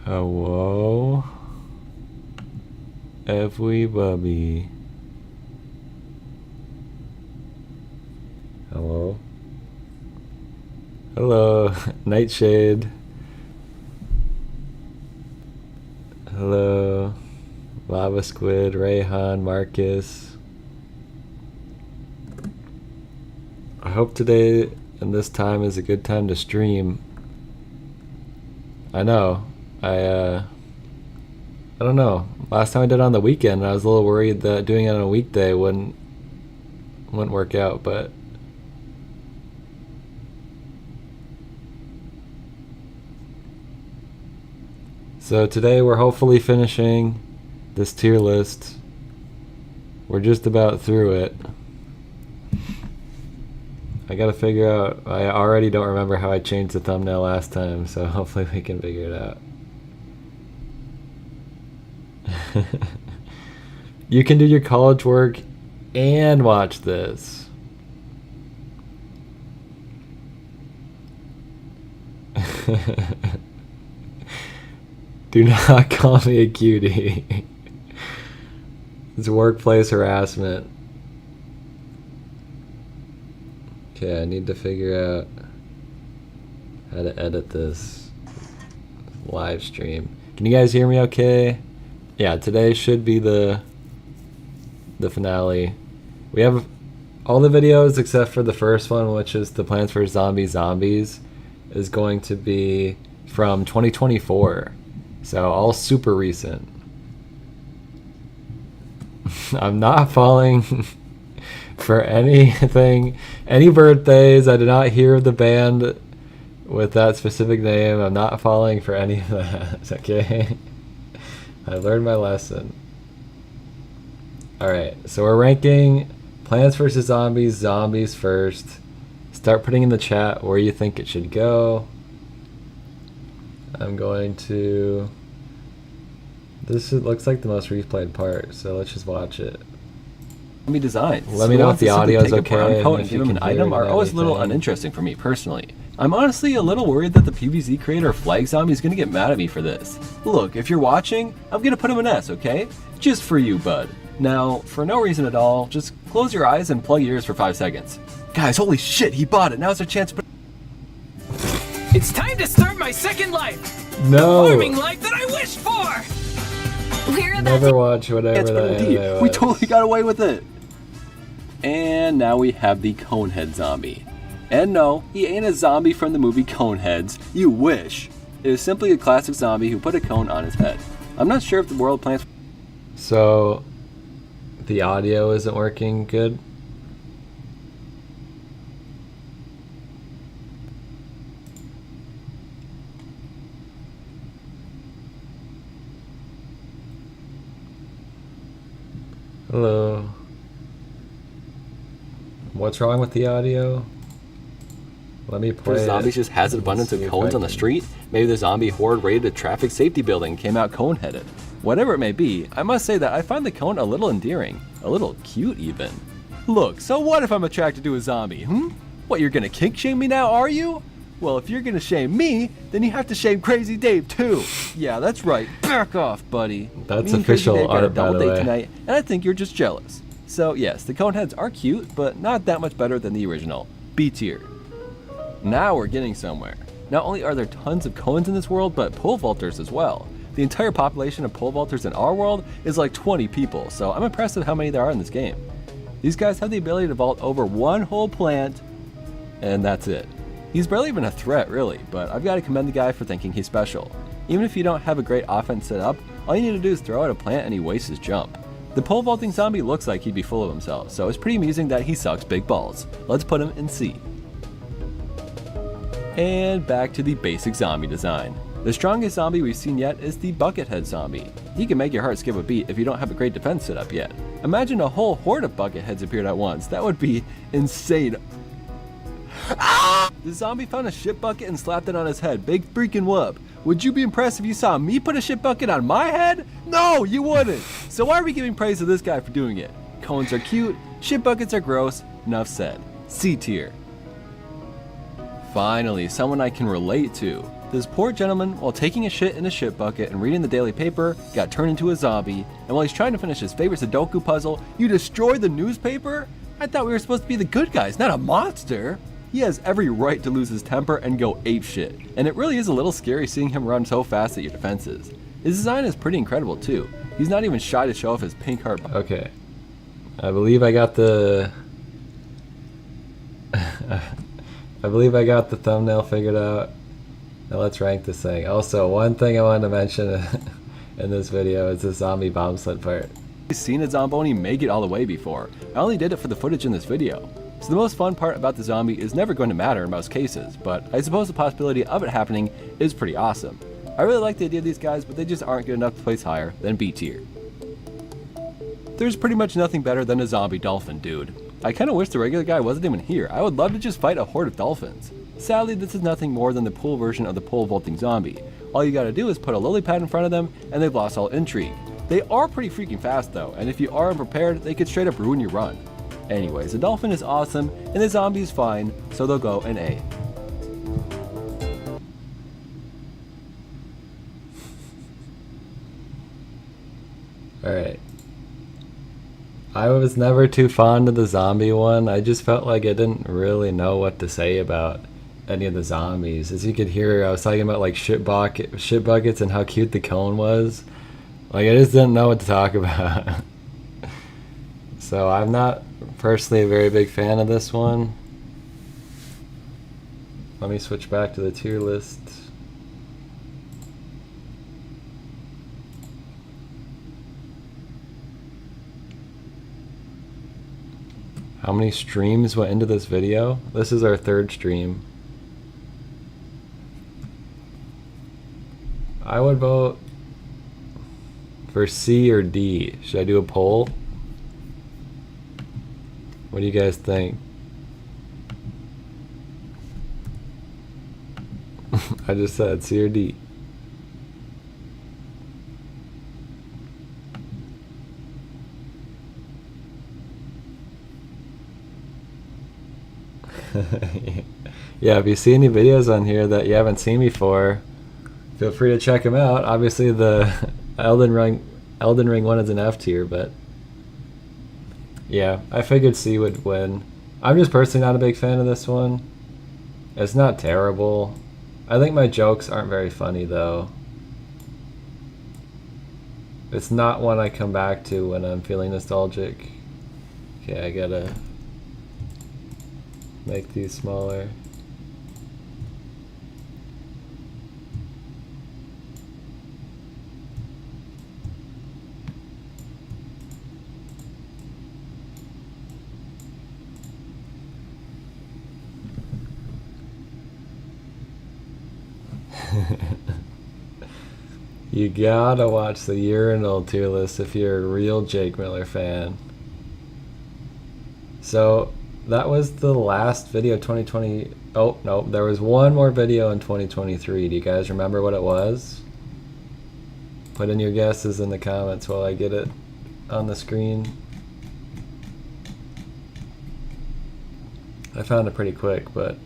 Hello, everybody. Hello. Hello, Nightshade. Hello, Lava Squid, Rayhan, Marcus. I hope today and this time is a good time to stream. I know. I don't know. Last time I did it on the weekend, I was a little worried that doing it on a weekday wouldn't work out, but so today we're hopefully finishing this tier list. We're just about through it. I gotta figure out, I already don't remember how I changed the thumbnail last time, so hopefully we can figure it out. You can do your college work and watch this. Do not call me a cutie. It's workplace harassment. Okay, I need to figure out how to edit this live stream. Can you guys hear me okay? Yeah, today should be the finale. We have all the videos except for the first one, which is the Plants vs. Zombies, is going to be from 2024. So all super recent. I'm not falling for anything, any birthdays. I did not hear of the band with that specific name. I'm not falling for any of that, okay? I learned my lesson. Alright, so we're ranking Plants vs. Zombies first. Start putting in the chat where you think it should go. I'm going to... This looks like the most replayed part, so let's just watch it. Designs. Let me know if the audio is okay. Coat and give them an item are always a little uninteresting for me personally. I'm honestly a little worried that the PvZ creator Flag Zombie is gonna get mad at me for this. Look, if you're watching, I'm gonna put him an S, okay? Just for you, bud. Now, for no reason at all, just close your eyes and plug your ears for 5 seconds. Guys, holy shit, he bought it. Now's our chance to put... It's time to start my second life. No. The farming life that I wished for. Never watch whatever that is. We totally got away with it. And now we have the Conehead zombie. And no, he ain't a zombie from the movie Coneheads. You wish. It is simply a classic zombie who put a cone on his head. I'm not sure if the world plants... So, the audio isn't working good? Hello. What's wrong with the audio? Let me play The zombies just has an abundance of cones on the street. Maybe the zombie horde raided a traffic safety building and came out cone-headed. Whatever it may be, I must say that I find the cone a little endearing. A little cute even. Look, so what if I'm attracted to a zombie, What, you're gonna kink shame me now, are you? Well, if you're gonna shame me, then you have to shame Crazy Dave too. Yeah, that's right. Back off, buddy. That's Me and Crazy official Dave got a art, by double the date way. tonight, and I think you're just jealous. So yes, the coneheads are cute, but not that much better than the original. B tier. Now we're getting somewhere. Not only are there tons of cones in this world, but pole vaulters as well. The entire population of pole vaulters in our world is like 20 people, so I'm impressed with how many there are in this game. These guys have the ability to vault over one whole plant, and that's it. He's barely even a threat, really, but I've got to commend the guy for thinking he's special. Even if you don't have a great offense set up, all you need to do is throw out a plant and he wastes his jump. The pole vaulting zombie looks like he'd be full of himself, so it's pretty amusing that he sucks big balls. Let's put him in C. And back to the basic zombie design. The strongest zombie we've seen yet is the Buckethead zombie. He can make your heart skip a beat if you don't have a great defense set up yet. Imagine a whole horde of Bucketheads appeared at once. That would be insane. Ah! The zombie found a shit bucket and slapped it on his head. Big freaking whoop. Would you be impressed if you saw me put a shit bucket on my head? No, you wouldn't. So why are we giving praise to this guy for doing it? Cones are cute, shit buckets are gross, enough said. C tier. Finally, someone I can relate to. This poor gentleman, while taking a shit in a shit bucket and reading the daily paper, got turned into a zombie, and while he's trying to finish his favorite Sudoku puzzle, you destroy the newspaper? I thought we were supposed to be the good guys, not a monster! He has every right to lose his temper and go apeshit, and it really is a little scary seeing him run so fast at your defenses. His design is pretty incredible too. He's not even shy to show off his pink heart. Okay. I believe I got the... I believe I got the thumbnail figured out. Now let's rank this thing. Also, one thing I wanted to mention in this video is the zombie bobsled part. I've seen a Zomboni make it all the way before. I only did it for the footage in this video. So the most fun part about the zombie is never going to matter in most cases, but I suppose the possibility of it happening is pretty awesome. I really like the idea of these guys, but they just aren't good enough to place higher than B tier. There's pretty much nothing better than a zombie dolphin, dude. I kinda wish the regular guy wasn't even here. I would love to just fight a horde of dolphins. Sadly, this is nothing more than the pool version of the pole vaulting zombie. All you gotta do is put a lily pad in front of them, and they've lost all intrigue. They are pretty freaking fast though, and if you are unprepared, they could straight up ruin your run. Anyways, the dolphin is awesome, and the zombie is fine, so they'll go an A. Alright. I was never too fond of the zombie one. I just felt like I didn't really know what to say about any of the zombies. As you could hear, I was talking about like shit buckets and how cute the cone was. Like, I just didn't know what to talk about. So I'm not personally a very big fan of this one. Let me switch back to the tier list. How many streams went into this video? This is our third stream. I would vote for C or D. Should I do a poll? What do you guys think? I just said C or D. Yeah, if you see any videos on here that you haven't seen before, feel free to check them out. Obviously the Elden Ring one is an F tier, but yeah, I figured C would win. I'm just personally not a big fan of this one. It's not terrible. I think my jokes aren't very funny though. It's not one I come back to when I'm feeling nostalgic. Okay, I gotta make these smaller. You gotta watch the urinal tier list if you're a real Jake Miller fan. So that was the last video 2020. Oh no, there was one more video in 2023. Do you guys remember what it was? Put in your guesses in the comments while I get it on the screen. I found it pretty quick, but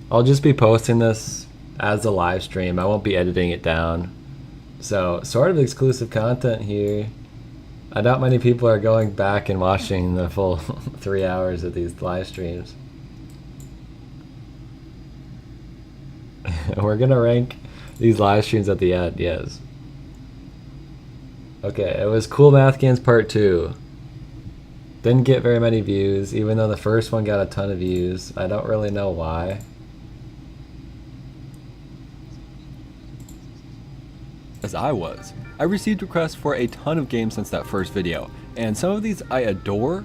I'll just be posting this as a live stream. I won't be editing it down. So, sort of exclusive content here. I doubt many people are going back and watching the full 3 hours of these live streams. We're gonna rank these live streams at the end, yes. Okay, it was Cool Math Games Part 2. Didn't get very many views, even though the first one got a ton of views. I don't really know why. As I was. I received requests for a ton of games since that first video, and some of these I adore,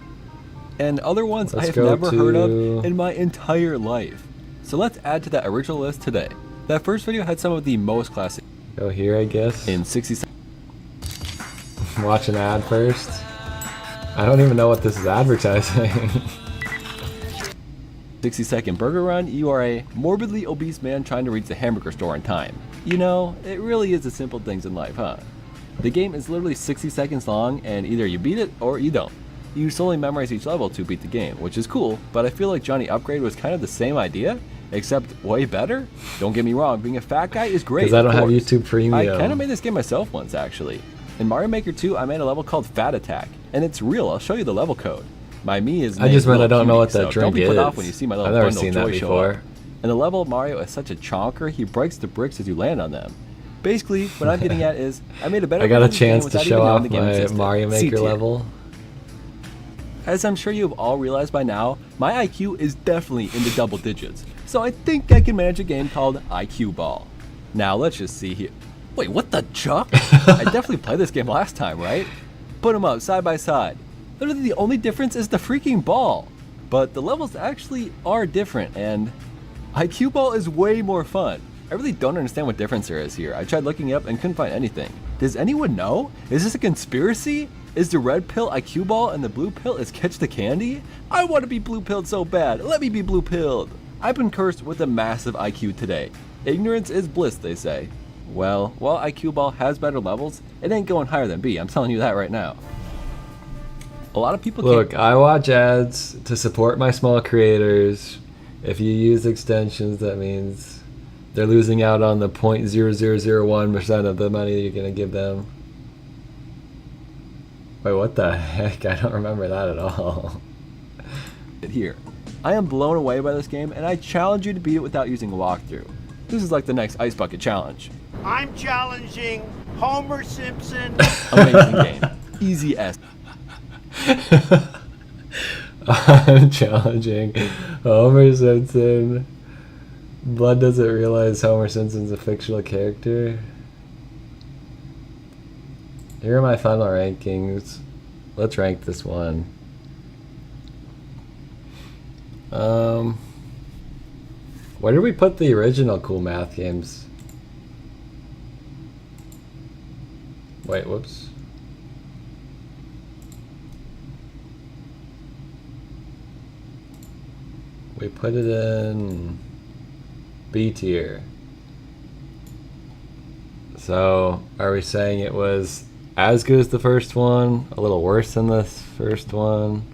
and other ones I have never heard of in my entire life. So let's add to that original list today. That first video had some of the most classic. Go here, I guess. In 60 seconds. Watch an ad first. I don't even know what this is advertising. 60-second burger run, you are a morbidly obese man trying to reach the hamburger store in time. You know, it really is the simple things in life, huh? The game is literally 60 seconds long, and either you beat it or you don't. You solely memorize each level to beat the game, which is cool, but I feel like Johnny Upgrade was kind of the same idea, except way better. Don't get me wrong, being a fat guy is great. Because I don't have course. YouTube Premium. I kind of made this game myself once, actually. In Mario Maker 2, I made a level called Fat Attack, and it's real. I'll show you the level code. My me is I just meant I don't know what that so drink don't be put is. off when you see my little I've never bundle seen that joy show up. before. And the level, Mario is such a chonker, he breaks the bricks as you land on them. Basically, what I'm getting at is, I made a better I got a version of the game chance to without show even knowing off the game my existed. Mario C Maker tier. level. As I'm sure you've all realized by now, my IQ is definitely in the double digits, so I think I can manage a game called IQ Ball. Now let's just see here. Wait, what the chuck? I definitely played this game last time, right? Put them up side by side. Literally the only difference is the freaking ball. But the levels actually are different, and IQ Ball is way more fun. I really don't understand what difference there is here. I tried looking it up and couldn't find anything. Does anyone know? Is this a conspiracy? Is the red pill IQ Ball and the blue pill is Catch the Candy? I want to be blue pilled so bad. Let me be blue pilled. I've been cursed with a massive IQ today. Ignorance is bliss, they say. Well, while IQ Ball has better levels, it ain't going higher than B. I'm telling you that right now. A lot of people Look, I watch ads to support my small creators. If you use extensions, that means they're losing out on the 0.0001% of the money you're going to give them. Wait, what the heck? I don't remember that at all. Here. I am blown away by this game, and I challenge you to beat it without using a walkthrough. This is like the next Ice Bucket Challenge. I'm challenging Homer Simpson. Amazing game. Easy S. I'm challenging Homer Simpson. Blood doesn't realize Homer Simpson's a fictional character. Here are my final rankings. Let's rank this one. Where did we put the original cool math games? Wait, whoops. We put it in B tier. So, are we saying it was as good as the first one? A little worse than the first one?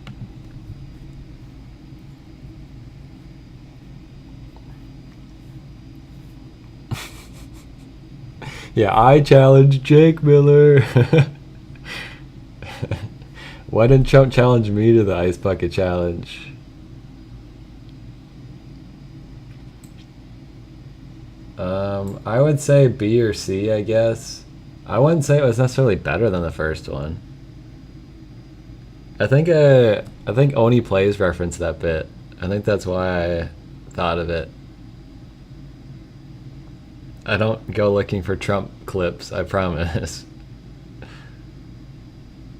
Yeah, I challenge Jake Miller. Why didn't Trump challenge me to the Ice Bucket Challenge? I would say B or C, I guess. I wouldn't say it was necessarily better than the first one. I think Oni Plays referenced that bit. I think that's why I thought of it. I don't go looking for Trump clips, I promise.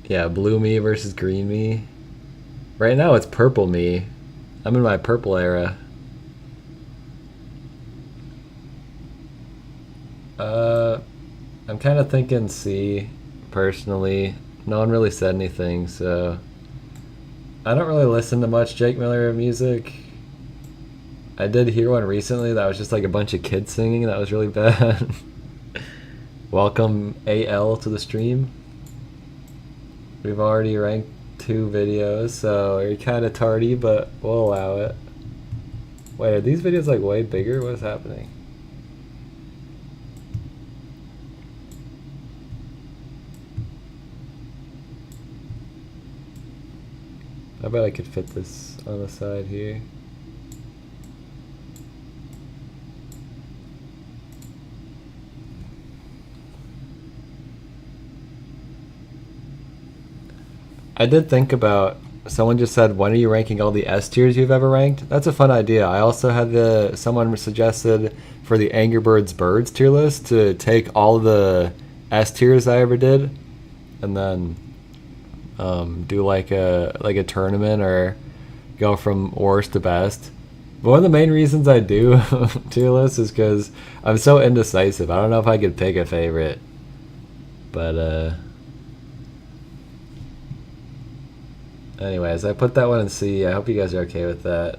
Yeah, blue me versus green me. Right now it's purple me. I'm in my purple era. I'm kind of thinking C, personally. No one really said anything, so... I don't really listen to much Jake Miller music. I did hear one recently that was just like a bunch of kids singing. That was really bad. Welcome AL to the stream. We've already ranked 2 videos, so you're kind of tardy, but we'll allow it. Wait, are these videos like way bigger? What's happening? I bet I could fit this on the side here. I did think about, someone just said, when are you ranking all the S tiers you've ever ranked? That's a fun idea. I also had someone suggested for the Angry Birds Birds tier list to take all the S tiers I ever did and then do like a tournament or go from worst to best. But one of the main reasons I do tier lists is because I'm so indecisive. I don't know if I could pick a favorite. But anyways, I put that one in C. I hope you guys are okay with that.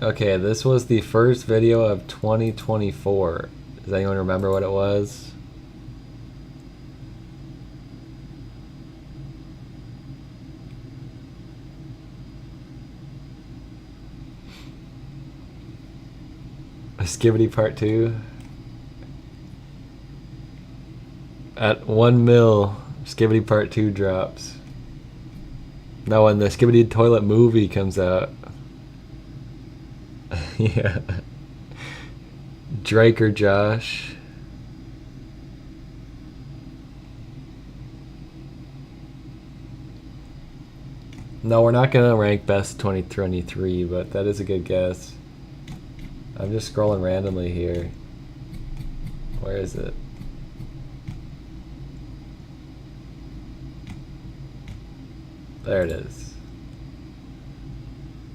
Okay, this was the first video of 2024. Does anyone remember what it was? A Skibidi Part 2. At 1 mil, Skibidi Part 2 drops. No, when the Skibidi Toilet movie comes out. Yeah. Drake or Josh. No, we're not gonna rank best 2023, but that is a good guess. I'm just scrolling randomly here. Where is it? There it is.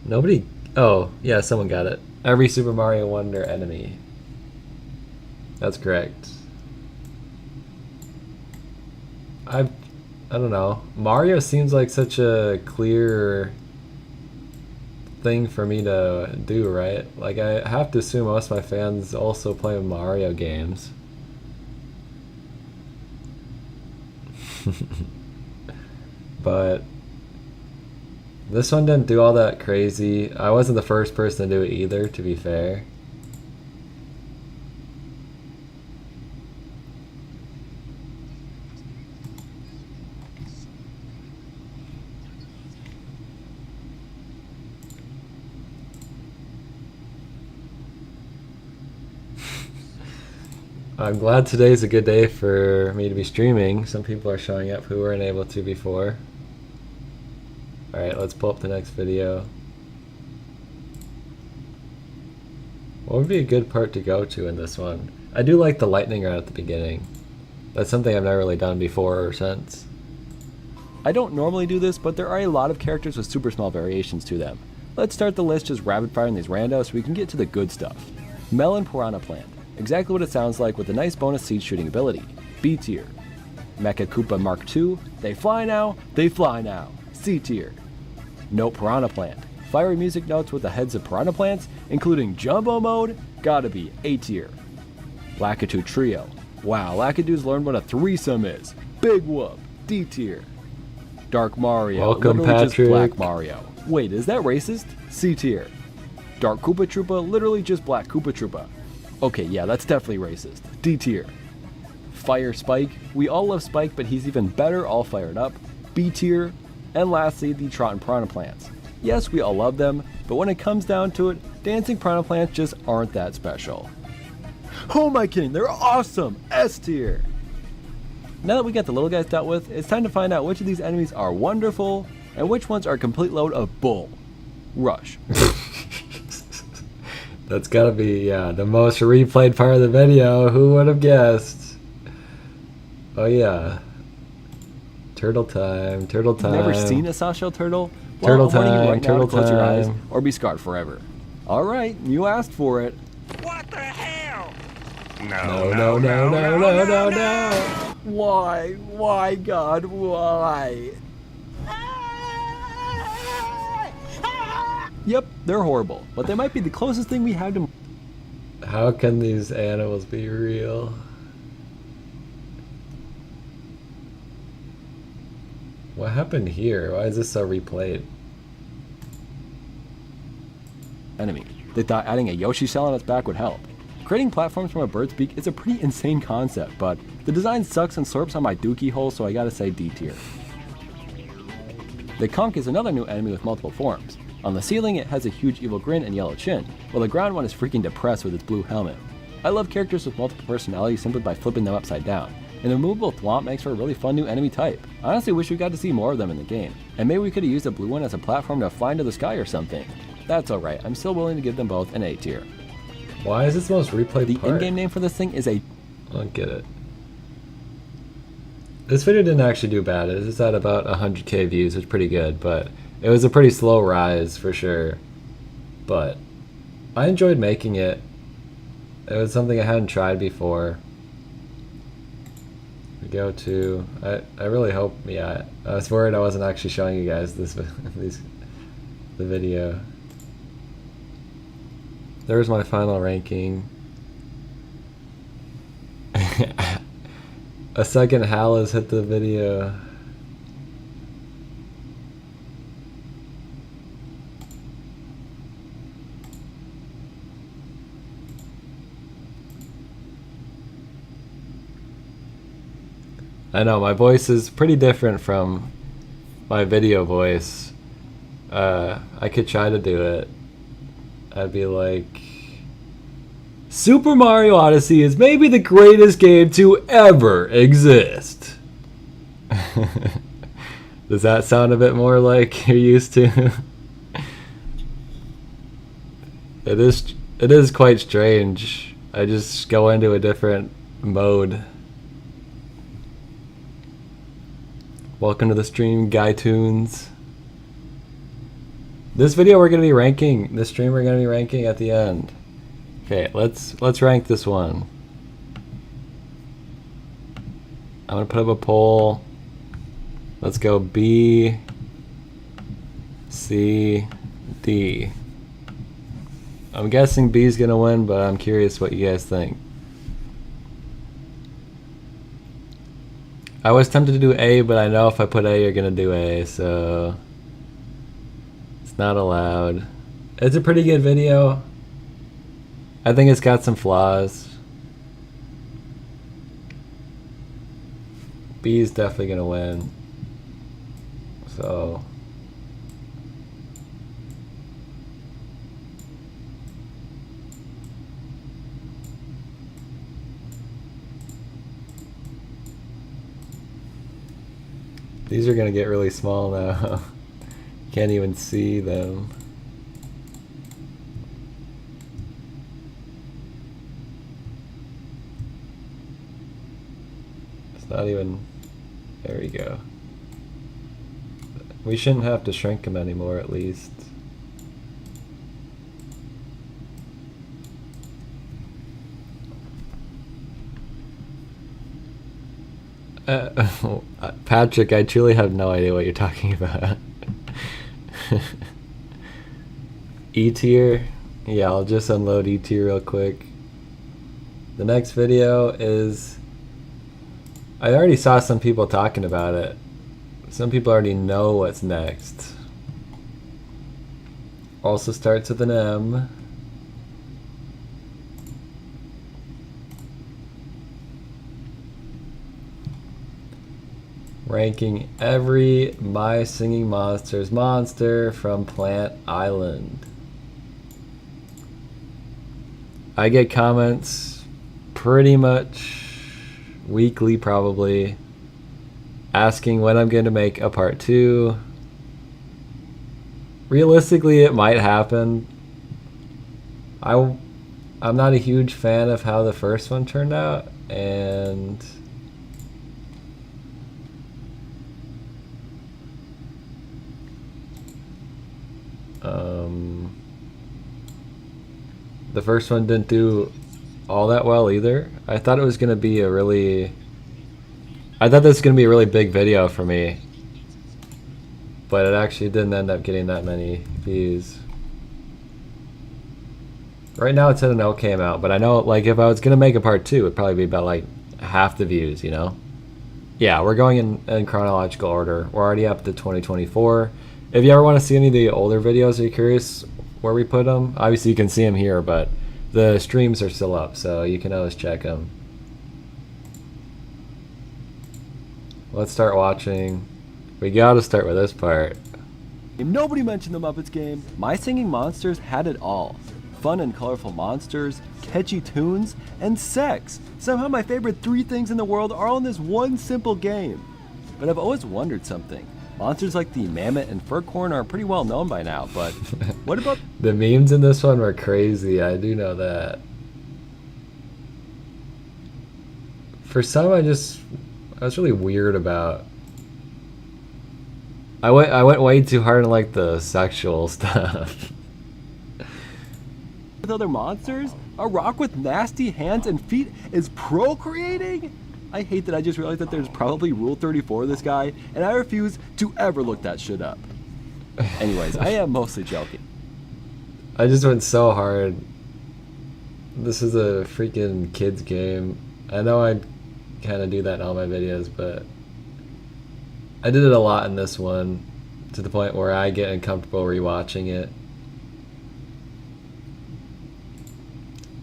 Nobody. Oh, yeah, someone got it. Every Super Mario Wonder enemy. That's correct. I don't know. Mario seems like such a clear thing for me to do, right? Like, I have to assume most of my fans also play Mario games. But this one didn't do all that crazy. I wasn't the first person to do it either, to be fair. I'm glad today's a good day for me to be streaming. Some people are showing up who weren't able to before. Alright, let's pull up the next video. What would be a good part to go to in this one? I do like the lightning round at the beginning. That's something I've never really done before or since. I don't normally do this, but there are a lot of characters with super small variations to them. Let's start the list just rapid firing these randos so we can get to the good stuff. Melon Piranha Plant. Exactly what it sounds like with a nice bonus seed shooting ability. B tier. Mecha Koopa Mark II. They fly now, they fly now. C tier. Note Piranha Plant. Fiery music notes with the heads of piranha plants, including Jumbo Mode, gotta be A tier. Lakitu Trio. Wow, Lakidu's learned what a threesome is. Big whoop, D tier. Dark Mario, Welcome, literally just Patrick. Black Mario. Wait, is that racist? C tier. Dark Koopa Troopa, literally just Black Koopa Troopa. Okay, yeah, that's definitely racist. D tier. Fire Spike. We all love Spike, but he's even better all fired up. B tier. And lastly, the Trotting Piranha Plants. Yes, we all love them, but when it comes down to it, dancing piranha plants just aren't that special. Oh my kidding, they're awesome! S tier! Now that we got the little guys dealt with, it's time to find out which of these enemies are wonderful, and which ones are a complete load of bull. Rush. That's gotta be, yeah, the most replayed part of the video. Who would have guessed? Oh yeah. Turtle time, turtle time. Never seen a soft-shell turtle? Turtle I'm warning you time, right now to turtle close your eyes time. or be scarred forever. Alright, you asked for it. What the hell? No, no. Why? Why, God? Why? Yep, they're horrible, but they might be the closest thing we have to... How can these animals be real? What happened here? Why is this so replayed? enemy. They thought adding a Yoshi shell on its back would help. Creating platforms from a bird's beak is a pretty insane concept, but the design sucks and slurps on my dookie hole, so I gotta say D tier. The conch is another new enemy with multiple forms. On the ceiling, it has a huge evil grin and yellow chin, while the ground one is freaking depressed with its blue helmet. I love characters with multiple personalities simply by flipping them upside down, and the removable thwomp makes for a really fun new enemy type. I honestly wish we got to see more of them in the game, and maybe we could have used a blue one as a platform to fly into the sky or something. That's alright, I'm still willing to give them both an A tier. Why is this the most replayed The part? in-game name for this thing is a... I don't get it. This video didn't actually do bad. It was at about 100k views, which is pretty good, but it was a pretty slow rise for sure. But I enjoyed making it. It was something I hadn't tried before. We go to... I really hope... Yeah, I was worried I wasn't actually showing you guys this the video. There's my final ranking. A second Hal has hit the video. I know my voice is pretty different from my video voice. I could try to do it. I'd be like, Super Mario Odyssey is maybe the greatest game to ever exist. Does that sound a bit more like you're used to? It is quite strange. I just go into a different mode. Welcome to the stream, GuyTunes. This video we're gonna be ranking. This stream we're gonna be ranking at the end. Okay, let's rank this one. I'm gonna put up a poll. Let's go B, C, D. I'm guessing B's gonna win, but I'm curious what you guys think. I was tempted to do A, but I know if I put A, you're gonna do A, so it's not allowed. It's a pretty good video. I think it's got some flaws. B is definitely gonna win. So these are gonna get really small now. Can't even see them. It's not even. There we go. We shouldn't have to shrink them anymore, at least. Patrick, I truly have no idea what you're talking about. E tier? Yeah, I'll just unload E tier real quick. The next video is... I already saw some people talking about it. Some people already know what's next. Also starts with an M. Ranking every My Singing Monsters monster from Plant Island. I get comments pretty much weekly, probably, asking when I'm going to make a part 2. Realistically, it might happen. I'm not a huge fan of how the first one turned out, and the first one didn't do all that well either. I thought it was going to be a really... I thought this was going to be a really big video for me, but it actually didn't end up getting that many views. Right now it's at an okay amount, but I know, like, if I was going to make a part 2, it'd probably be about, like, half the views, you know? Yeah, we're going in chronological order. We're already up to 2024. If you ever want to see any of the older videos, are you curious where we put them? Obviously you can see them here, but the streams are still up, so you can always check them. Let's start watching. We gotta start with this part. If nobody mentioned the Muppets game, My Singing Monsters had it all. Fun and colorful monsters, catchy tunes, and sex. Somehow my favorite 3 things in the world are all in this one simple game. But I've always wondered something. Monsters like the mammoth and furcorn are pretty well known by now, but what about... The memes in this one were crazy, I do know that. For some, I was really weird about... I went way too hard on, like, the sexual stuff. With other monsters? A rock with nasty hands and feet is procreating? I hate that I just realized that there's probably Rule 34 of this guy, and I refuse to ever look that shit up. Anyways, I am mostly joking. I just went so hard. This is a freaking kids game. I know I kind of do that in all my videos, but I did it a lot in this one, to the point where I get uncomfortable rewatching it.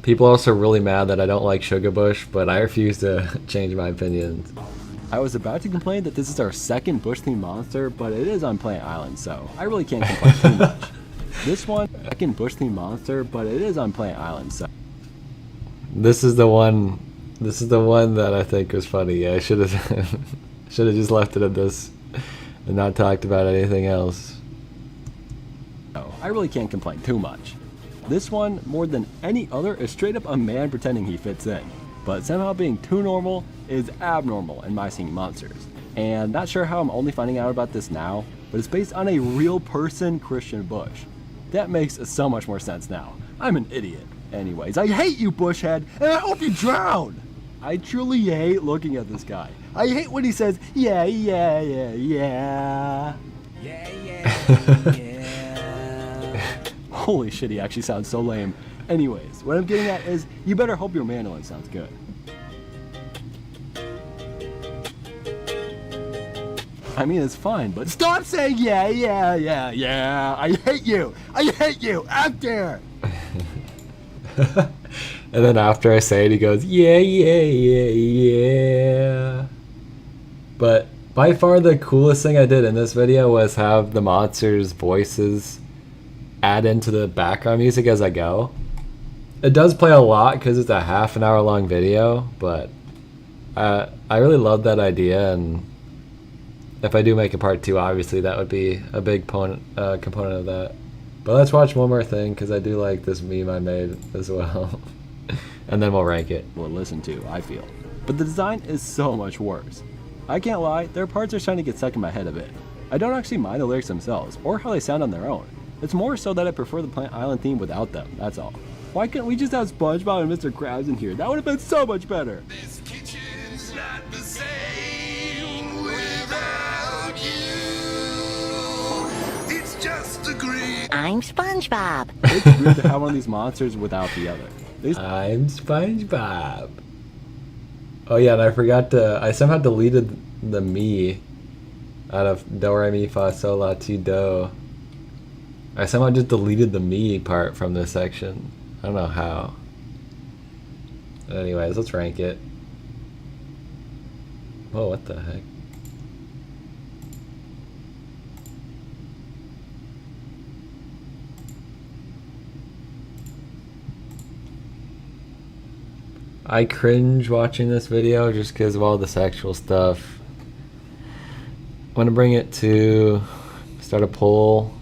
People are also really mad that I don't like Sugar Bush, but I refuse to change my opinions. I was about to complain that this is our second bush-themed monster, but it is on Plant Island, so I really can't complain too much. This one, second bush-themed monster, but it is on Plant Island, so... This is the one that I think was funny. I should have just left it at this and not talked about anything else. No, I really can't complain too much. This one, more than any other, is straight up a man pretending he fits in. But somehow being too normal is abnormal in My Singing Monsters. And not sure how I'm only finding out about this now, but it's based on a real person, Christian Bush. That makes so much more sense now. I'm an idiot. Anyways, I hate you, Bushhead, and I hope you drown! I truly hate looking at this guy. I hate when he says, yeah, yeah, yeah, yeah. Yeah, yeah, yeah. Holy shit, he actually sounds so lame. Anyways, what I'm getting at is, you better hope your mandolin sounds good. I mean, it's fine, but stop saying yeah, yeah, yeah, yeah. I hate you. I hate you. Out there. And then after I say it, he goes, yeah, yeah, yeah, yeah. But by far the coolest thing I did in this video was have the monsters' voices add into the background music as I go. It does play a lot because it's a half an hour long video, but I really love that idea, and if I do make a part 2, obviously that would be a big component of that. But let's watch one more thing, because I do like this meme I made as well. And then we'll rank it. We'll listen to, I feel. But the design is so much worse. I can't lie, there are parts that are starting to get stuck in my head a bit. I don't actually mind the lyrics themselves, or how they sound on their own. It's more so that I prefer the Plant Island theme without them, that's all. Why couldn't we just have SpongeBob and Mr. Krabs in here? That would have been so much better. This kitchen's not the same without you. It's just a green. I'm SpongeBob. It's weird to have one of these monsters without the other. I'm SpongeBob. Oh yeah, and I forgot I somehow deleted the me out of Do Re Mi Fa Sol La Ti Do. I somehow just deleted the me part from this section. I don't know how. Anyways, let's rank it. Whoa, what the heck? I cringe watching this video just because of all the sexual stuff. I'm gonna bring it to start a poll.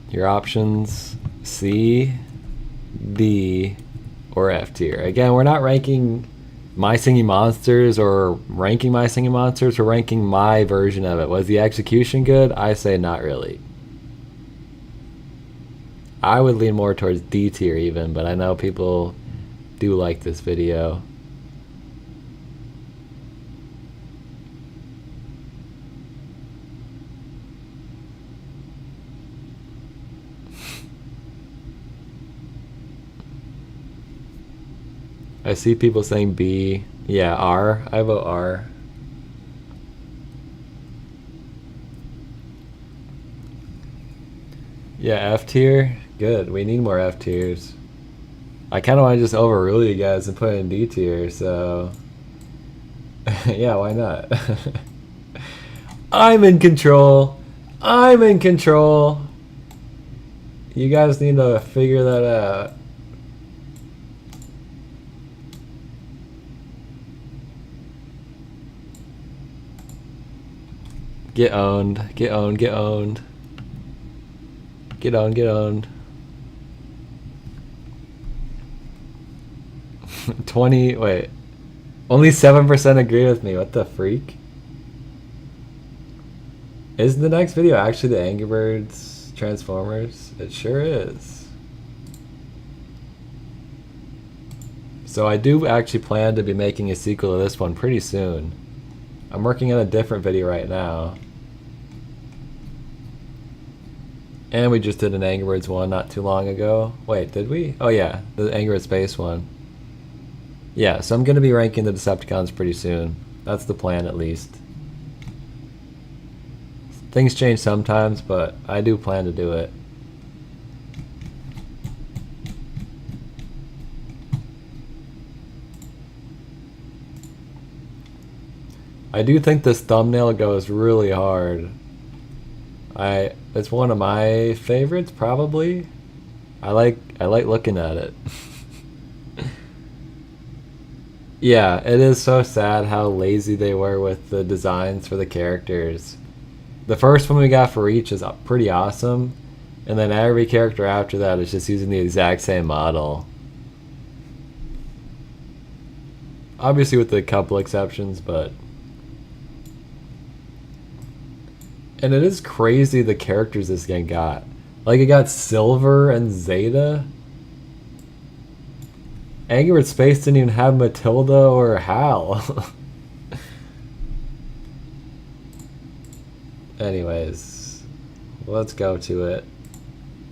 Your options: C, D, or F tier. Again, we're not ranking My Singing Monsters or ranking My Singing Monsters. We're ranking my version of it. Was the execution good? I say not really. I would lean more towards D tier even, but I know people do like this video. I see people saying B. Yeah, R. I vote R. Yeah, F tier. Good. We need more F tiers. I kind of want to just overrule you guys and put it in D tier, so yeah, why not? I'm in control. I'm in control. You guys need to figure that out. Get owned. Get owned. Get owned. Get owned. Get owned. 20, wait. Only 7% agree with me. What the freak? Is the next video actually the Angry Birds Transformers? It sure is. So I do actually plan to be making a sequel to this one pretty soon. I'm working on a different video right now. And we just did an Angry Birds one not too long ago. Wait, did we? Oh yeah, the Angry Birds Space one. Yeah, so I'm going to be ranking the Decepticons pretty soon. That's the plan, at least. Things change sometimes, but I do plan to do it. I do think this thumbnail goes really hard. It's one of my favorites, probably. I like looking at it. Yeah, it is so sad how lazy they were with the designs for the characters. The first one we got for each is pretty awesome, and then every character after that is just using the exact same model. Obviously with a couple exceptions, but... And it is crazy the characters this game got. Like, it got Silver and Zeta. Angry Birds Space didn't even have Matilda or Hal. Anyways, let's go to it.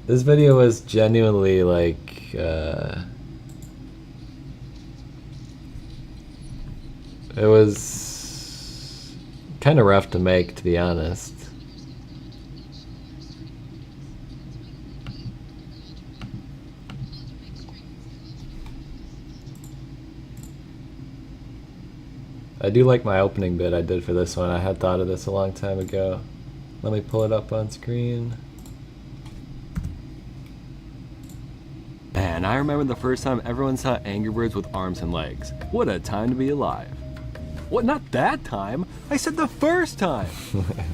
This video was genuinely like, it was kind of rough to make, to be honest. I do like my opening bit I did for this one. I had thought of this a long time ago. Let me pull it up on screen. Man, I remember the first time everyone saw Angry Birds with arms and legs. What a time to be alive. What, not that time? I said the first time!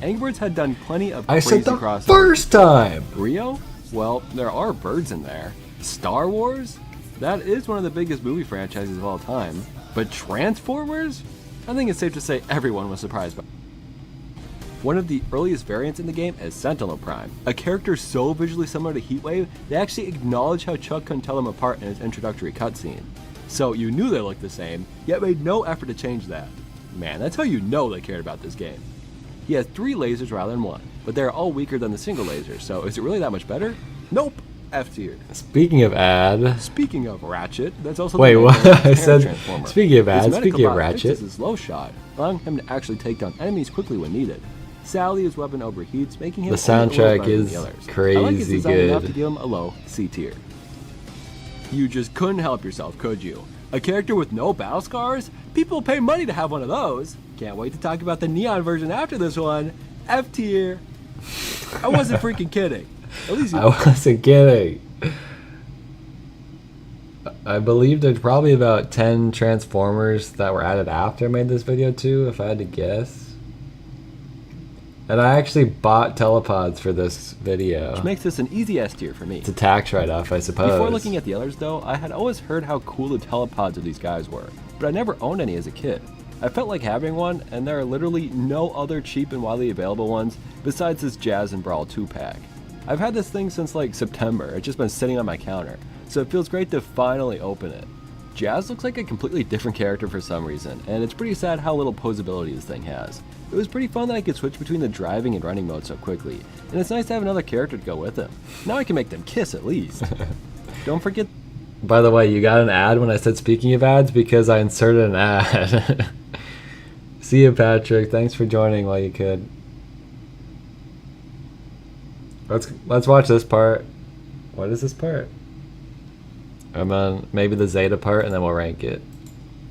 Angry Birds had done plenty of I crazy said the crossovers. first time! Rio? Well, there are birds in there. Star Wars? That is one of the biggest movie franchises of all time. But Transformers? I think it's safe to say everyone was surprised by it. One of the earliest variants in the game is Sentinel Prime, a character so visually similar to Heatwave, they actually acknowledge how Chuck couldn't tell them apart in his introductory cutscene. So you knew they looked the same, yet made no effort to change that. Man, that's how you know they cared about this game. He has 3 lasers rather than 1, but they're all weaker than the single laser, so is it really that much better? Nope! F tier. Speaking of ad... Speaking of Ratchet, that's also Wait, the what? I said, Transformer. speaking of His ad, medical speaking of bot Ratchet... fixes his low shot, allowing him to actually take down enemies quickly when needed. Sadly, his weapon overheats, making him The soundtrack is I like his crazy design enough to good. give him a low C tier. You just couldn't help yourself, could you? A character with no battle scars? People pay money to have one of those. Can't wait to talk about the neon version after this one. F tier. I wasn't freaking kidding. At least you I wasn't kidding. I believe there's probably about 10 Transformers that were added after I made this video too, if I had to guess. And I actually bought telepods for this video. which makes this an easy S tier for me. It's a tax write-off, I suppose. Before looking at the others though, I had always heard how cool the telepods of these guys were, but I never owned any as a kid. I felt like having one, and there are literally no other cheap and widely available ones besides this Jazz and Brawl 2-pack. I've had this thing since like September, it's just been sitting on my counter, so it feels great to finally open it. Jazz looks like a completely different character for some reason, and it's pretty sad how little posability this thing has. It was pretty fun that I could switch between the driving and running mode so quickly, and it's nice to have another character to go with him. Now I can make them kiss at least. Don't forget... By the way, you got an ad when I said speaking of ads because I inserted an ad. See you, Patrick. Thanks for joining while you could. Let's watch this part. What is this part? I'm on maybe the Zeta part, and then we'll rank it.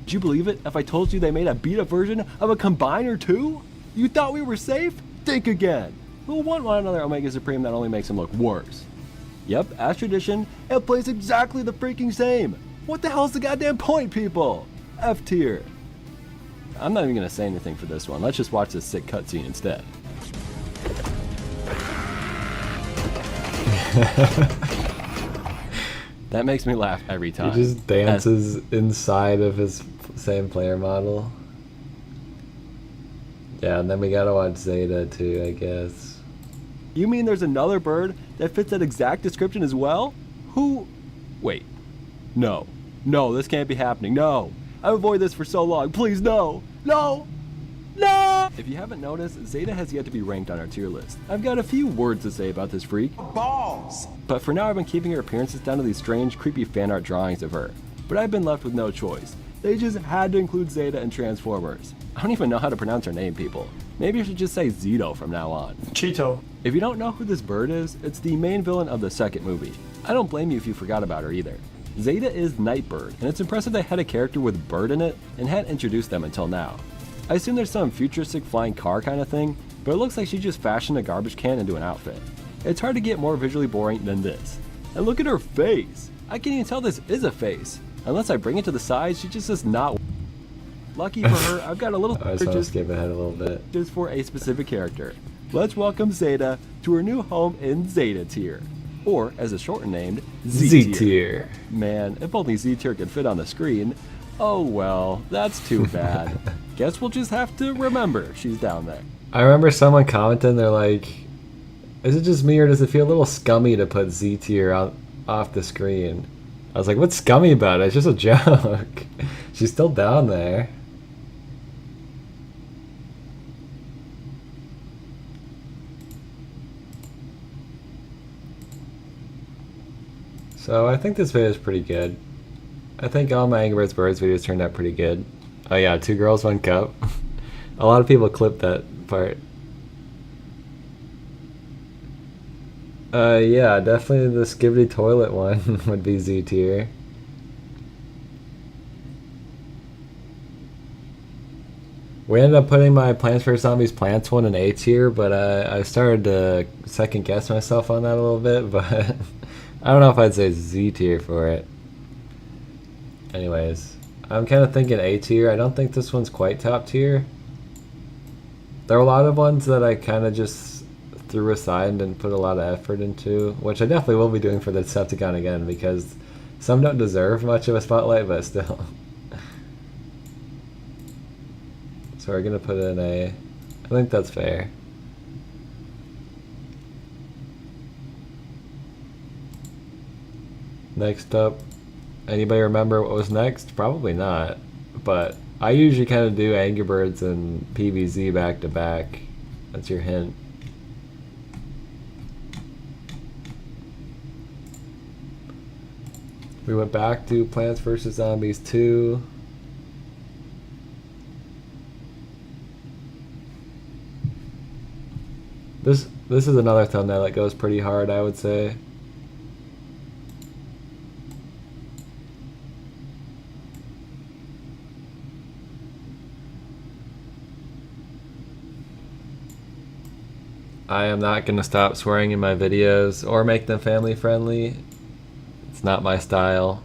Did you believe it? If I told you they made a beat-up version of a Combiner 2? You thought we were safe? Think again. Who would want another Omega Supreme that only makes him look worse? Yep, as tradition, it plays exactly the freaking same. What the hell's the goddamn point, people? F tier. I'm not even gonna say anything for this one. Let's just watch this sick cutscene instead. That makes me laugh every time. He just dances inside of his same player model. Yeah, and then we gotta watch Zeta too, I guess. You mean there's another bird that fits that exact description as well? Who? Wait. No. No, this can't be happening. No. I've avoided this for so long. Please, no. No. No! If you haven't noticed, Zeta has yet to be ranked on our tier list. I've got a few words to say about this freak. Balls! But for now, I've been keeping her appearances down to these strange, creepy fan art drawings of her. But I've been left with no choice. They just had to include Zeta and Transformers. I don't even know how to pronounce her name, people. Maybe I should just say Zito from now on. Cheeto. If you don't know who this bird is, it's the main villain of the second movie. I don't blame you if you forgot about her either. Zeta is Nightbird, and it's impressive they had a character with bird in it and hadn't introduced them until now. I assume there's some futuristic flying car kind of thing, but it looks like she just fashioned a garbage can into an outfit. It's hard to get more visually boring than this. And look at her face! I can't even tell this is a face. Unless I bring it to the side, she just does not. Lucky for her, I've got a little I just want to skip ahead a little bit. just for a specific character. Let's welcome Zeta to her new home in Zeta Tier. Or, as it's shortened named, Z Tier. Man, if only Z Tier could fit on the screen. Oh well, that's too bad. Guess we'll just have to remember she's down there. I remember someone commenting, they're like, is it just me or does it feel a little scummy to put Z Tier off the screen? I was like, what's scummy about it? It's just a joke. She's still down there. So I think this video is pretty good. I think all my Angry Birds videos turned out pretty good. Oh yeah, 2 girls, 1 cup. A lot of people clipped that part. Yeah, definitely the Skibidi toilet one would be Z tier. We ended up putting my Plants vs Zombies Plants one in A tier, but I started to second guess myself on that a little bit, but I don't know if I'd say Z tier for it. Anyways, I'm kind of thinking A tier. I don't think this one's quite top tier. There are a lot of ones that I kind of just threw aside and didn't put a lot of effort into, which I definitely will be doing for the Decepticon again, because some don't deserve much of a spotlight, but still. So we're gonna put it in A. I think that's fair. Next up, anybody remember what was next? Probably not, but I usually kind of do Angry Birds and PVZ back to back. That's your hint. We went back to Plants vs Zombies 2. This is another thumbnail that goes pretty hard, I would say. I am not going to stop swearing in my videos or make them family friendly. It's not my style.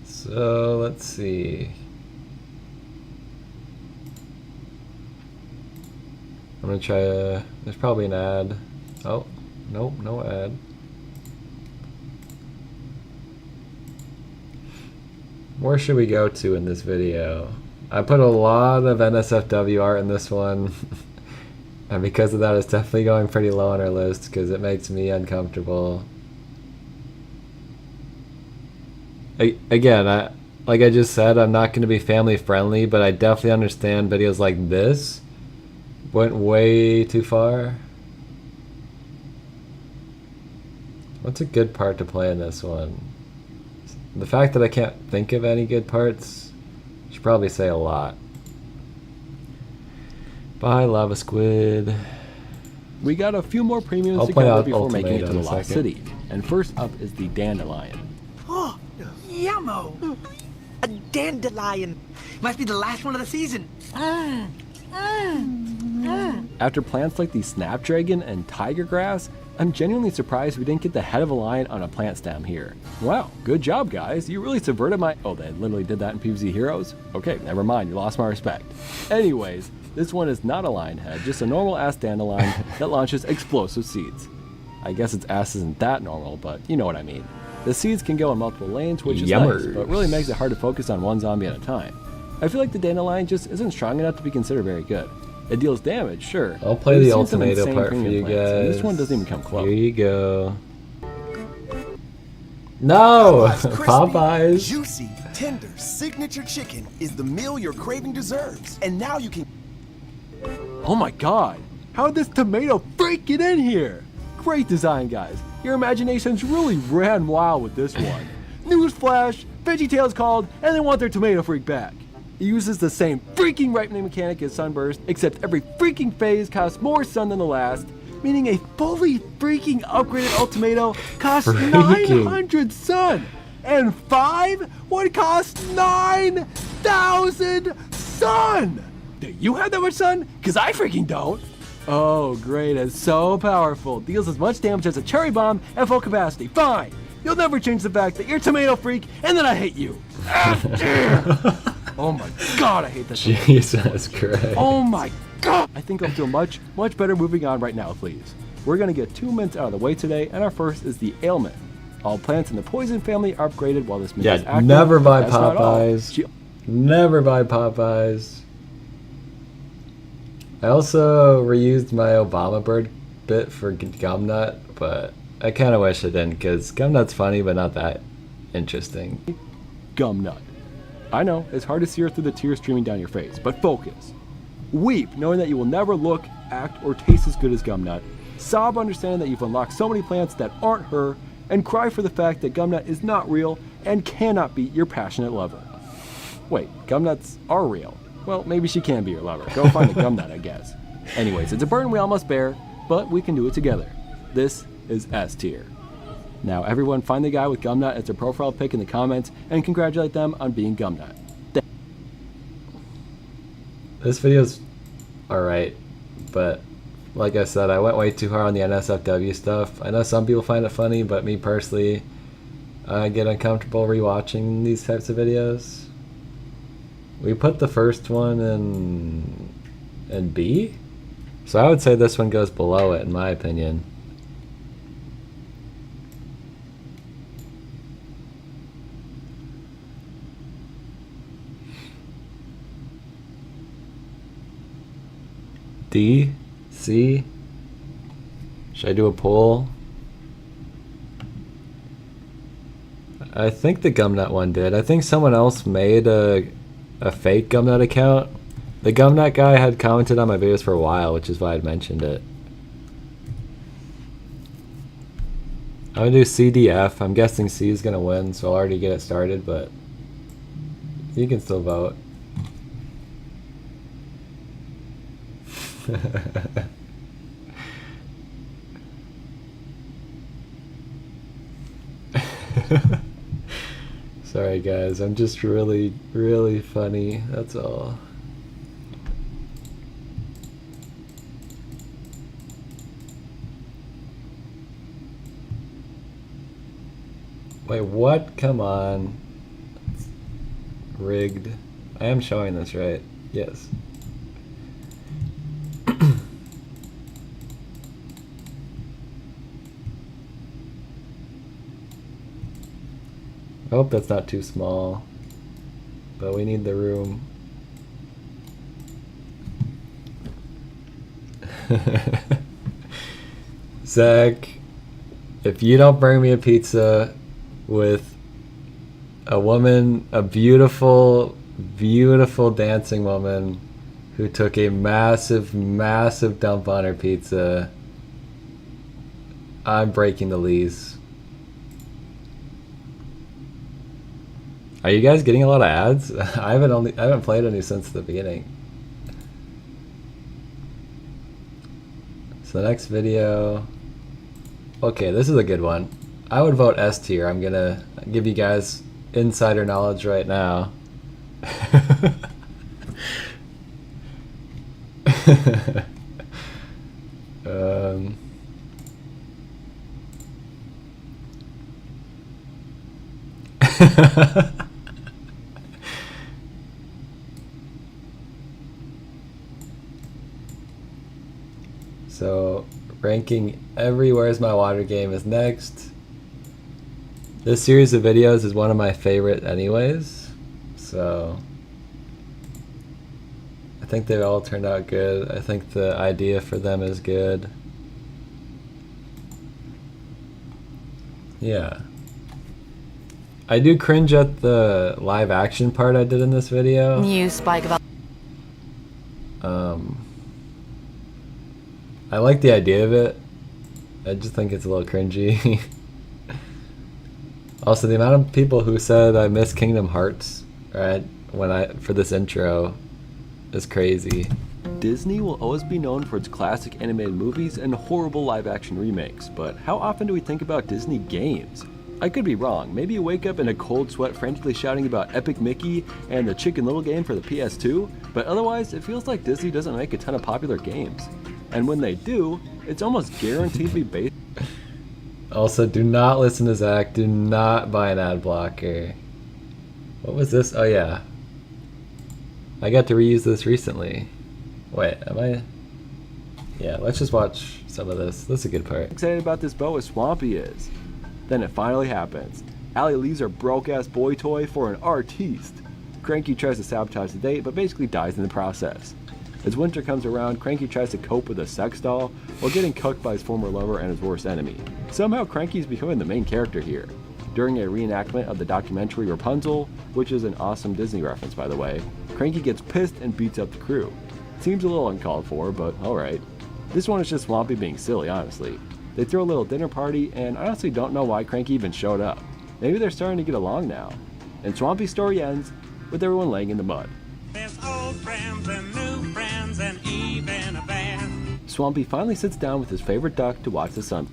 So let's see. I'm gonna try a, there's probably an ad. Oh, nope, no ad. Where should we go to in this video? I put a lot of NSFW art in this one. And because of that, it's definitely going pretty low on our list because it makes me uncomfortable. Again, like I just said, I'm not going to be family friendly, but I definitely understand videos like this went way too far. What's a good part to play in this one? The fact that I can't think of any good parts should probably say a lot. Bye, Lava Squid. We got a few more premiums to cover before making it to the Lost City. And first up is the Dandelion. Oh, yummo! A dandelion. Must be the last one of the season. After plants like the Snapdragon and Tiger Grass, I'm genuinely surprised we didn't get the head of a lion on a plant stem here. Wow, good job guys, you really subverted my— oh, they literally did that in PvZ Heroes? Okay, never mind, you lost my respect. Anyways, this one is not a lion head, just a normal ass dandelion that launches explosive seeds. I guess its ass isn't that normal, but you know what I mean. The seeds can go in multiple lanes, which is nice, but really makes it hard to focus on one zombie at a time. I feel like the dandelion just isn't strong enough to be considered very good. It deals damage, sure. I'll play the ultimato part for you guys. This one doesn't even come close. Here you go. No! Popeyes. Juicy, tender, signature chicken is the meal your craving deserves. And now you can... Oh my god! How did this tomato freak get in here? Great design, guys. Your imaginations really ran wild with this one. Newsflash, VeggieTales called, and they want their tomato freak back. It uses the same freaking ripening mechanic as Sunburst, except every freaking phase costs more sun than the last, meaning a fully freaking upgraded Ultimato costs 900 sun! and 5 would cost 9,000 sun! Do you have that much sun? Cause I freaking don't. Oh, great, it's so powerful. Deals as much damage as a cherry bomb at full capacity. Fine. You'll never change the fact that you're a tomato freak and that I hate you. Oh my god, I hate this. Jesus Christ. Oh my god! I think I'll feel much better moving on right now, please. We're gonna get 2 mints out of the way today, and our first is the ailment. All plants in the poison family are upgraded while this mint is Yeah, active. never buy That's not all. Popeyes. Never buy Popeyes. I also reused my Obama bird bit for Gumnut, but I kind of wish I didn't, because Gumnut's funny, but not that interesting. Gum nut. I know, it's hard to see her through the tears streaming down your face, but focus. Weep, knowing that you will never look, act, or taste as good as Gumnut. Sob, understanding that you've unlocked so many plants that aren't her, and cry for the fact that Gumnut is not real and cannot be your passionate lover. Wait, Gumnuts are real. Well, maybe she can be your lover. Go find a Gumnut, I guess. Anyways, it's a burden we all must bear, but we can do it together. This is S tier. Now, everyone find the guy with Gumnut as their profile pic in the comments and congratulate them on being Gumnut. This video's alright, but like I said, I went way too hard on the NSFW stuff. I know some people find it funny, but me personally, I get uncomfortable rewatching these types of videos. We put the first one in B? So I would say this one goes below it, in my opinion. D? C? Should I do a poll? I think the Gumnut one did. I think someone else made a fake Gumnut account. The Gumnut guy had commented on my videos for a while, which is why I'd mentioned it. I'm gonna do CDF. I'm guessing C is gonna win, so I'll already get it started, but you can still vote. Sorry guys, I'm just really funny, that's all. Wait, what? Come on. Rigged. I am showing this, right? Yes. I hope that's not too small, but we need the room. Zach, if you don't bring me a pizza with a woman, a beautiful dancing woman who took a massive dump on her pizza, I'm breaking the lease. Are you guys getting a lot of ads? I haven't played any since the beginning. So the next video. Okay, this is a good one. I would vote S tier. I'm gonna give you guys insider knowledge right now. So, ranking Everywhere's My Water game is next. This series of videos is one of my favorite anyways, so I think they all turned out good. I think the idea for them is good. Yeah. I do cringe at the live action part I did in this video. New spike of I like the idea of it. I just think it's a little cringy. Also, the amount of people who said I miss Kingdom Hearts, right, for this intro is crazy. Disney will always be known for its classic animated movies and horrible live-action remakes, but how often do we think about Disney games? I could be wrong, maybe you wake up in a cold sweat frantically shouting about Epic Mickey and the Chicken Little game for the PS2, but otherwise it feels like Disney doesn't make a ton of popular games. And when they do, it's almost guaranteed to be based. Also, do not listen to Zach. Do not buy an ad blocker. What was this? Oh yeah. I got to reuse this recently. Wait, am I? Yeah, let's just watch some of this. This is a good part. Excited about this boat as Swampy is. Then it finally happens. Allie leaves her broke-ass boy toy for an artiste. Cranky tries to sabotage the date, but basically dies in the process. As winter comes around, Cranky tries to cope with a sex doll while getting cooked by his former lover and his worst enemy. Somehow Cranky's becoming the main character here. During a reenactment of the documentary Rapunzel, which is an awesome Disney reference by the way, Cranky gets pissed and beats up the crew. Seems a little uncalled for, but alright. This one is just Swampy being silly, honestly. They throw a little dinner party, and I honestly don't know why Cranky even showed up. Maybe they're starting to get along now. And Swampy's story ends with everyone laying in the mud. There's old friends and new friends and even a band. Swampy finally sits down with his favorite duck to watch the sun.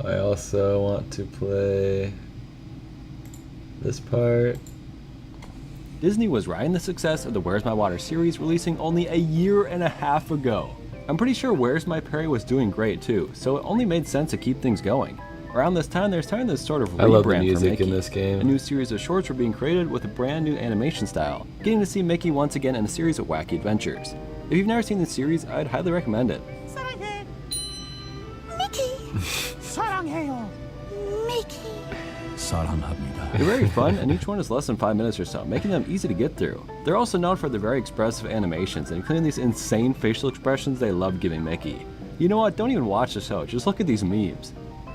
I also want to play this part. Disney was riding the success of the Where's My Water series, releasing only a year and a half ago. I'm pretty sure Where's My Perry was doing great too, so it only made sense to keep things going. Around this time, they're starting this sort of rebrand I love the for music Mickey. in this game. A new series of shorts were being created with a brand new animation style, getting to see Mickey once again in a series of wacky adventures. If you've never seen this series, I'd highly recommend it. 사랑해. Mickey. 사랑해요. Mickey. 사랑합니다. They're very fun, and each one is less than 5 minutes or so, making them easy to get through. They're also known for their very expressive animations, including these insane facial expressions they love giving Mickey. You know what? Don't even watch the show, just look at these memes.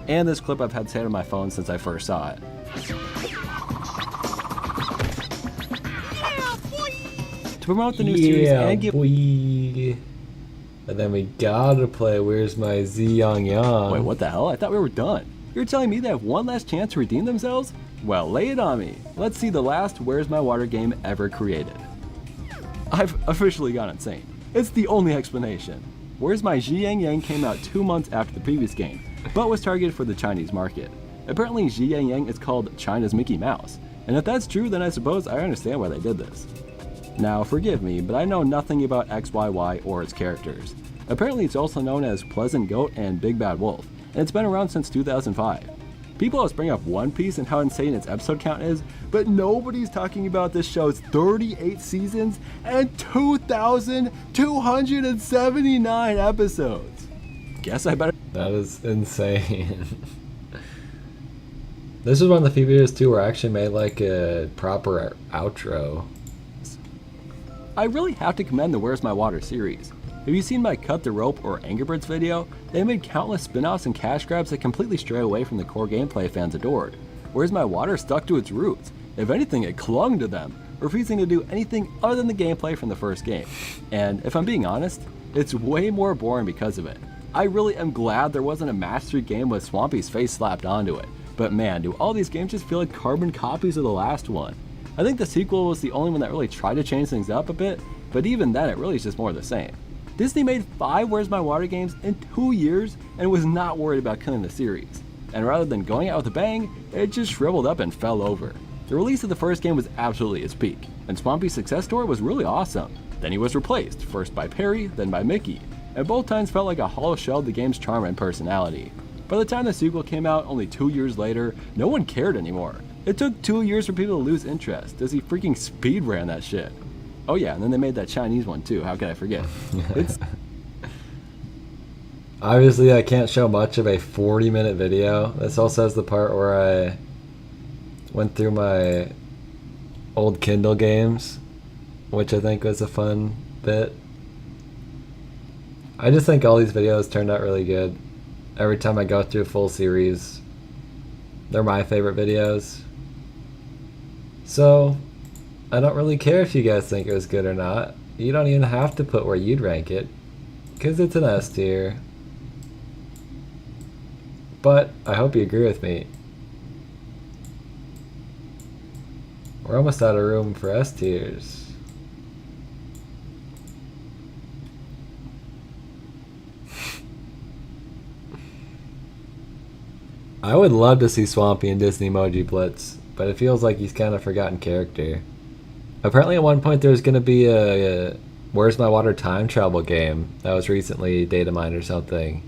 And this clip I've had saved on my phone since I first saw it. To promote the new series and give... boy. And then we gotta play Where's My Z Yang Yang. Wait, what the hell? I thought we were done. You're telling me they have one last chance to redeem themselves? Well, lay it on me. Let's see the last Where's My Water game ever created. I've officially gone insane. It's the only explanation. Where's My Xi Yang Yang came out 2 months after the previous game, but was targeted for the Chinese market. Apparently Xi Yang Yang is called China's Mickey Mouse, and if that's true then I suppose I understand why they did this. Now forgive me, but I know nothing about XYY or its characters. Apparently it's also known as Pleasant Goat and Big Bad Wolf, and it's been around since 2005. People always bring up One Piece and how insane its episode count is, but nobody's talking about this show's 38 seasons and 2,279 episodes. Guess I better... That is insane. This is one of the few videos too where I actually made like a proper outro. I really have to commend the Where's My Water series. Have you seen my Cut the Rope or Angry Birds video? They made countless spin-offs and cash grabs that completely stray away from the core gameplay fans adored. Where's My Water stuck to its roots. If anything, it clung to them, refusing to do anything other than the gameplay from the first game. And if I'm being honest, it's way more boring because of it. I really am glad there wasn't a mastery game with Swampy's face slapped onto it. But man, do all these games just feel like carbon copies of the last one. I think the sequel was the only one that really tried to change things up a bit, but even then it really is just more of the same. Disney made 5 Where's My Water games in 2 years and was not worried about killing the series. And rather than going out with a bang, it just shriveled up and fell over. The release of the first game was absolutely its peak, and Swampy's success story was really awesome. Then he was replaced, first by Perry, then by Mickey, and both times felt like a hollow shell of the game's charm and personality. By the time the sequel came out only 2 years later, no one cared anymore. It took 2 years for people to lose interest, as he freaking speed ran that shit. Oh yeah, and then they made that Chinese one too, how could I forget? It's... Obviously I can't show much of a 40-minute video. This also has the part where I went through my old Kindle games, which I think was a fun bit. I just think all these videos turned out really good. Every time I go through a full series, they're my favorite videos. So, I don't really care if you guys think it was good or not. You don't even have to put where you'd rank it, because it's an S tier. But I hope you agree with me. We're almost out of room for S tiers. I would love to see Swampy in Disney Emoji Blitz, but it feels like he's kind of forgotten character. Apparently at one point there's going to be a Where's My Water time travel game that was recently data mined or something.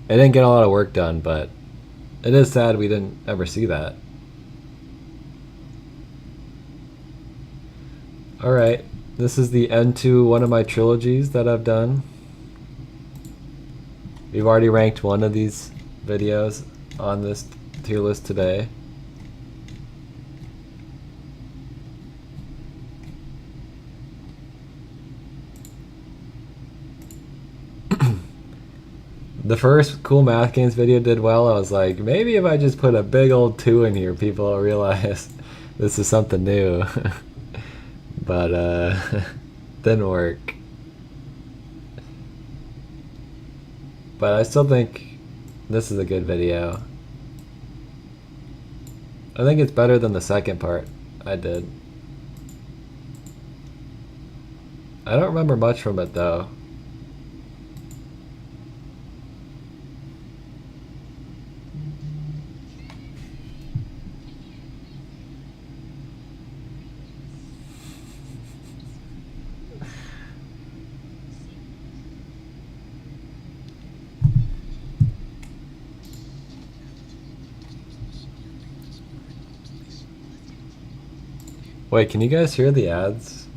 It didn't get a lot of work done, but it is sad we didn't ever see that. Alright, this is the end to one of my trilogies that I've done. We've already ranked one of these videos on this tier list today. The first Cool Math Games video did well. I was like, maybe if I just put a big old 2 in here, people will realize this is something new. But didn't work. But I still think this is a good video. I think it's better than the second part I did. I don't remember much from it though. Wait, can you guys hear the ads?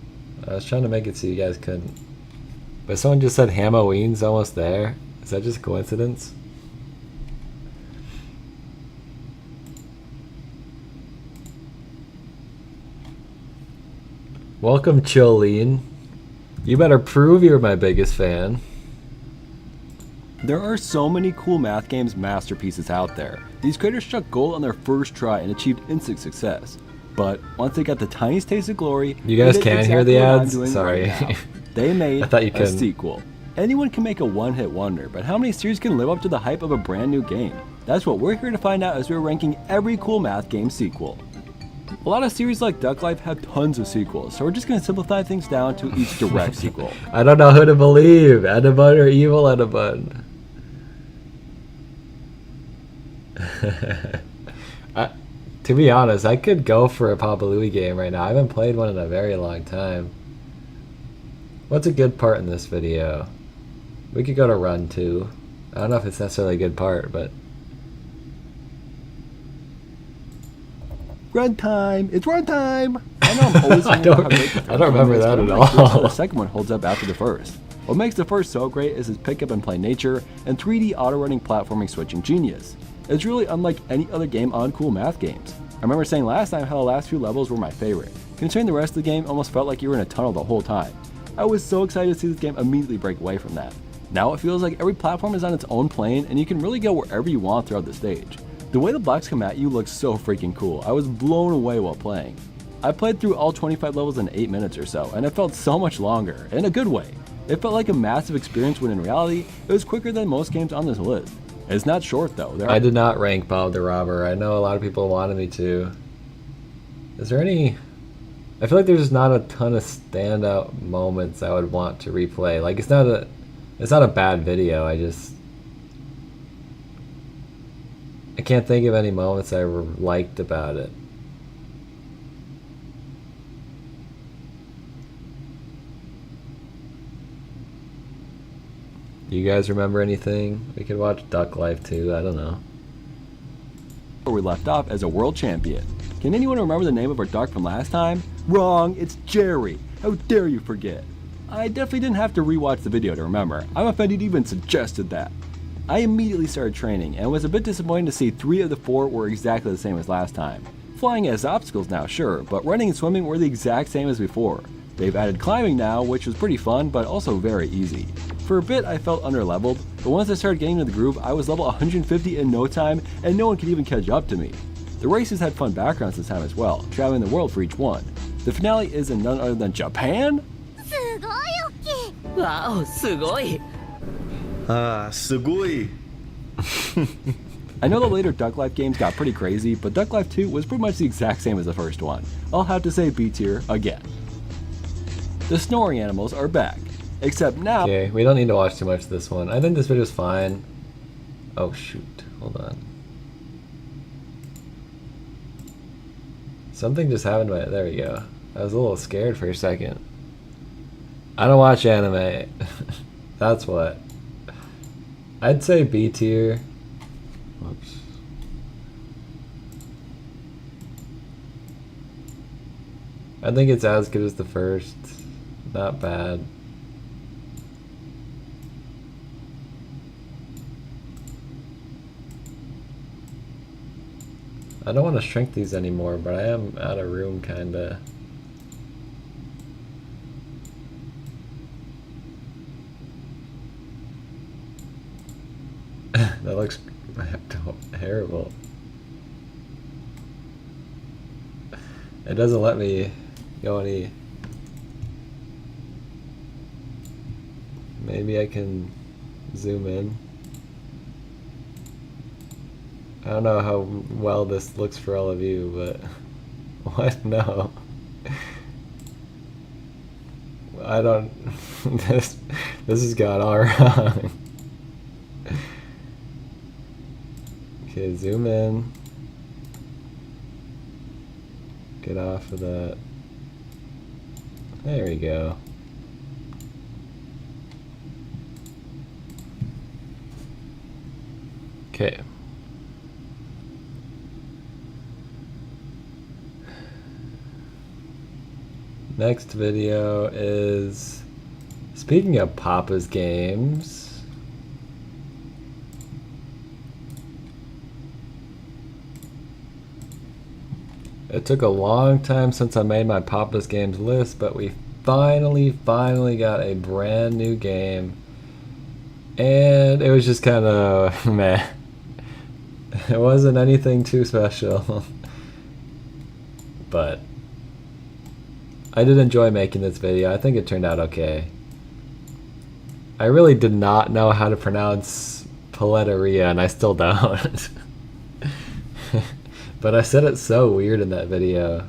I was trying to make it so you guys couldn't. But someone just said Halloween's almost there. Is that just a coincidence? Welcome, Jolene. You better prove you're my biggest fan. There are so many Cool Math Games masterpieces out there. These creators struck gold on their first try and achieved instant success. But once they got the tiniest taste of glory, you guys they did can't hear exactly the what I'm ads? doing Sorry. right now. They made I thought you a couldn't. sequel. Anyone can make a one-hit wonder, but how many series can live up to the hype of a brand new game? That's what we're here to find out as we're ranking every Cool Math Game sequel. A lot of series like Duck Life have tons of sequels, so we're just going to simplify things down to each direct sequel. I don't know who to believe, Edibud or Evil Edibud. To be honest, I could go for a Papa Louie game right now. I haven't played one in a very long time. What's a good part in this video? We could go to Run 2. I don't know if it's necessarily a good part, but... Run time! It's run time! I know I'm always I don't remember that at all. The second one holds up after the first. What makes the first so great is its pick up and play nature and 3D auto-running platforming switching genius. It's really unlike any other game on Cool Math Games. I remember saying last time how the last few levels were my favorite, considering the rest of the game almost felt like you were in a tunnel the whole time. I was so excited to see this game immediately break away from that. Now it feels like every platform is on its own plane and you can really go wherever you want throughout the stage. The way the blocks come at you looks so freaking cool. I was blown away while playing. I played through all 25 levels in 8 minutes or so, and it felt so much longer, in a good way. It felt like a massive experience when in reality, it was quicker than most games on this list. It's not short though. I did not rank Bob the Robber. I know a lot of people wanted me to. Is there any... I feel like there's just not a ton of standout moments I would want to replay. Like, it's not a bad video, I can't think of any moments I ever liked about it. Do you guys remember anything? We could watch Duck Life too, I don't know. Where we left off as a world champion. Can anyone remember the name of our duck from last time? Wrong, it's Jerry. How dare you forget? I definitely didn't have to rewatch the video to remember. I'm offended you even suggested that. I immediately started training and was a bit disappointed to see 3 of the 4 were exactly the same as last time. Flying has obstacles now, sure, but running and swimming were the exact same as before. They've added climbing now, which was pretty fun, but also very easy. For a bit I felt underleveled, but once I started getting into the groove, I was level 150 in no time, and no one could even catch up to me. The races had fun backgrounds this time as well, traveling the world for each one. The finale is in none other than Japan? わお、すごい。すごい. I know the later Duck Life games got pretty crazy, but Duck Life 2 was pretty much the exact same as the first one. I'll have to say B tier again. The snoring animals are back, except now... Okay, we don't need to watch too much of this one. I think this video's fine. Oh shoot, hold on. Something just happened to my... There we go. I was a little scared for a second. I don't watch anime. That's what. I'd say B tier. Whoops. I think it's as good as the first. Not bad. I don't want to shrink these anymore, but I am out of room, kinda. That looks terrible. It doesn't let me go any... Maybe I can zoom in. I don't know how well this looks for all of you, but... What? No. I don't... This has gone all wrong. Okay, zoom in. Get off of that. There we go. Okay. Next video is, speaking of Papa's games, it took a long time since I made my Papa's games list, but we finally got a brand new game, and it was just kind of meh. It wasn't anything too special, but I did enjoy making this video. I think it turned out okay. I really did not know how to pronounce Paleteria, and I still don't. But I said it so weird in that video.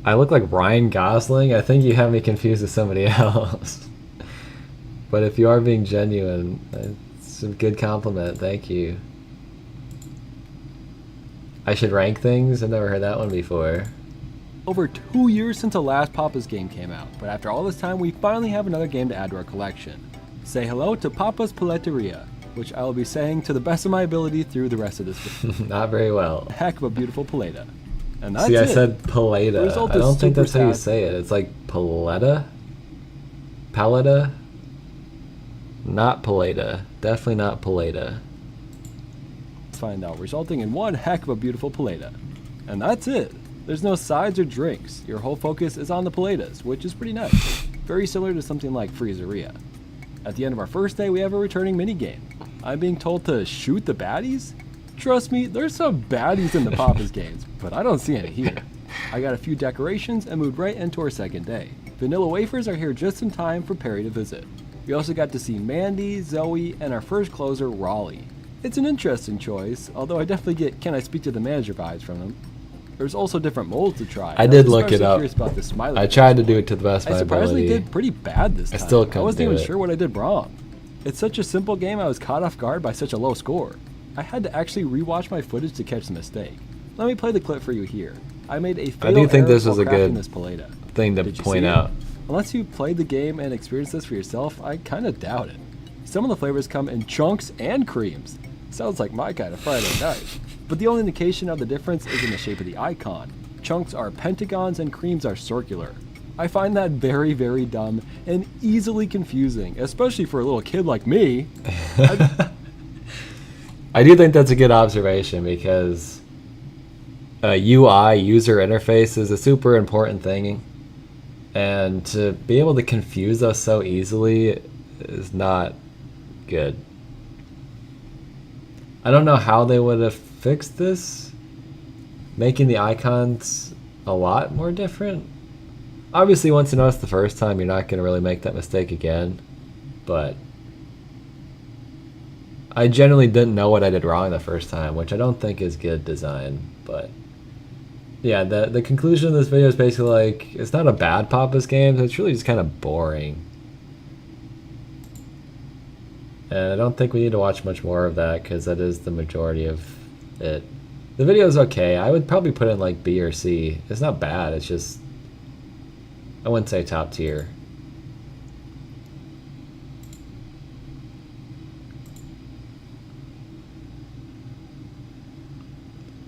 I look like Ryan Gosling? I think you have me confused with somebody else. But if you are being genuine, it's a good compliment. Thank you. I should rank things? I've never heard that one before. Over 2 years since the last Papa's game came out, but after all this time, we finally have another game to add to our collection. Say hello to Papa's Paleteria, which I will be saying to the best of my ability through the rest of this video. Not very well. Heck of a beautiful paleta. And that's See, I it. said paleta. result I is don't think super that's how you sad. say it. It's like paleta? Paleta? Not paleta. Definitely not paleta. Let's find out, resulting in one heck of a beautiful paleta. And that's it. There's no sides or drinks. Your whole focus is on the paletas, which is pretty nice. Very similar to something like Birds Rio. At the end of our first day, we have a returning minigame. I'm being told to shoot the baddies? Trust me, there's some baddies in the Papa's games, but I don't see any here. I got a few decorations and moved right into our second day. Vanilla wafers are here just in time for Perry to visit. We also got to see Mandy, Zoe, and our first closer, Raleigh. It's an interesting choice, although I definitely get "can I speak to the manager" vibes from them. There's also different molds to try. I and did was look it especially up. curious about the smiley I face tried to one. do it to the best of I my surprisingly ability. did pretty bad this time. still couldn't I wasn't do even it. sure what I did wrong. It's such a simple game, I was caught off guard by such a low score. I had to actually rewatch my footage to catch the mistake. Let me play the clip for you here. I made a fatal think error this was while a good crafting this paleta. Thing to Did you point see it? out. Unless you played the game and experienced this for yourself, I kinda doubt it. Some of the flavors come in chunks and creams. Sounds like my kind of Friday night. But the only indication of the difference is in the shape of the icon. Chunks are pentagons and creams are circular. I find that very, very dumb and easily confusing, especially for a little kid like me. I do think that's a good observation because UI, user interface, is a super important thing. And to be able to confuse us so easily is not good. I don't know how they would have fixed this, making the icons a lot more different. Obviously, once you notice the first time, you're not going to really make that mistake again. But I generally didn't know what I did wrong the first time, which I don't think is good design. But yeah, the conclusion of this video is basically like, it's not a bad Papa's game, it's really just kind of boring. And I don't think we need to watch much more of that because that is the majority of it. The video is okay. I would probably put it in like B or C. It's not bad. It's just, I wouldn't say top tier.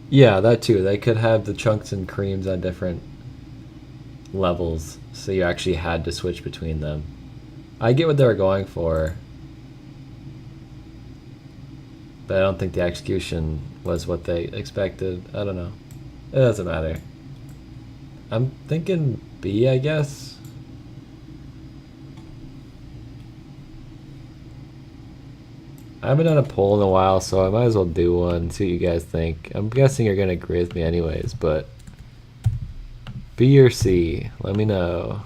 Yeah, that too. They could have the chunks and creams on different levels, so you actually had to switch between them. I get what they were going for, but I don't think the execution was what they expected. I don't know. It doesn't matter. I'm thinking B, I guess. I haven't done a poll in a while, so I might as well do one, see what you guys think. I'm guessing you're going to agree with me anyways, but B or C, let me know.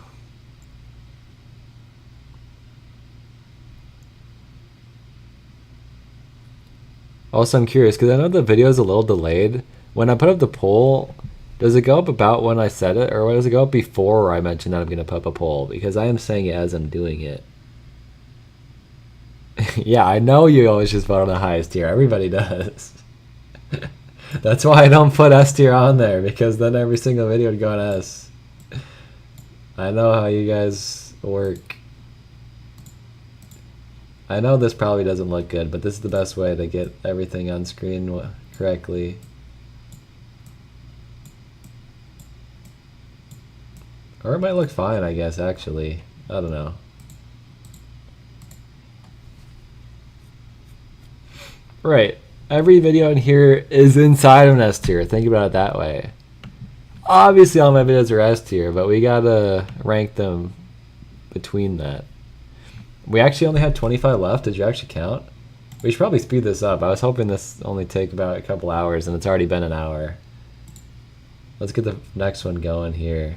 Also, I'm curious, because I know the video is a little delayed. When I put up the poll, does it go up about when I said it, or does it go up before I mentioned that I'm going to put up a poll? Because I am saying it as I'm doing it. Yeah, I know you always just vote on the highest tier. Everybody does. That's why I don't put S tier on there, because then every single video would go on S. I know how you guys work. I know this probably doesn't look good, but this is the best way to get everything on screen correctly. Or it might look fine, I guess, actually. I don't know. Right. Every video in here is inside of an S tier. Think about it that way. Obviously all my videos are S tier, but we gotta rank them between that. We actually only had 25 left. Did you actually count? We should probably speed this up. I was hoping this only take about a couple hours, and it's already been an hour. Let's get the next one going here.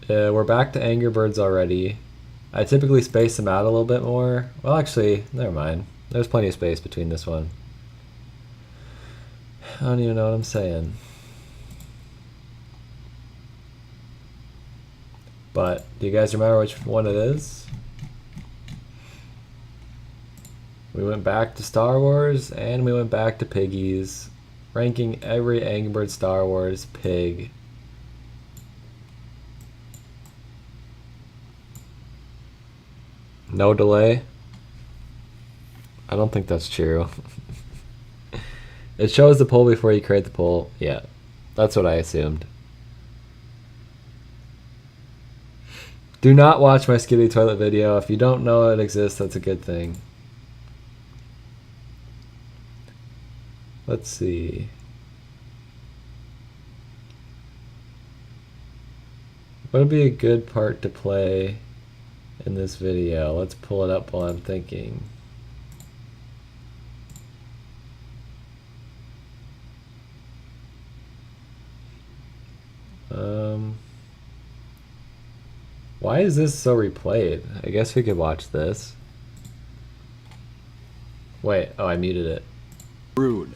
We're back to Angry Birds already. I typically space them out a little bit more. Well, actually, never mind. There's plenty of space between this one. I don't even know what I'm saying. But, do you guys remember which one it is? We went back to Star Wars, and we went back to Piggies. Ranking every Angry Birds Star Wars pig. No delay? I don't think that's true. It shows the poll before you create the poll. Yeah, that's what I assumed. Do not watch my Skitty Toilet video. If you don't know it exists, that's a good thing. Let's see. What would be a good part to play in this video? Let's pull it up while I'm thinking. Why is this so replayed? I guess we could watch this. Wait, oh, I muted it. Rude.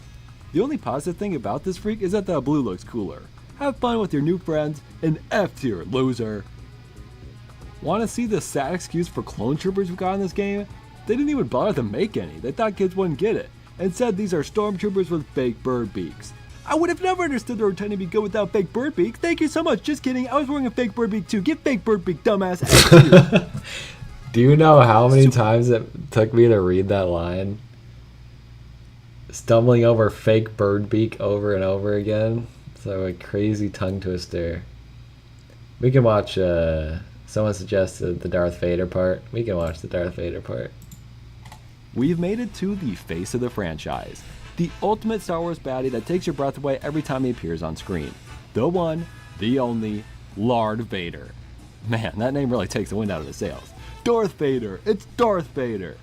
The only positive thing about this freak is that the blue looks cooler. Have fun with your new friends in F tier, loser. Want to see the sad excuse for clone troopers we got in this game? They didn't even bother to make any. They thought kids wouldn't get it, and said these are stormtroopers with fake bird beaks. I would have never understood they were trying to be good without fake bird beaks. Thank you so much. Just kidding. I was wearing a fake bird beak too. Get fake bird beak, dumbass. Do you know how many times it took me to read that line? Stumbling over fake bird beak over and over again. So a crazy tongue twister. We can watch, someone suggested the Darth Vader part. We can watch the Darth Vader part. We've made it to the face of the franchise. The ultimate Star Wars baddie that takes your breath away every time he appears on screen. The one, the only, Lord Vader. Man, that name really takes the wind out of the sails. Darth Vader, it's Darth Vader.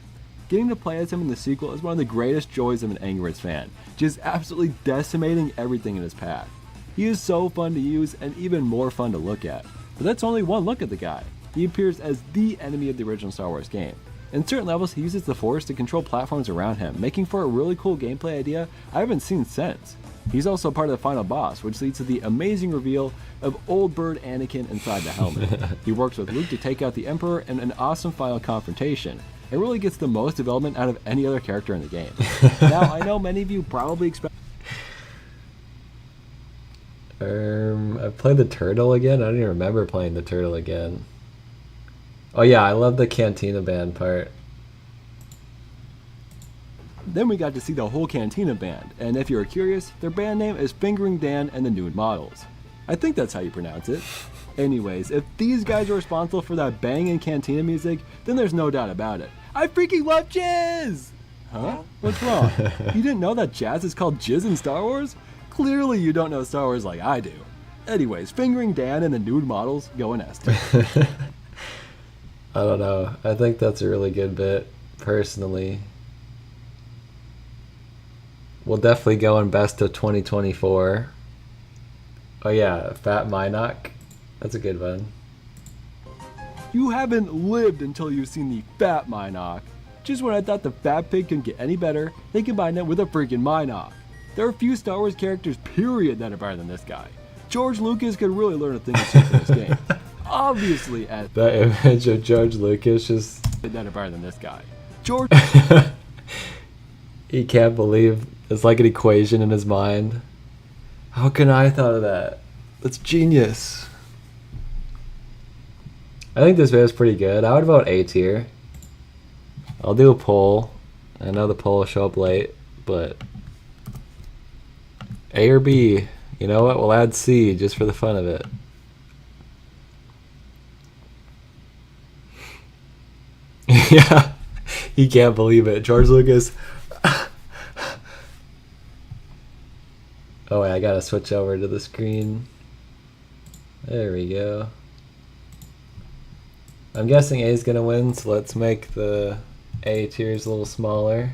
Getting to play as him in the sequel is one of the greatest joys of an Angry Birds fan, just absolutely decimating everything in his path. He is so fun to use and even more fun to look at. But that's only one look at the guy. He appears as the enemy of the original Star Wars game. In certain levels, he uses the Force to control platforms around him, making for a really cool gameplay idea I haven't seen since. He's also part of the final boss, which leads to the amazing reveal of old bird Anakin inside the helmet. He works with Luke to take out the Emperor in an awesome final confrontation. It really gets the most development out of any other character in the game. Now, I know many of you probably expect... I played the turtle again? I don't even remember playing the turtle again. Oh yeah, I love the Cantina Band part. Then we got to see the whole Cantina Band, and if you're curious, their band name is Fingering Dan and the Nude Models. I think that's how you pronounce it. Anyways, if these guys are responsible for that banging Cantina music, then there's no doubt about it. I freaking love jizz! Huh? What's wrong? You didn't know that jazz is called jizz in Star Wars? Clearly you don't know Star Wars like I do. Anyways, Fingering Dan and the Nude Models go in S tier. I don't know. I think that's a really good bit, personally. We'll definitely go in best of 2024. Oh yeah, Fat Minoc. That's a good one. You haven't lived until you've seen the Fat Minoc. Just when I thought the Fat Pig couldn't get any better, they combined it with a freaking Minoc. There are a few Star Wars characters, period, that are better than this guy. George Lucas could really learn a thing or two from this game. Obviously, as That image of George Lucas just... that are better than this guy. George... He can't believe it's like an equation in his mind. How can I thought of that? That's genius. I think this video is pretty good. I would vote A tier. I'll do a poll. I know the poll will show up late, but A or B? You know what? We'll add C just for the fun of it. Yeah, he can't believe it. George Lucas. Oh wait, I gotta switch over to the screen. There we go. I'm guessing A is gonna win, so let's make the A tiers a little smaller.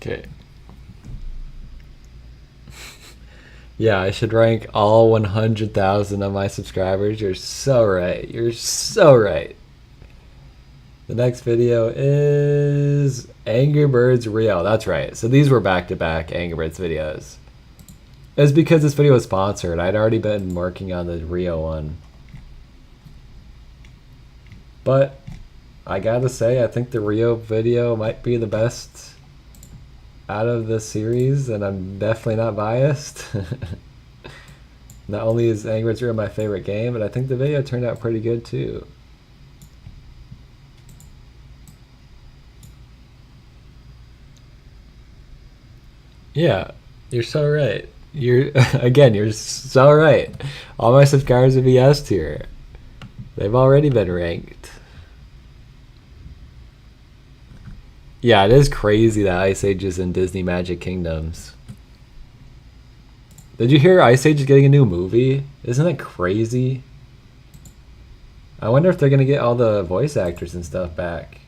Okay. Yeah, I should rank all 100,000 of my subscribers. You're so right. You're so right. The next video is Angry Birds Rio. That's right. So these were back-to-back Angry Birds videos. It's because this video was sponsored. I'd already been working on the Rio one. But I gotta say, I think the Rio video might be the best out of the series, and I'm definitely not biased. Not only is Angry Birds Rio my favorite game, but I think the video turned out pretty good too. Yeah, you're so right. You're again, you're so right. All my subscribers would be S tier. They've already been ranked. Yeah, it is crazy that Ice Age is in Disney Magic Kingdoms. Did you hear Ice Age is getting a new movie? Isn't that crazy? I wonder if they're gonna get all the voice actors and stuff back.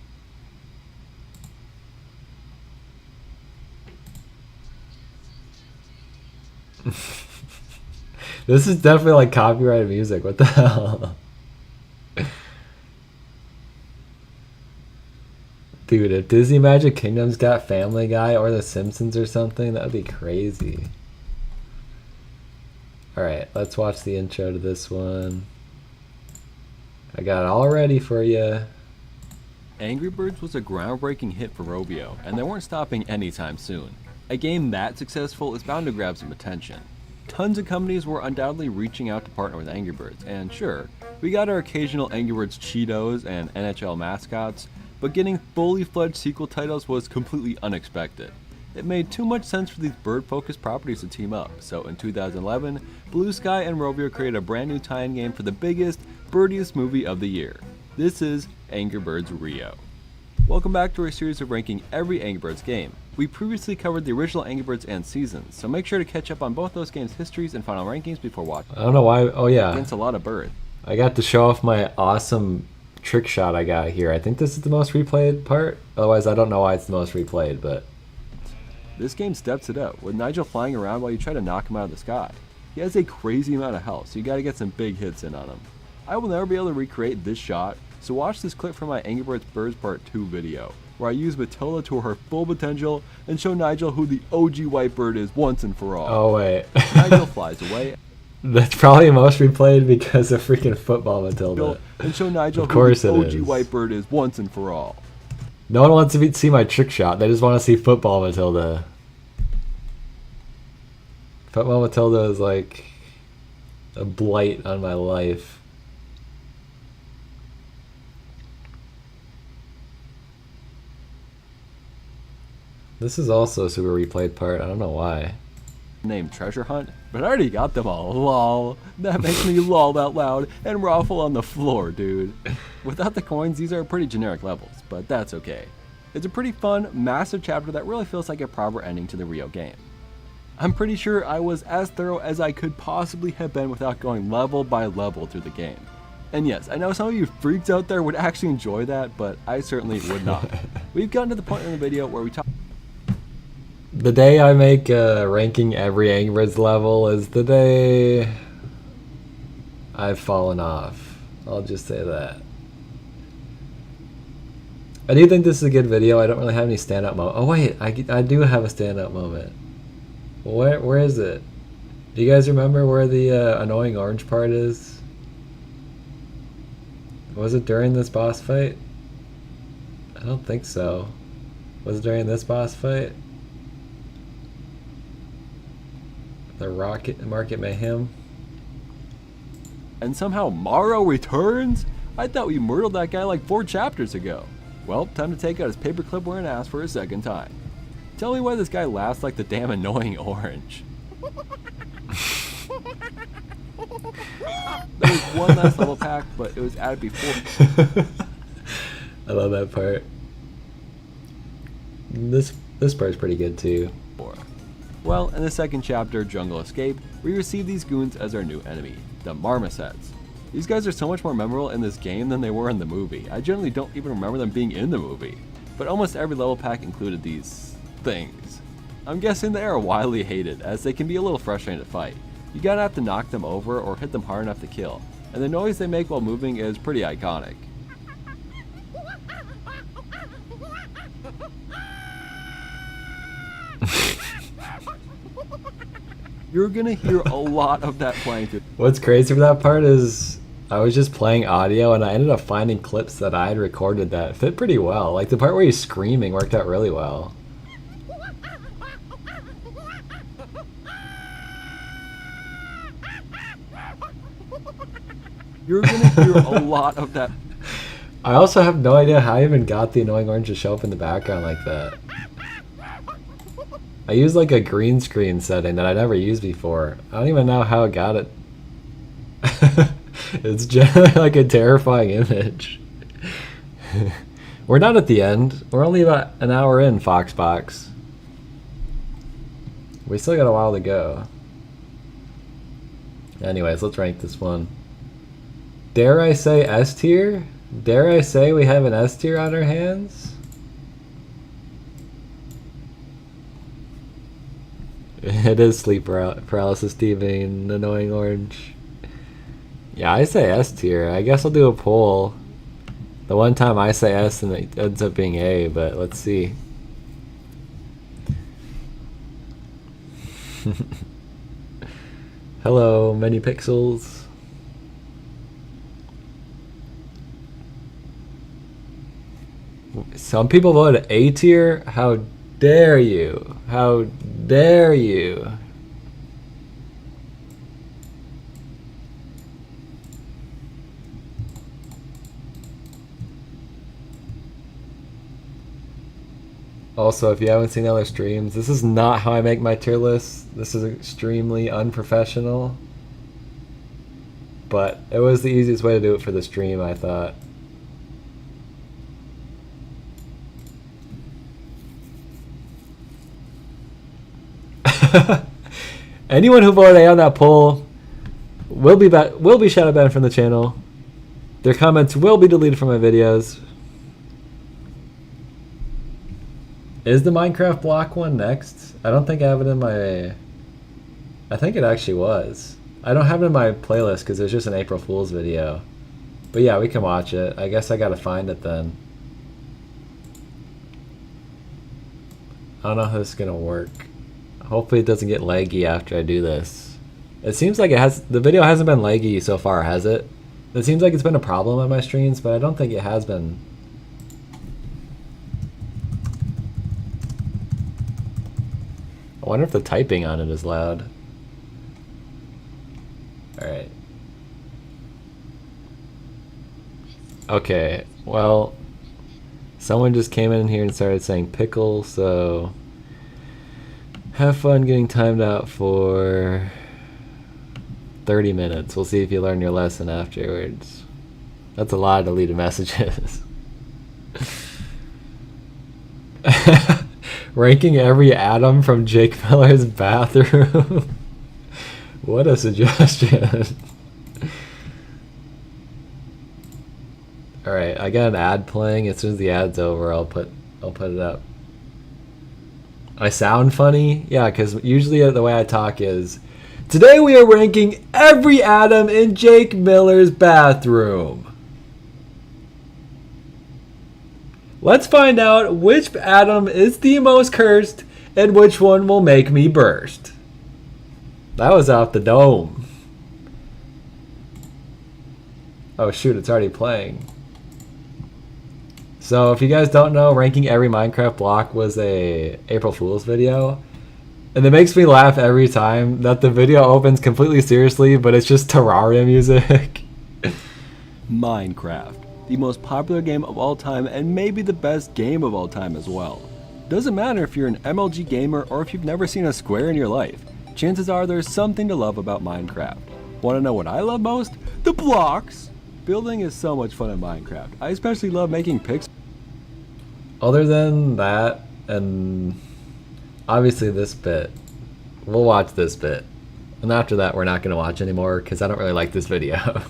This is definitely like copyrighted music. What the hell? Dude, if Disney Magic Kingdom's got Family Guy or The Simpsons or something, that would be crazy. Alright, let's watch the intro to this one. I got it all ready for you. Angry Birds was a groundbreaking hit for Rovio, and they weren't stopping anytime soon. A game that successful is bound to grab some attention. Tons of companies were undoubtedly reaching out to partner with Angry Birds, and sure, we got our occasional Angry Birds Cheetos and NHL mascots, but getting fully fledged sequel titles was completely unexpected. It made too much sense for these bird-focused properties to team up, so in 2011, Blue Sky and Rovio created a brand new tie-in game for the biggest, birdiest movie of the year. This is Angry Birds Rio. Welcome back to our series of ranking every Angry Birds game. We previously covered the original Angry Birds and Seasons, so make sure to catch up on both those games' histories and final rankings before watching. I don't know why. Oh yeah. Against a lot of birds. I got to show off my awesome trick shot I got here. I think this is the most replayed part. Otherwise, I don't know why it's the most replayed, but... This game steps it up, with Nigel flying around while you try to knock him out of the sky. He has a crazy amount of health, so you gotta get some big hits in on him. I will never be able to recreate this shot, so watch this clip from my Angry Birds Part 2 video, where I use Matilda to her full potential and show Nigel who the OG white bird is once and for all. Oh, wait. Nigel flies away. That's probably most replayed because of freaking football Matilda. And show Nigel Of course who the it OG is. white bird is once and for all. No one wants to see my trick shot. They just want to see football Matilda. Football Matilda is like a blight on my life. This is also a super replayed part. I don't know why. Named Treasure Hunt, but I already got them all. Lol. That makes me lol out loud and raffle on the floor, dude. Without the coins, these are pretty generic levels, but that's okay. It's a pretty fun, massive chapter that really feels like a proper ending to the Rio game. I'm pretty sure I was as thorough as I could possibly have been without going level by level through the game. And yes, I know some of you freaks out there would actually enjoy that, but I certainly would not. We've gotten to the point in the video where we talk. The day I make ranking every Angry Birds level is the day I've fallen off. I'll just say that. I do think this is a good video. I don't really have any stand-up moment. Oh wait, I do have a stand-up moment. Where is it? Do you guys remember where the annoying orange part is? Was it during this boss fight? I don't think so. Was it during this boss fight? The Market Mayhem? And somehow Morrow returns? I thought we murdered that guy like 4 chapters ago. Well, time to take out his paperclip wearing ass for a second time. Tell me why this guy laughs like the damn annoying orange. There was one last level pack, but it was added before. I love that part. This part's pretty good too. Well, in the second chapter, Jungle Escape, we receive these goons as our new enemy, the Marmosets. These guys are so much more memorable in this game than they were in the movie. I generally don't even remember them being in the movie, but almost every level pack included these things. I'm guessing they are widely hated, as they can be a little frustrating to fight. You gotta have to knock them over or hit them hard enough to kill, and the noise they make while moving is pretty iconic. You're gonna hear a lot of that playing through. What's crazy for that part is I was just playing audio and I ended up finding clips that I had recorded that fit pretty well. Like the part where he's screaming worked out really well. You're gonna hear a lot of that. I also have no idea how I even got the annoying orange to show up in the background like that. I used like a green screen setting that I never used before. I don't even know how I got it. It's generally like a terrifying image. We're not at the end. We're only about an hour in, Foxbox. We still got a while to go. Anyways, let's rank this one. Dare I say S tier? Dare I say we have an S tier on our hands? It is sleep paralysis thieving, annoying orange. Yeah, I say S tier. I guess I'll do a poll. The one time I say S and it ends up being A, but let's see. Hello, many pixels. Some people voted A tier. How dare you? How dare you? Also, if you haven't seen other streams, this is not how I make my tier list. This is extremely unprofessional. But it was the easiest way to do it for the stream, I thought. Anyone who voted A on that poll, will be shadow banned from the channel. Their comments will be deleted from my videos. Is the Minecraft block one next? I don't think I have it in my... I think it actually was. I don't have it in my playlist because it's just an April Fool's video. But yeah, we can watch it. I guess I gotta find it then. I don't know how this is gonna work. Hopefully it doesn't get laggy after I do this. It seems like it has... The video hasn't been laggy so far, has it? It seems like it's been a problem on my streams, but I don't think it has been. I wonder if the typing on it is loud. Alright. Okay, well, someone just came in here and started saying pickle, so have fun getting timed out for 30 minutes. We'll see if you learn your lesson afterwards. That's a lot of deleted messages. Ranking every atom from Jake Miller's bathroom. What a suggestion. Alright, I got an ad playing. As soon as the ad's over, I'll put it up. I sound funny? Yeah, because usually the way I talk is, today we are ranking every atom in Jake Miller's bathroom. Let's find out which atom is the most cursed and which one will make me burst. That was off the dome. Oh shoot, it's already playing. So if you guys don't know, ranking every Minecraft block was a April Fool's video. And it makes me laugh every time that the video opens completely seriously, but it's just Terraria music. Minecraft, the most popular game of all time and maybe the best game of all time as well. Doesn't matter if you're an MLG gamer or if you've never seen a square in your life, chances are there's something to love about Minecraft. Want to know what I love most? The blocks! Building is so much fun in Minecraft. I especially love making picks. Other than that, and obviously this bit, we'll watch this bit. And after that, we're not going to watch anymore because I don't really like this video.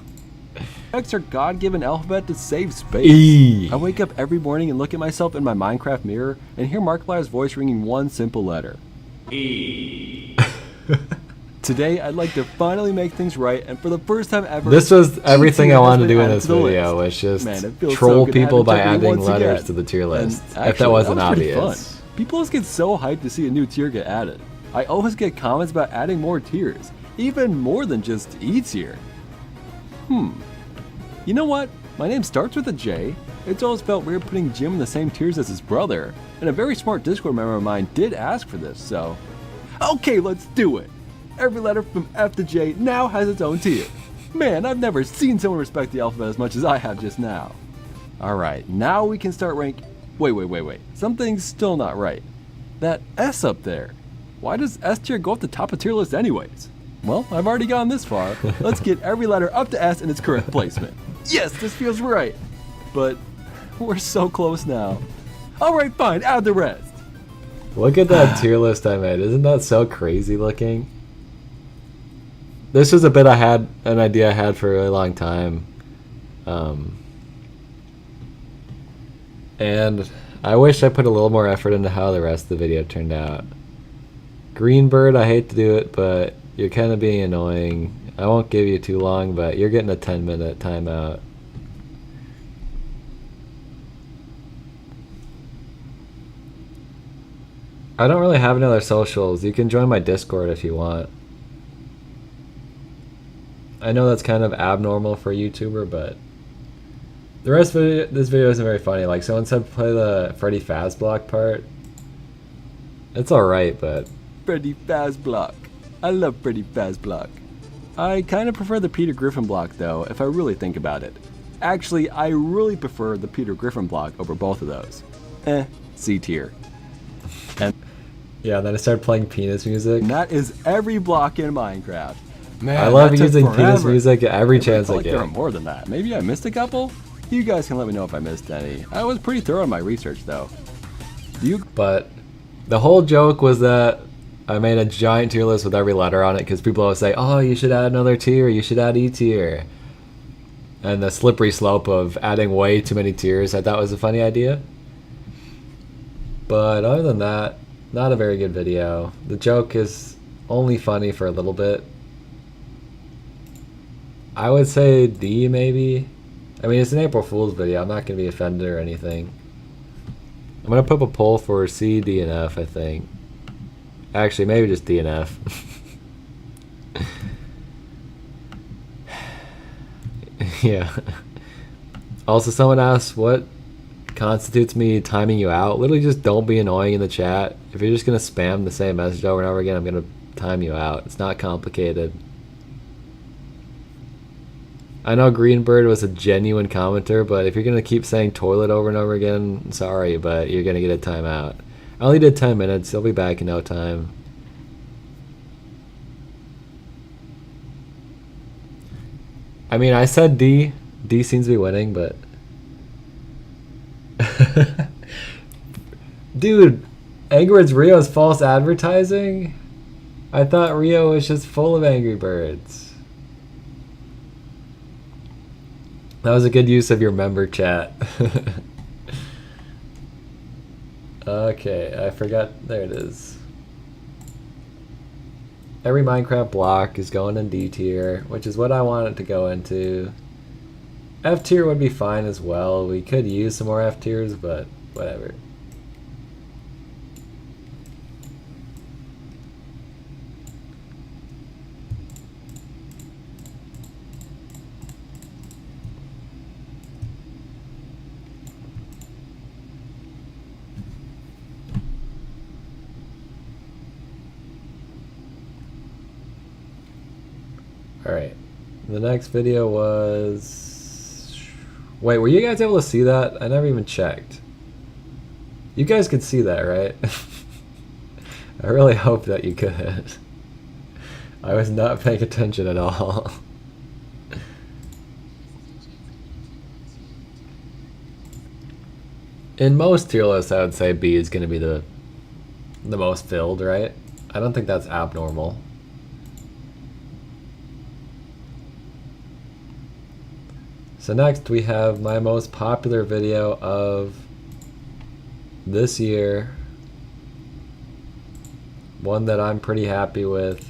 X are God-given alphabet to save space. E. I wake up every morning and look at myself in my Minecraft mirror and hear Markiplier's voice ringing one simple letter. E. Today, I'd like to finally make things right, and for the first time ever, this was everything I wanted to do in this to the video, list. was just Man, it feels troll so good to have people it by jumping adding once letters again. to the tier list, And if that wasn't was pretty obvious. fun. People always get so hyped to see a new tier get added. I always get comments about adding more tiers, even more than just E tier. You know what? My name starts with a J. It's always felt weird putting Jim in the same tiers as his brother, and a very smart Discord member of mine did ask for this, so... Okay, let's do it! Every letter from F to J now has its own tier. Man, I've never seen someone respect the alphabet as much as I have just now. Alright, now we can start rank... Wait. Something's still not right. That S up there. Why does S tier go up the top of tier list anyways? Well, I've already gone this far. Let's get every letter up to S in its correct placement. Yes, this feels right. But we're so close now. Alright, fine, add the rest. Look at that tier list I made. Isn't that so crazy looking? This was a bit an idea I had for a really long time. And I wish I put a little more effort into how the rest of the video turned out. Greenbird, I hate to do it, but you're kind of being annoying. I won't give you too long, but you're getting a 10-minute timeout. I don't really have any other socials. You can join my Discord if you want. I know that's kind of abnormal for a YouTuber, but the rest of this video isn't very funny. Like, someone said play the Freddy Fazblock part. It's alright, but... Freddy Fazblock. I love Freddy Fazblock. I kind of prefer the Peter Griffin block, though, if I really think about it. Actually, I really prefer the Peter Griffin block over both of those. C tier. And yeah, then I started playing penis music. that is every block in Minecraft. Man, I love that took using penis forever. music every chance I Like there are get. more than that. Maybe I missed a couple? You guys can let me know if I missed any. I was pretty thorough in my research, though. But the whole joke was that I made a giant tier list with every letter on it because people always say, oh, you should add another tier, you should add E tier. And the slippery slope of adding way too many tiers I thought was a funny idea. But other than that, not a very good video. The joke is only funny for a little bit. I would say D maybe. I mean, it's an April Fool's video. I'm not going to be offended or anything. I'm going to put up a poll for C, D, and F, I think. Actually, maybe just D and F. Yeah. Also, someone asked what constitutes me timing you out. Literally just don't be annoying in the chat. If you're just going to spam the same message over and over again, I'm going to time you out. It's not complicated. I know Greenbird was a genuine commenter, but if you're going to keep saying toilet over and over again, sorry, but you're going to get a timeout. I only did 10 minutes. I'll be back in no time. I mean, I said D. D seems to be winning, but... Dude, Angry Birds Rio is false advertising? I thought Rio was just full of Angry Birds. That was a good use of your member chat. Okay, I forgot. There it is. Every Minecraft block is going in D tier, which is what I want it to go into. F tier would be fine as well. We could use some more F tiers, but whatever. Alright, the next video was... Wait, were you guys able to see that? I never even checked. You guys could see that, right? I really hope that you could. I was not paying attention at all. In most tier lists, I would say B is going to be the most filled, right? I don't think that's abnormal. So next we have my most popular video of this year. One that I'm pretty happy with.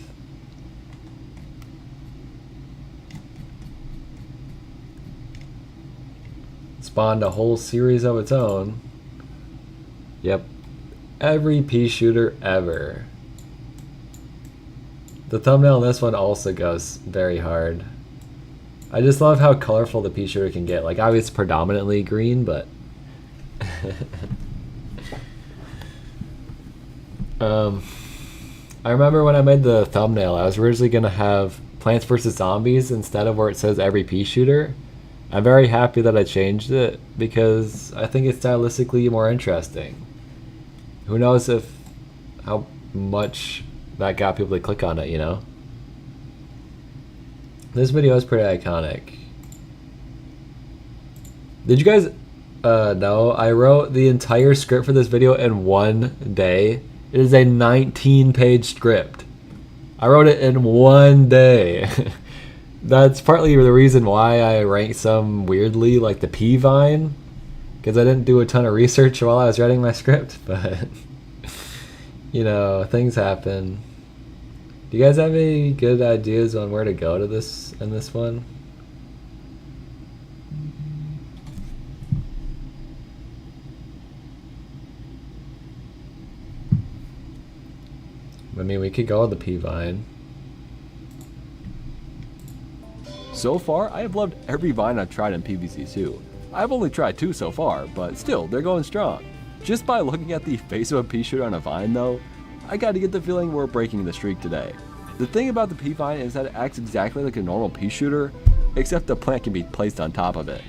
Spawned a whole series of its own. Yep. Every Peashooter ever. The thumbnail on this one also goes very hard. I just love how colorful the Peashooter can get. Like, obviously it's predominantly green, but... I remember when I made the thumbnail, I was originally going to have Plants vs. Zombies instead of where it says every Peashooter. I'm very happy that I changed it because I think it's stylistically more interesting. Who knows how much that got people to click on it, you know? This video is pretty iconic. Did you guys know I wrote the entire script for this video in one day? It is a 19-page script. I wrote it in one day. That's partly the reason why I ranked some weirdly, like the P Vine, because I didn't do a ton of research while I was writing my script, but you know, things happen. Do you guys have any good ideas on where to go to this in this one? I mean, we could go with the P Vine. So far, I have loved every vine I've tried in PVC2. I've only tried 2 so far, but still, they're going strong. Just by looking at the face of a Peashooter on a vine though, I gotta get the feeling we're breaking the streak today. The thing about the pea vine is that it acts exactly like a normal Peashooter, except the plant can be placed on top of it.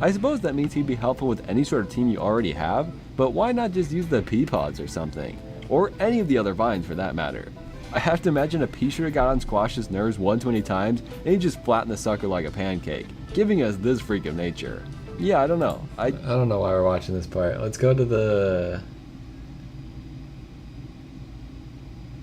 I suppose that means he'd be helpful with any sort of team you already have, but why not just use the pea pods or something? Or any of the other vines for that matter. I have to imagine a Peashooter got on Squash's nerves one too many times and he just flattened the sucker like a pancake, giving us this freak of nature. Yeah, I don't know. I don't know why we're watching this part. Let's go to the...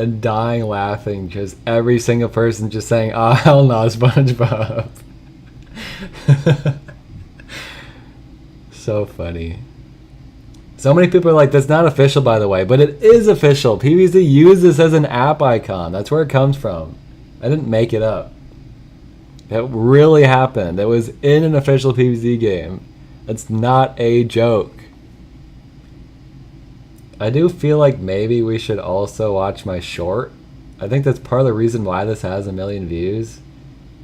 and dying laughing because every single person just saying, "Oh hell no, SpongeBob." So funny. So many people are like, "That's not official, by the way," but it is official. PVZ used this as an app icon. That's where it comes from. I didn't make it up. It really happened. It was in an official PVZ game. It's not a joke. I do feel like maybe we should also watch my short. I think that's part of the reason why this has 1 million views.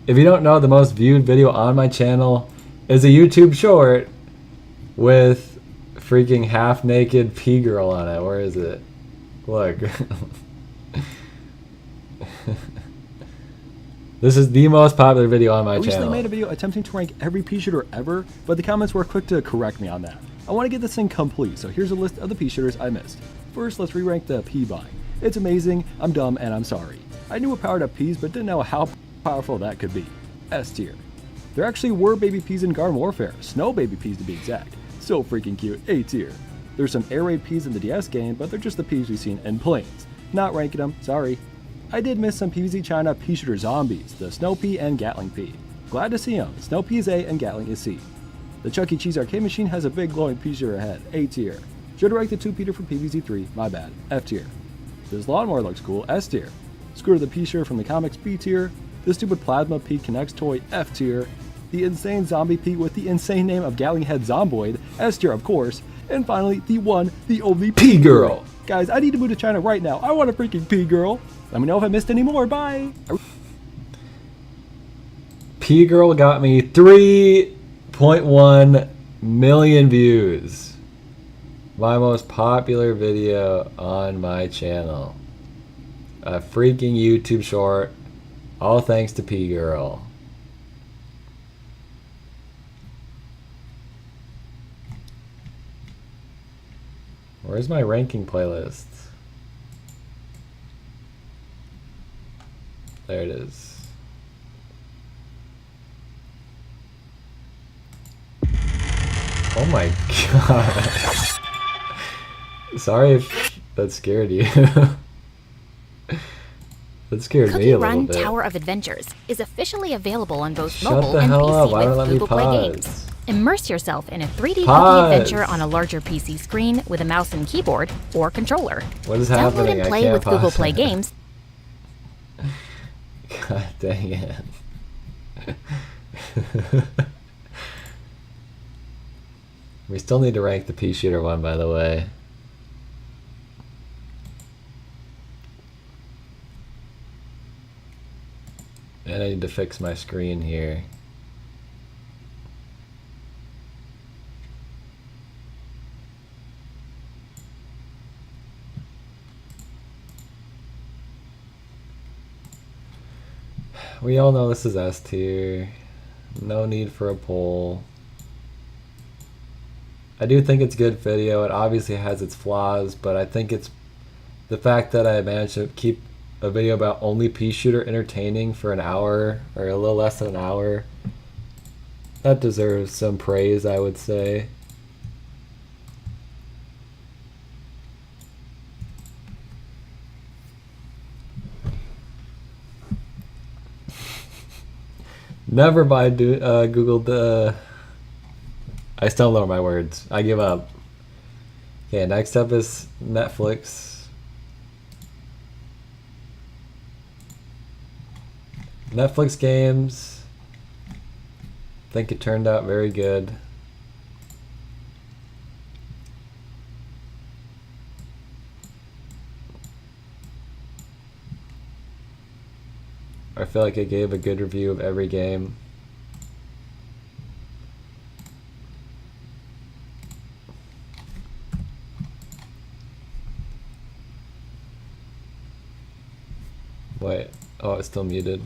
If you don't know, the most viewed video on my channel is a YouTube short with freaking half-naked P-girl on it. Where is it? Look. This is the most popular video on my I recently channel. made a video attempting to rank every Peashooter ever, but the comments were quick to correct me on that. I want to get this thing complete, so here's a list of the Peashooters I missed. First, let's re-rank the P-Buy. It's amazing, I'm dumb, and I'm sorry. I knew what powered up peas, but didn't know how powerful that could be. S tier. There actually were baby peas in Garden Warfare, snow baby peas to be exact. So freaking cute. A tier. There's some air raid peas in the DS game, but they're just the peas we've seen in Plains. Not ranking them, sorry. I did miss some PvZ China Peashooter zombies, the Snow Pea and Gatling Pea. Glad to see them. Snow Pea is A and Gatling is C. The Chuck E. Cheese arcade machine has a big glowing Peashooter head, A tier. Should have ranked the 2-peater from PvZ 3, my bad, F tier. This lawnmower looks cool, S tier. Scooter the Peashooter from the comics, B tier. This stupid Plasma Pea Connects toy, F tier. The insane zombie Pea with the insane name of Gatling Head Zomboid, S tier of course. And finally, the one, the only P-girl. Guys, I need to move to China right now. I want a freaking P-girl. Let me know if I missed any more, bye! P-girl got me 3.1 million views. My most popular video on my channel. A freaking YouTube short. All thanks to P-girl. Where's my ranking playlist? There it is. Oh my god. Sorry if that scared you. That scared me Cookie a little Run bit. Tower of Adventures is officially available on both Shut mobile the and hell up. PC Why don't with let me Google Play pause? Games. Immerse yourself in a 3D Pause. cookie adventure on a larger PC screen with a mouse and keyboard or controller. What is Download happening? and I play can't with Google pause Play it. Games. God dang it. We still need to rank the Peashooter one, by the way. And I need to fix my screen here. We all know this is S tier. No need for a poll. I do think it's a good video. It obviously has its flaws, but I think it's the fact that I managed to keep a video about only Peashooter entertaining for an hour or a little less than an hour. That deserves some praise, I would say. Never mind, Googled I still don't know my words. I give up. Okay, next up is Netflix. Netflix games. I think it turned out very good. I feel like I gave a good review of every game. Wait, oh, it's still muted.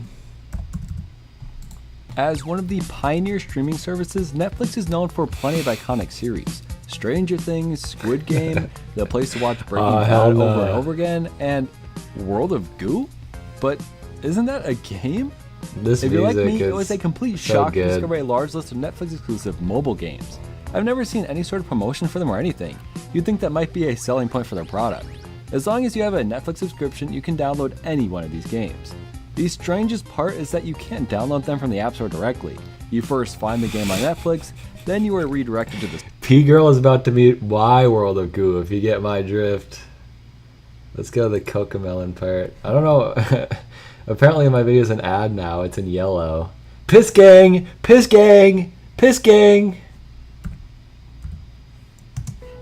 As one of the pioneer streaming services, Netflix is known for plenty of iconic series. Stranger Things, Squid Game, The Place to Watch Breaking Bad hell no. over and over again, and World of Goo? But isn't that a game? This If you're like music me, it is was a complete so shock to good. discover a large list of Netflix exclusive mobile games. I've never seen any sort of promotion for them or anything. You'd think that might be a selling point for their product. As long as you have a Netflix subscription, you can download any one of these games. The strangest part is that you can't download them from the App Store directly. You first find the game on Netflix, then you are redirected to the... P-Girl is about to meet Y World of Goo, if you get my drift. Let's go to the Cocomelon part. I don't know. Apparently my video is an ad now. It's in yellow. Piss gang! Piss gang! Piss gang!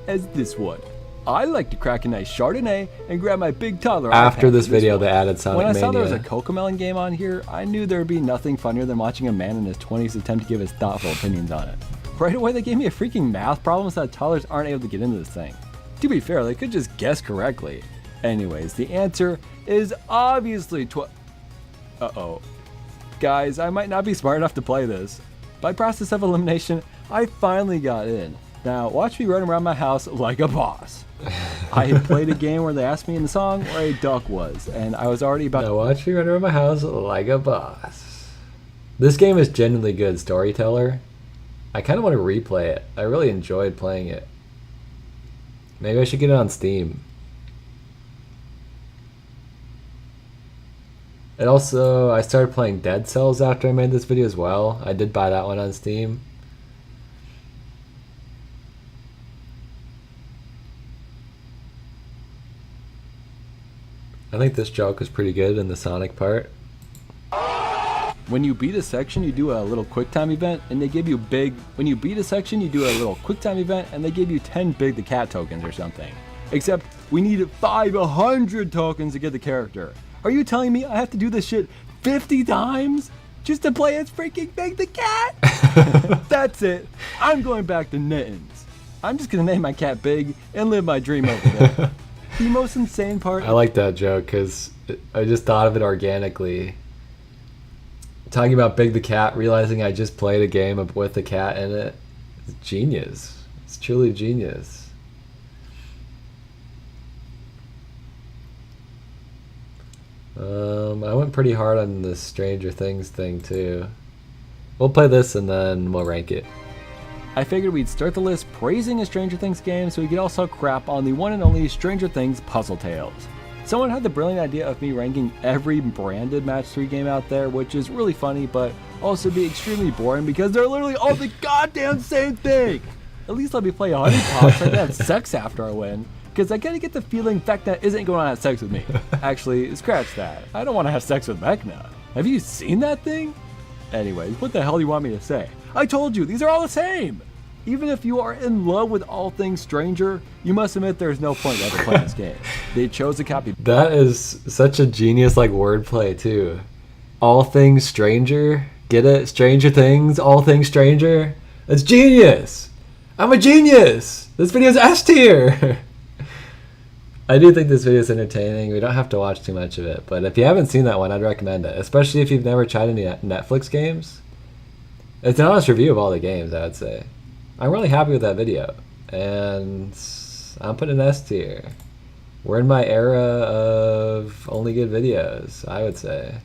As this one. I like to crack a nice Chardonnay and grab my big toddler. After iPad this for video, one. they added Sonic When I Mania. saw there was a Cocomelon game on here, I knew there would be nothing funnier than watching a man in his 20s attempt to give his thoughtful opinions on it. Right away, they gave me a freaking math problem so that toddlers aren't able to get into this thing. To be fair, they could just guess correctly. Anyways, the answer is obviously Uh-oh. Guys, I might not be smart enough to play this. By process of elimination, I finally got in. Now, watch me run around my house like a boss. I had played a game where they asked me in the song where a duck was, and I was already about Now watch me run around my house like a boss. This game is genuinely good storyteller. I kind of want to replay it. I really enjoyed playing it. Maybe I should get it on Steam. And also, I started playing Dead Cells after I made this video as well. I did buy that one on Steam. I think this joke is pretty good in the Sonic part. When you beat a section, you do a little QuickTime event, and they give you big... When you beat a section, you do a little QuickTime event, and they give you 10 Big the Cat tokens or something. Except, we need 500 tokens to get the character. Are you telling me I have to do this shit 50 times? Just to play as freaking Big the Cat? That's it. I'm going back to Nittins. I'm just gonna name my cat Big and live my dream over there. The most insane part... I like that joke because I just thought of it organically. Talking about Big the Cat, realizing I just played a game with a cat in it. It's genius. It's truly genius. I went pretty hard on the Stranger Things thing too. We'll play this and then we'll rank it. I figured we'd start the list praising a Stranger Things game so we could also crap on the one and only Stranger Things Puzzle Tales. Someone had the brilliant idea of me ranking every branded Match 3 game out there, which is really funny, but also be extremely boring because they're literally all the goddamn same thing! At least let me play Honey Pops so I can have sex after I win, because I gotta get the feeling Vecna isn't going to have sex with me. Actually, scratch that. I don't want to have sex with Vecna. Have you seen that thing? Anyways, what the hell do you want me to say? I told you, these are all the same! Even if you are in love with all things Stranger, you must admit there's no point ever playing this game. They chose to copy... That is such a genius like wordplay too. All things Stranger? Get it? Stranger Things? All things Stranger? That's genius! I'm a genius! This video is S tier! I do think this video is entertaining. We don't have to watch too much of it, but if you haven't seen that one, I'd recommend it. Especially if you've never tried any Netflix games. It's an honest review of all the games, I would say. I'm really happy with that video, and I'm putting an S tier. We're in my era of only good videos, I would say.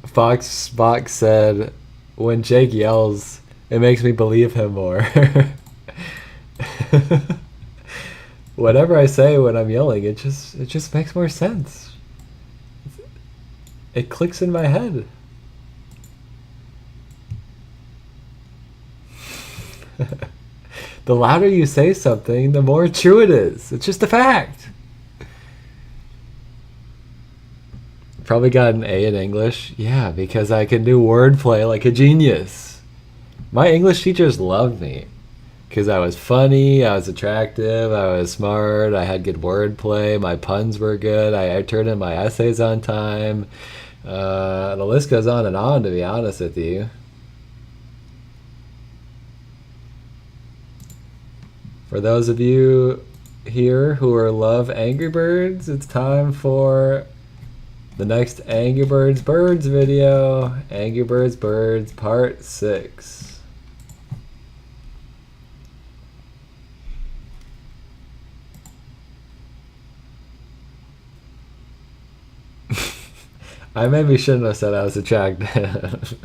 Fox said, when Jake yells, it makes me believe him more. Whatever I say when I'm yelling, it just makes more sense. It clicks in my head. The louder you say something, the more true it is. It's just a fact. Probably got an A in English. Yeah, because I can do wordplay like a genius. My English teachers loved me. Because I was funny, I was attractive, I was smart, I had good wordplay, my puns were good, I turned in my essays on time. The list goes on, to be honest with you. For those of you here who love Angry Birds, it's time for the next Angry Birds Birds video. Angry Birds Birds Part 6. I maybe shouldn't have said I was attractive.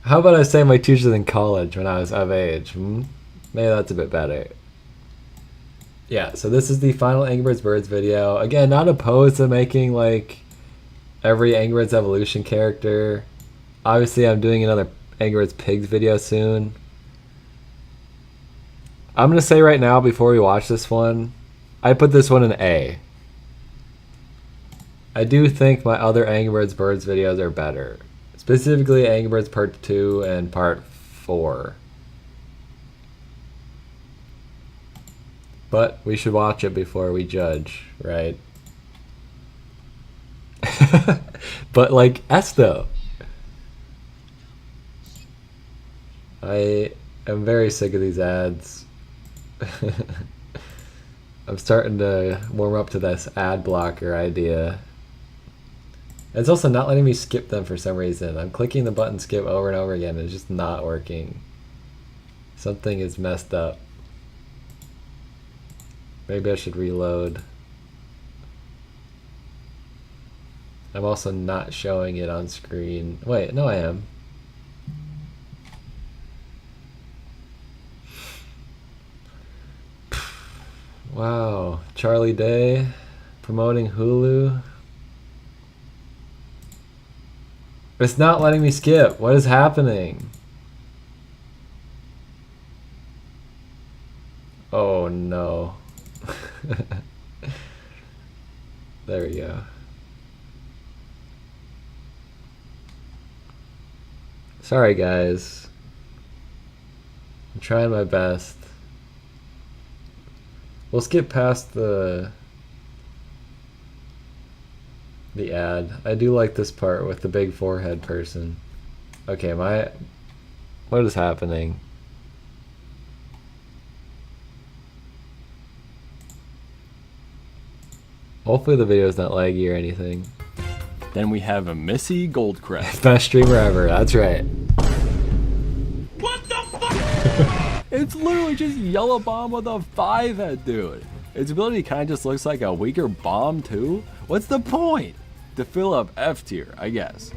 How about I say my teachers in college when I was of age? Hmm? Maybe that's a bit better. Yeah, so this is the final Angry Birds Birds video. Again, not opposed to making like every Angry Birds Evolution character. Obviously, I'm doing another Angry Birds Pigs video soon. I'm going to say right now, before we watch this one, I put this one in A. I do think my other Angry Birds Birds videos are better. Specifically, Angry Birds Part 2 and Part 4. But we should watch it before we judge, right? But like S though. I am very sick of these ads. I'm starting to warm up to this ad blocker idea. It's also not letting me skip them for some reason. I'm clicking the button skip over and over again. It's just not working. Something is messed up. Maybe I should reload. I'm also not showing it on screen. Wait, no I am. Wow, Charlie Day promoting Hulu. It's not letting me skip. What is happening? Oh no. There we go. Sorry guys. I'm trying my best. We'll skip past the ad. I do like this part with the big forehead person. Okay, what is happening? Hopefully the video is not laggy or anything. Then we have a Missy Goldcrest. Best streamer ever, that's right. What the fuck? It's literally just Yellow Bomb with a 5-head, dude. Its ability kind of just looks like a weaker bomb too. What's the point? To fill up F tier, I guess.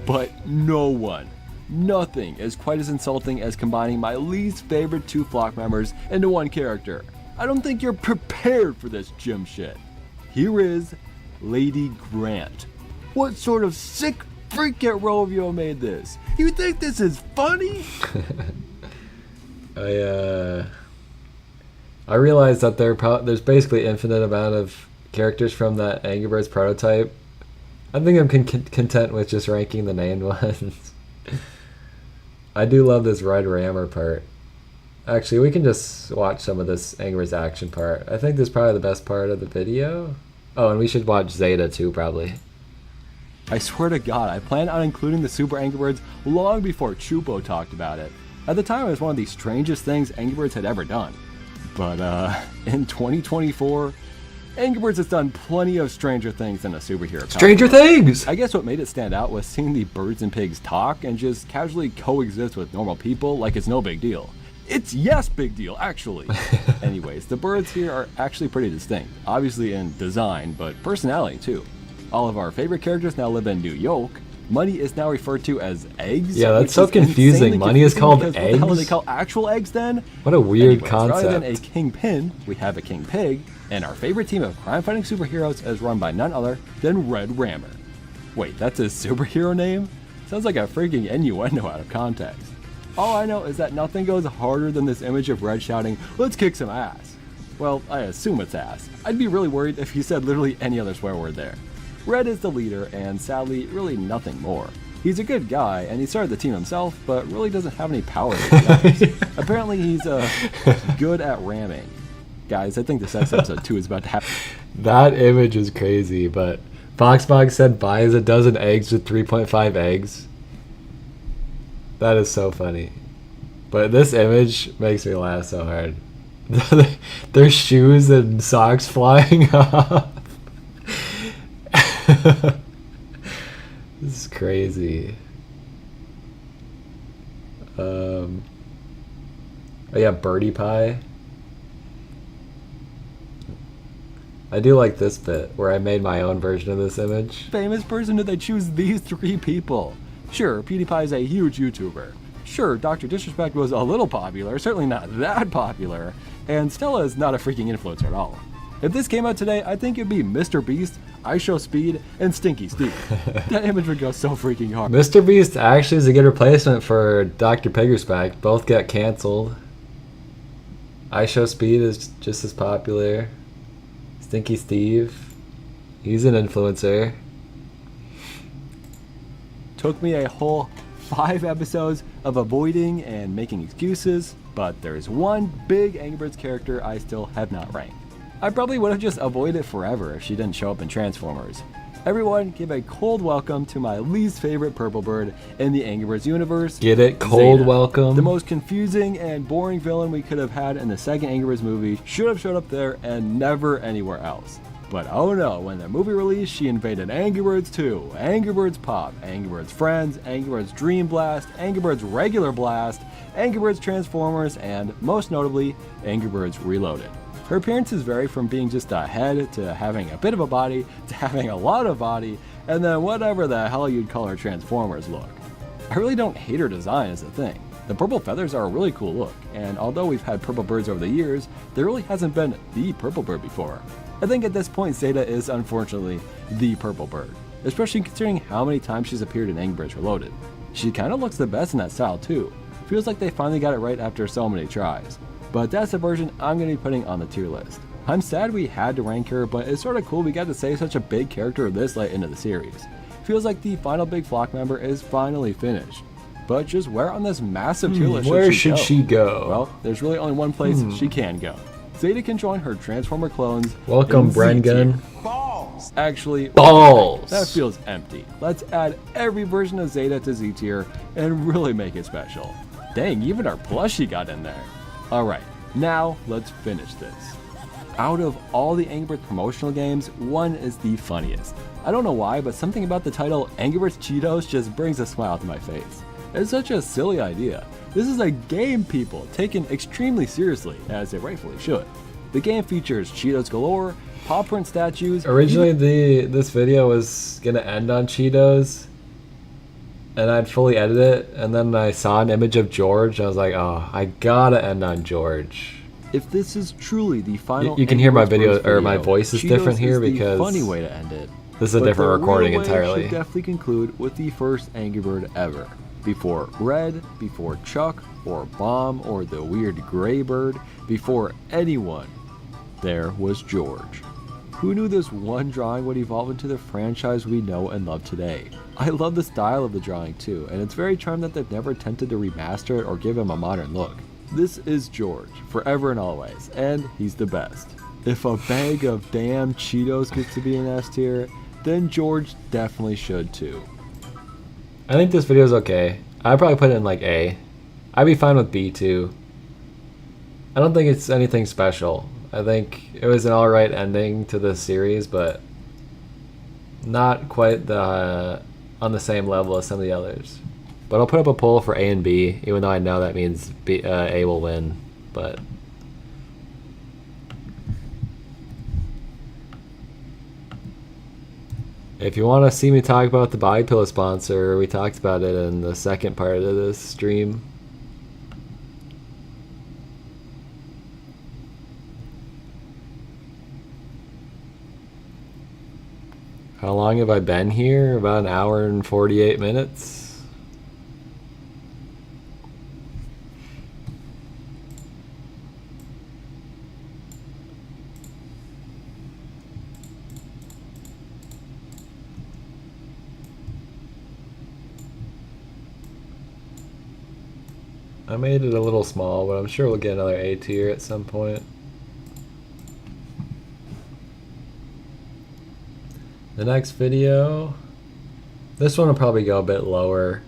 But no one, nothing is quite as insulting as combining my least favorite 2 flock members into one character. I don't think you're prepared for this gym shit. Here is Lady Grant. What sort of sick freak at Rovio made this? You think this is funny? I realized that there's basically infinite amount of characters from that Angry Birds prototype. I think I'm content with just ranking the named ones. I do love this Red Rammer part. Actually, we can just watch some of this Angry Birds action part. I think this is probably the best part of the video. Oh, and we should watch Zeta too, probably. I swear to God, I planned on including the Super Angry Birds long before Chupo talked about it. At the time, it was one of the strangest things Angry Birds had ever done. But in 2024, Angry Birds has done plenty of stranger things than a superhero. Stranger Things! I guess what made it stand out was seeing the birds and pigs talk and just casually coexist with normal people like it's no big deal. It's yes big deal, actually. Anyways, the birds here are actually pretty distinct. Obviously in design, but personality too. All of our favorite characters now live in New York. Money is now referred to as eggs. Yeah, that's so confusing. Money is called eggs? What the hell do they call actual eggs then? What a weird Anyways, concept. Rather than a kingpin, we have a king pig, and our favorite team of crime-fighting superheroes is run by none other than Red Rammer. Wait, that's his superhero name? Sounds like a freaking innuendo out of context. All I know is that nothing goes harder than this image of Red shouting, "Let's kick some ass." Well, I assume it's ass. I'd be really worried if he said literally any other swear word there. Red is the leader, and sadly, really nothing more. He's a good guy, and he started the team himself, but really doesn't have any power. Apparently, he's good at ramming. Guys, I think this episode 2 is about to happen. That image is crazy, but Foxbog said buys a dozen eggs with 3.5 eggs. That is so funny. But this image makes me laugh so hard. There's shoes and socks flying off. This is crazy. Oh yeah, Birdie Pie. I do like this bit where I made my own version of this image. Famous person did they choose these 3 people? Sure, PewDiePie is a huge YouTuber. Sure, Dr. Disrespect was a little popular, certainly not that popular, and Stella is not a freaking influencer at all. If this came out today, I think it'd be Mr. Beast, IShowSpeed, and Stinky Steve. That image would go so freaking hard. Mr. Beast actually is a good replacement for Dr. Piggy. Both got canceled. IShowSpeed is just as popular. Stinky Steve, he's an influencer. Took me a whole 5 episodes of avoiding and making excuses, but there's one big Angry Birds character I still have not ranked. I probably would have just avoided it forever if she didn't show up in Transformers. Everyone give a cold welcome to my least favorite purple bird in the Angry Birds universe. Get it? Cold Zeta. welcome. The most confusing and boring villain we could have had in the second Angry Birds movie should have showed up there and never anywhere else. But oh no, when the movie released, she invaded Angry Birds 2, Angry Birds Pop, Angry Birds Friends, Angry Birds Dream Blast, Angry Birds Regular Blast, Angry Birds Transformers, and most notably, Angry Birds Reloaded. Her appearances vary from being just a head to having a bit of a body to having a lot of body, and then whatever the hell you'd call her Transformers look. I really don't hate her design as a thing. The purple feathers are a really cool look, and although we've had purple birds over the years, there really hasn't been the purple bird before. I think at this point Zeta is unfortunately the purple bird, especially considering how many times she's appeared in Angry Birds Reloaded. She kinda looks the best in that style too. Feels like they finally got it right after so many tries. But that's the version I'm going to be putting on the tier list. I'm sad we had to rank her, but it's sort of cool we got to save such a big character this late into the series. Feels like the final big flock member is finally finished. But just where on this massive tier list Where should she go? Well, there's really only one place she can go. Zeta can join her Transformer clones. Welcome, in Z Brengan. tier. Actually, Balls. that feels empty. Let's add every version of Zeta to Z tier and really make it special. Dang, even our plushie got in there. Alright, now let's finish this. Out of all the Angry Birds promotional games, one is the funniest. I don't know why, but something about the title Angry Birds Cheetos just brings a smile to my face. It's such a silly idea. This is a game, people, taken extremely seriously, as it rightfully should. The game features Cheetos galore, paw print statues. Originally, this video was gonna end on Cheetos, and I'd fully edit it, and then I saw an image of George, and I was like, oh, I gotta end on George. If this is truly the final, You can hear my Angry Birds video, or my voice is Cheetos different here is because the funny way to end it. this is a But different the recording real way entirely. should definitely conclude with the first Angry Bird ever. Before Red, before Chuck, or Bomb, or the weird gray bird, before anyone, there was George. Who knew this one drawing would evolve into the franchise we know and love today? I love the style of the drawing too, and it's very charming that they've never attempted to remaster it or give him a modern look. This is George, forever and always, and he's the best. If a bag of damn Cheetos gets to be an S tier, then George definitely should too. I think this video is okay. I'd probably put it in like A. I'd be fine with B too. I don't think it's anything special. I think it was an alright ending to the series, but not quite on the same level as some of the others. But I'll put up a poll for A and B, even though I know that means A will win. But if you want to see me talk about the body pillow sponsor, we talked about it in the second part of this stream. How long have I been here? About an hour and 48 minutes. I made it a little small, but I'm sure we'll get another A tier at some point. The next video, this one will probably go a bit lower.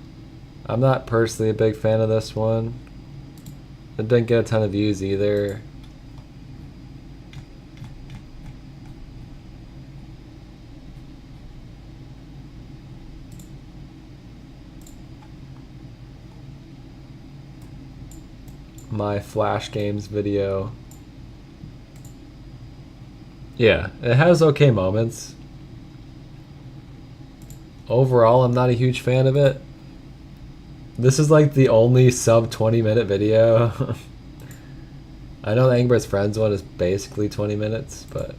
I'm not personally a big fan of this one. It didn't get a ton of views either. My Flash Games video. Yeah, it has okay moments. Overall, I'm not a huge fan of it. This is like the only sub 20-minute video. I know the Angry Birds Friends one is basically 20 minutes, but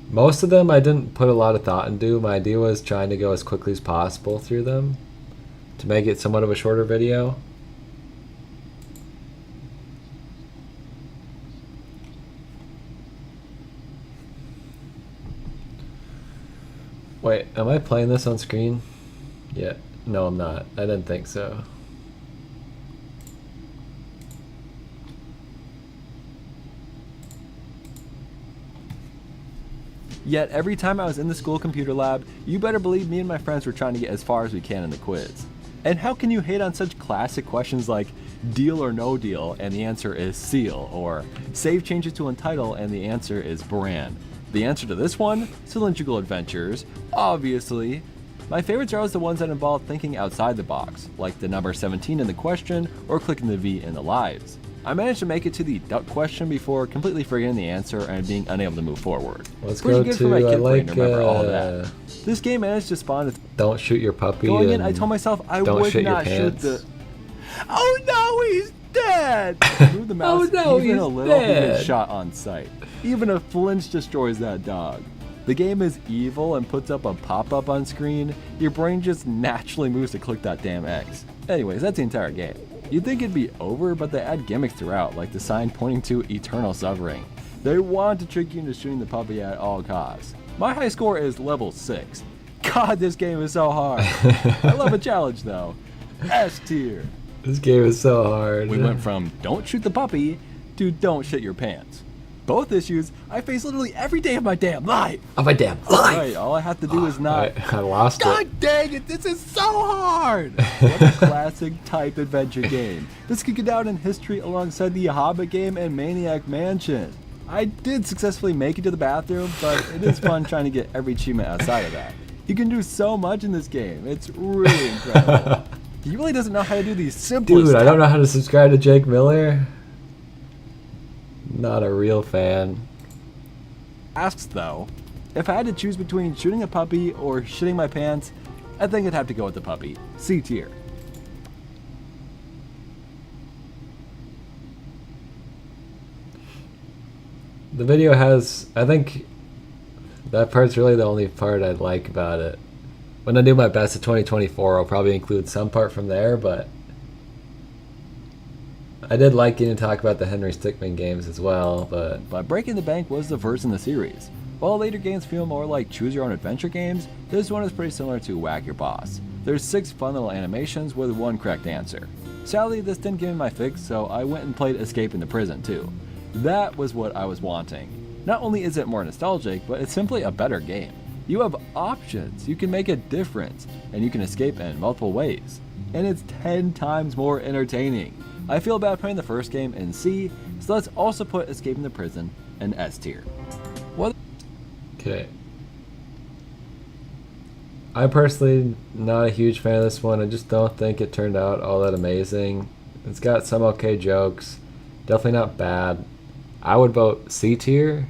most of them I didn't put a lot of thought into. My idea was trying to go as quickly as possible through them to make it somewhat of a shorter video. Wait, am I playing this on screen? Yeah. No, I'm not. I didn't think so. Yet every time I was in the school computer lab, you better believe me and my friends were trying to get as far as we can in the quiz. And how can you hate on such classic questions like deal or no deal and the answer is seal, or save changes to untitle and the answer is brand? The answer to this one, cylindrical adventures, obviously. My favorites are always the ones that involve thinking outside the box, like the number 17 in the question or clicking the V in the lives. I managed to make it to the duck question before completely forgetting the answer and being unable to move forward. Let's Pretty go good to for my kid brain like to remember all of that. This game managed to spawn a don't shoot your puppy. going in, and I told myself I don't would shit your not shoot pants. the. Oh no, he's dead! Move the mouse Oh no, even he's a little, he gets dead. shot on sight. Even a flinch destroys that dog. The game is evil and puts up a pop-up on screen. Your brain just naturally moves to click that damn X. Anyways, that's the entire game. You'd think it'd be over, but they add gimmicks throughout, like the sign pointing to eternal suffering. They want to trick you into shooting the puppy at all costs. My high score is level 6. God, this game is so hard. I love a challenge though. S tier. This game is so hard. We went from don't shoot the puppy to don't shit your pants. Both issues I face literally every day of my damn life. Oh my damn life! Right, all I have to do is not. I lost it. God dang it, this is so hard! What a classic type adventure game. This could get down in history alongside the Hobbit game and Maniac Mansion. I did successfully make it to the bathroom, but it is fun trying to get every achievement outside of that. You can do so much in this game. It's really incredible. He really doesn't know how to do these simplest Dude, I don't know how to subscribe to Jake Miller. Not a real fan. tasks though. If I had to choose between shooting a puppy or shitting my pants, I think I'd have to go with the puppy. C tier. The video has, I think that part's really the only part I'd like about it. When I do my best of 2024, I'll probably include some part from there, but I did like getting to talk about the Henry Stickmin games as well, but Breaking the Bank was the first in the series. While later games feel more like choose your own adventure games, this one is pretty similar to Whack Your Boss. There's 6 fun little animations with 1 correct answer. Sadly, this didn't give me my fix, so I went and played Escape in the Prison too. That was what I was wanting. Not only is it more nostalgic, but it's simply a better game. You have options, you can make a difference, and you can escape in multiple ways. And it's 10 times more entertaining. I feel bad putting the first game in C, so let's also put Escape in the Prison in S tier. What? okay. I'm personally not a huge fan of this one. I just don't think it turned out all that amazing. It's got some okay jokes, definitely not bad. I would vote C tier.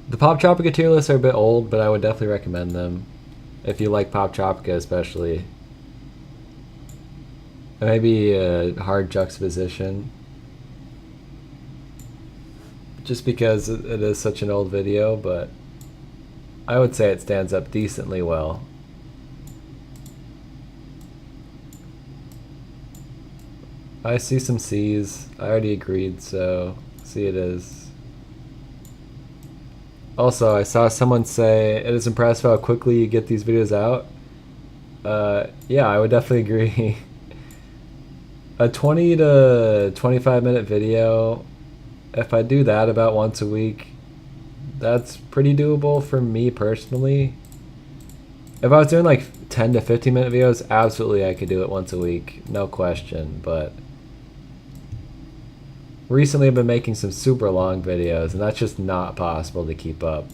The Pop Tropica tier lists are a bit old, but I would definitely recommend them if you like Pop Tropica especially. Maybe a hard juxtaposition, just because it is such an old video, but I would say it stands up decently well. I see some C's. I already agreed, so C it is. Also, I saw someone say it is impressive how quickly you get these videos out. Yeah, I would definitely agree. A 20 to 25 minute video, if I do that about once a week, that's pretty doable for me personally. If I was doing like 10 to 15 minute videos, absolutely I could do it once a week, no question, but recently I've been making some super long videos and that's just not possible to keep up.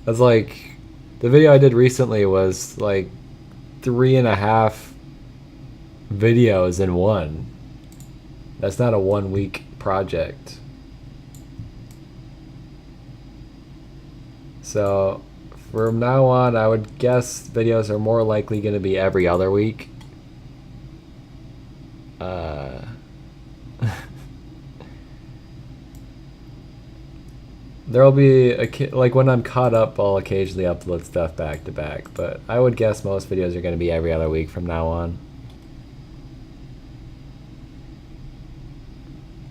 That's like, the video I did recently was like 3.5 videos in one. That's not a 1 week project. So from now on, I would guess videos are more likely going to be every other week. There'll be, like when I'm caught up, I'll occasionally upload stuff back to back, but I would guess most videos are going to be every other week from now on.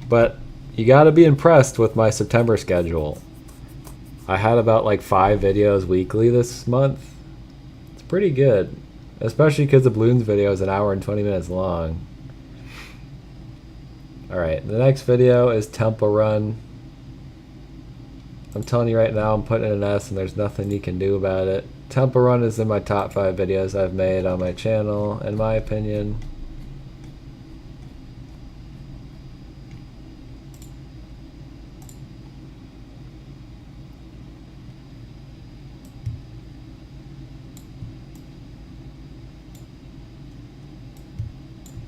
But you got to be impressed with my September schedule. I had about like 5 videos weekly this month. It's pretty good, especially because the Bloons video is an hour and 20 minutes long. Alright, the next video is Temple Run. I'm telling you right now, I'm putting in an S and there's nothing you can do about it. Temple Run is in my top 5 videos I've made on my channel, in my opinion.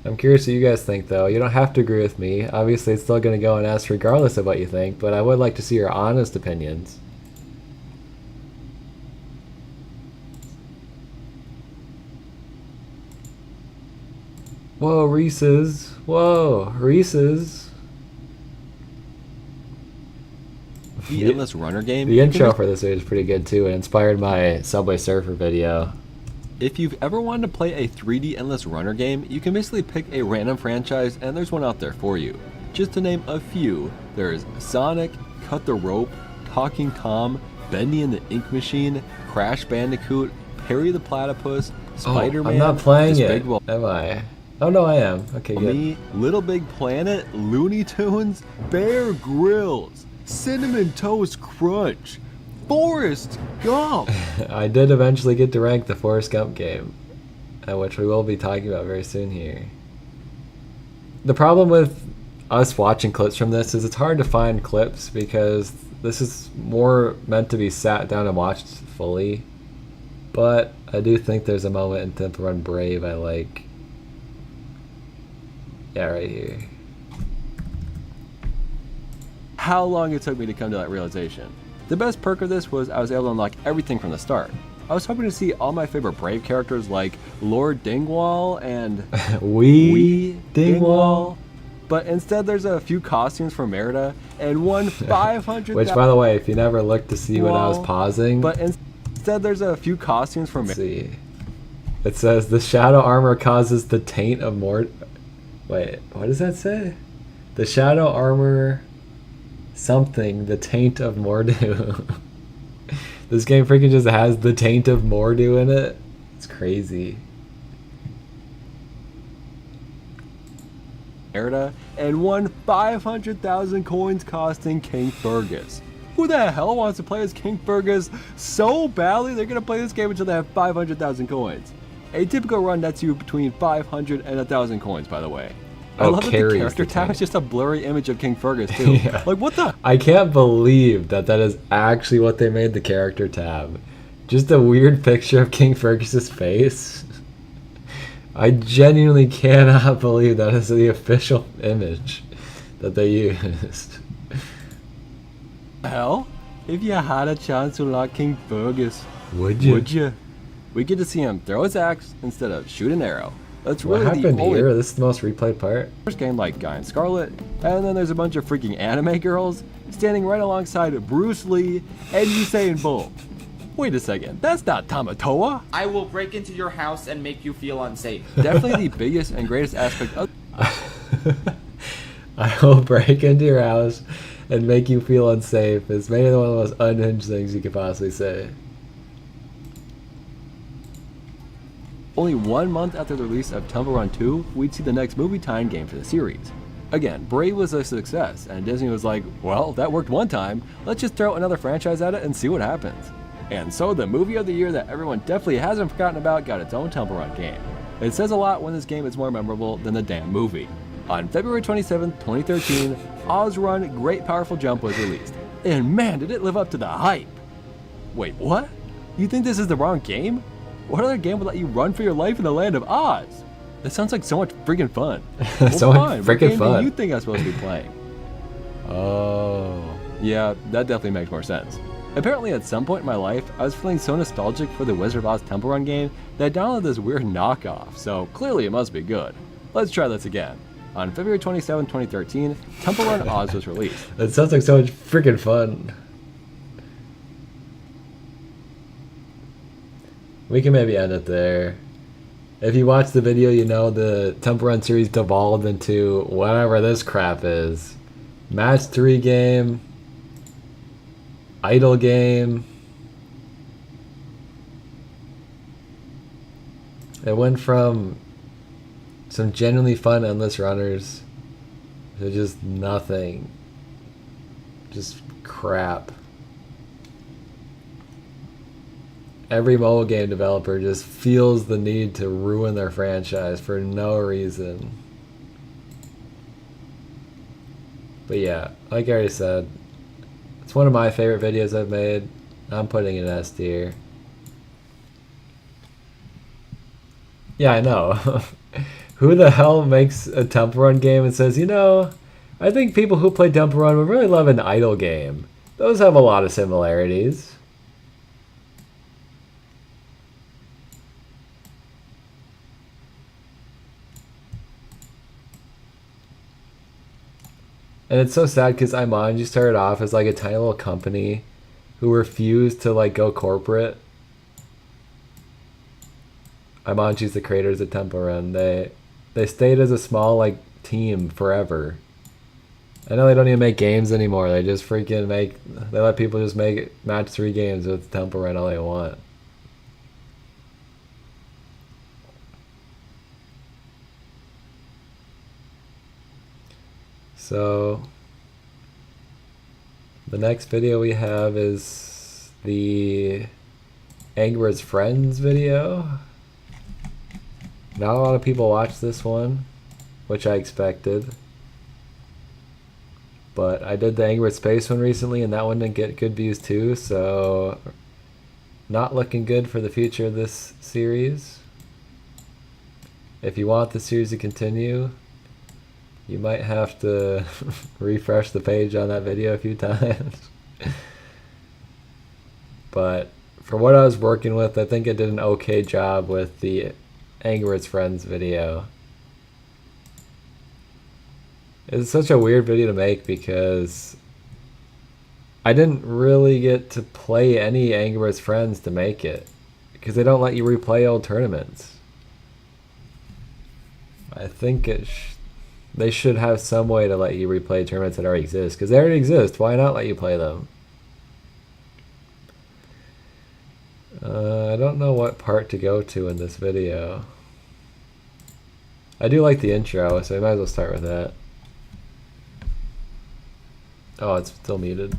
I'm curious what you guys think, though. You don't have to agree with me. Obviously, it's still going to go in S regardless of what you think, but I would like to see your honest opinions. Whoa, Reese's. Whoa, Reese's. The Endless Runner game. The intro for this video is pretty good, too. It inspired my Subway Surfer video. If you've ever wanted to play a 3D Endless Runner game, you can basically pick a random franchise and there's one out there for you. Just to name a few, there's Sonic, Cut the Rope, Talking Tom, Bendy and the Ink Machine, Crash Bandicoot, Perry the Platypus, Spider-Man. I'm not playing it, Despicable am I? Oh no, I am. Okay, good. Me, Little Big Planet, Looney Tunes, Bear Grylls, Cinnamon Toast Crunch, Forrest Gump. I did eventually get to rank the Forrest Gump game, which we will be talking about very soon here. The problem with us watching clips from this is it's hard to find clips because this is more meant to be sat down and watched fully. But I do think there's a moment in Temple Run Brave I like. Yeah, right here. How long it took me to come to that realization. The best perk of this was I was able to unlock everything from the start. I was hoping to see all my favorite Brave characters like Lord Dingwall and Wee Dingwall. But instead there's a few costumes for Merida and one 500. Which, by the way, if you never looked to see when I was pausing. But instead there's a few costumes for Merida. See. It says the shadow armor causes the taint of Mord. Wait, what does that say? The shadow armor. Something, the taint of Mordu. This game freaking just has the taint of Mordu in it. It's crazy. And won 500,000 coins costing King Fergus. Who the hell wants to play as King Fergus so badly they're going to play this game until they have 500,000 coins? A typical run nets you between 500 and 1,000 coins, by the way. I love that the character tab is just a blurry image of King Fergus too. Yeah. Like what the? I can't believe that is actually what they made the character tab. Just a weird picture of King Fergus's face. I genuinely cannot believe that is the official image that they used. Hell, if you had a chance to unlock King Fergus, would you? Would you? We get to see him throw his axe instead of shoot an arrow. That's what really happened the only here? This is the most replayed part. First game like Guy and Scarlet, and then there's a bunch of freaking anime girls standing right alongside Bruce Lee and Usain Bolt. Wait a second, that's not Tamatoa. I will break into your house and make you feel unsafe. Definitely the biggest and greatest aspect of I will break into your house and make you feel unsafe is maybe one of the most unhinged things you could possibly say. Only 1 month after the release of Temple Run 2, we'd see the next movie tie-in game for the series. Again, Brave was a success, and Disney was like, well, that worked one time, let's just throw another franchise at it and see what happens. And so the movie of the year that everyone definitely hasn't forgotten about got its own Temple Run game. It says a lot when this game is more memorable than the damn movie. On February 27, 2013, Oz Run Great Powerful Jump was released. And man, did it live up to the hype! Wait, what? You think this is the wrong game? What other game would let you run for your life in the land of Oz? That sounds like so much freaking fun. So much freaking fun. What game do you think I'm supposed to be playing? Oh. Yeah, that definitely makes more sense. Apparently at some point in my life, I was feeling so nostalgic for the Wizard of Oz Temple Run game that I downloaded this weird knockoff, so clearly it must be good. Let's try this again. On February 27, 2013, Temple Run Oz was released. That sounds like so much freaking fun. We can maybe end it there. If you watch the video, you know the Temple Run series devolved into whatever this crap is. Match 3 game, idle game. It went from some genuinely fun endless runners to just nothing. Just crap. Every mobile game developer just feels the need to ruin their franchise for no reason. But yeah, like I already said, it's one of my favorite videos I've made. I'm putting it in S tier. Yeah, I know. Who the hell makes a Temple Run game and says, you know, I think people who play Temple Run would really love an idle game. Those have a lot of similarities. And it's so sad because Imanji started off as like a tiny little company who refused to like go corporate. Imanji's the creators of Temple Run. They stayed as a small like team forever. I know they don't even make games anymore. They just freaking they let people just make match 3 games with Temple Run all they want. So the next video we have is the Angry Birds Friends video. Not a lot of people watch this one, which I expected. But I did the Angry Birds Space one recently and that one didn't get good views too, so not looking good for the future of this series. If you want the series to continue, you might have to refresh the page on that video a few times. But for what I was working with, I think it did an okay job with the Angry Birds Friends video. It's such a weird video to make because I didn't really get to play any Angry Birds Friends to make it, because they don't let you replay old tournaments. I think they should have some way to let you replay tournaments that already exist, because they already exist. Why not let you play them? I don't know what part to go to in this video. I do like the intro, so I might as well start with that. Oh, it's still muted.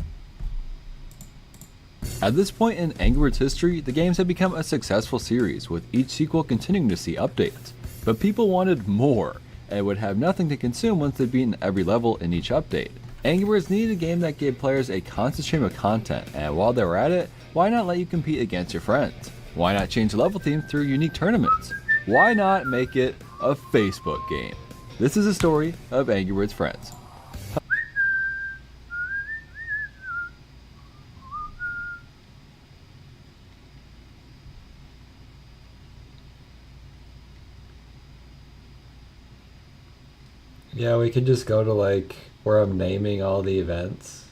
At this point in Angry Birds history, the games had become a successful series, with each sequel continuing to see updates. But people wanted more, and would have nothing to consume once they'd beaten every level in each update. Angry Birds needed a game that gave players a constant stream of content, and while they were at it, why not let you compete against your friends? Why not change the level theme through unique tournaments? Why not make it a Facebook game? This is a story of Angry Birds Friends. Yeah, we could just go to like where I'm naming all the events.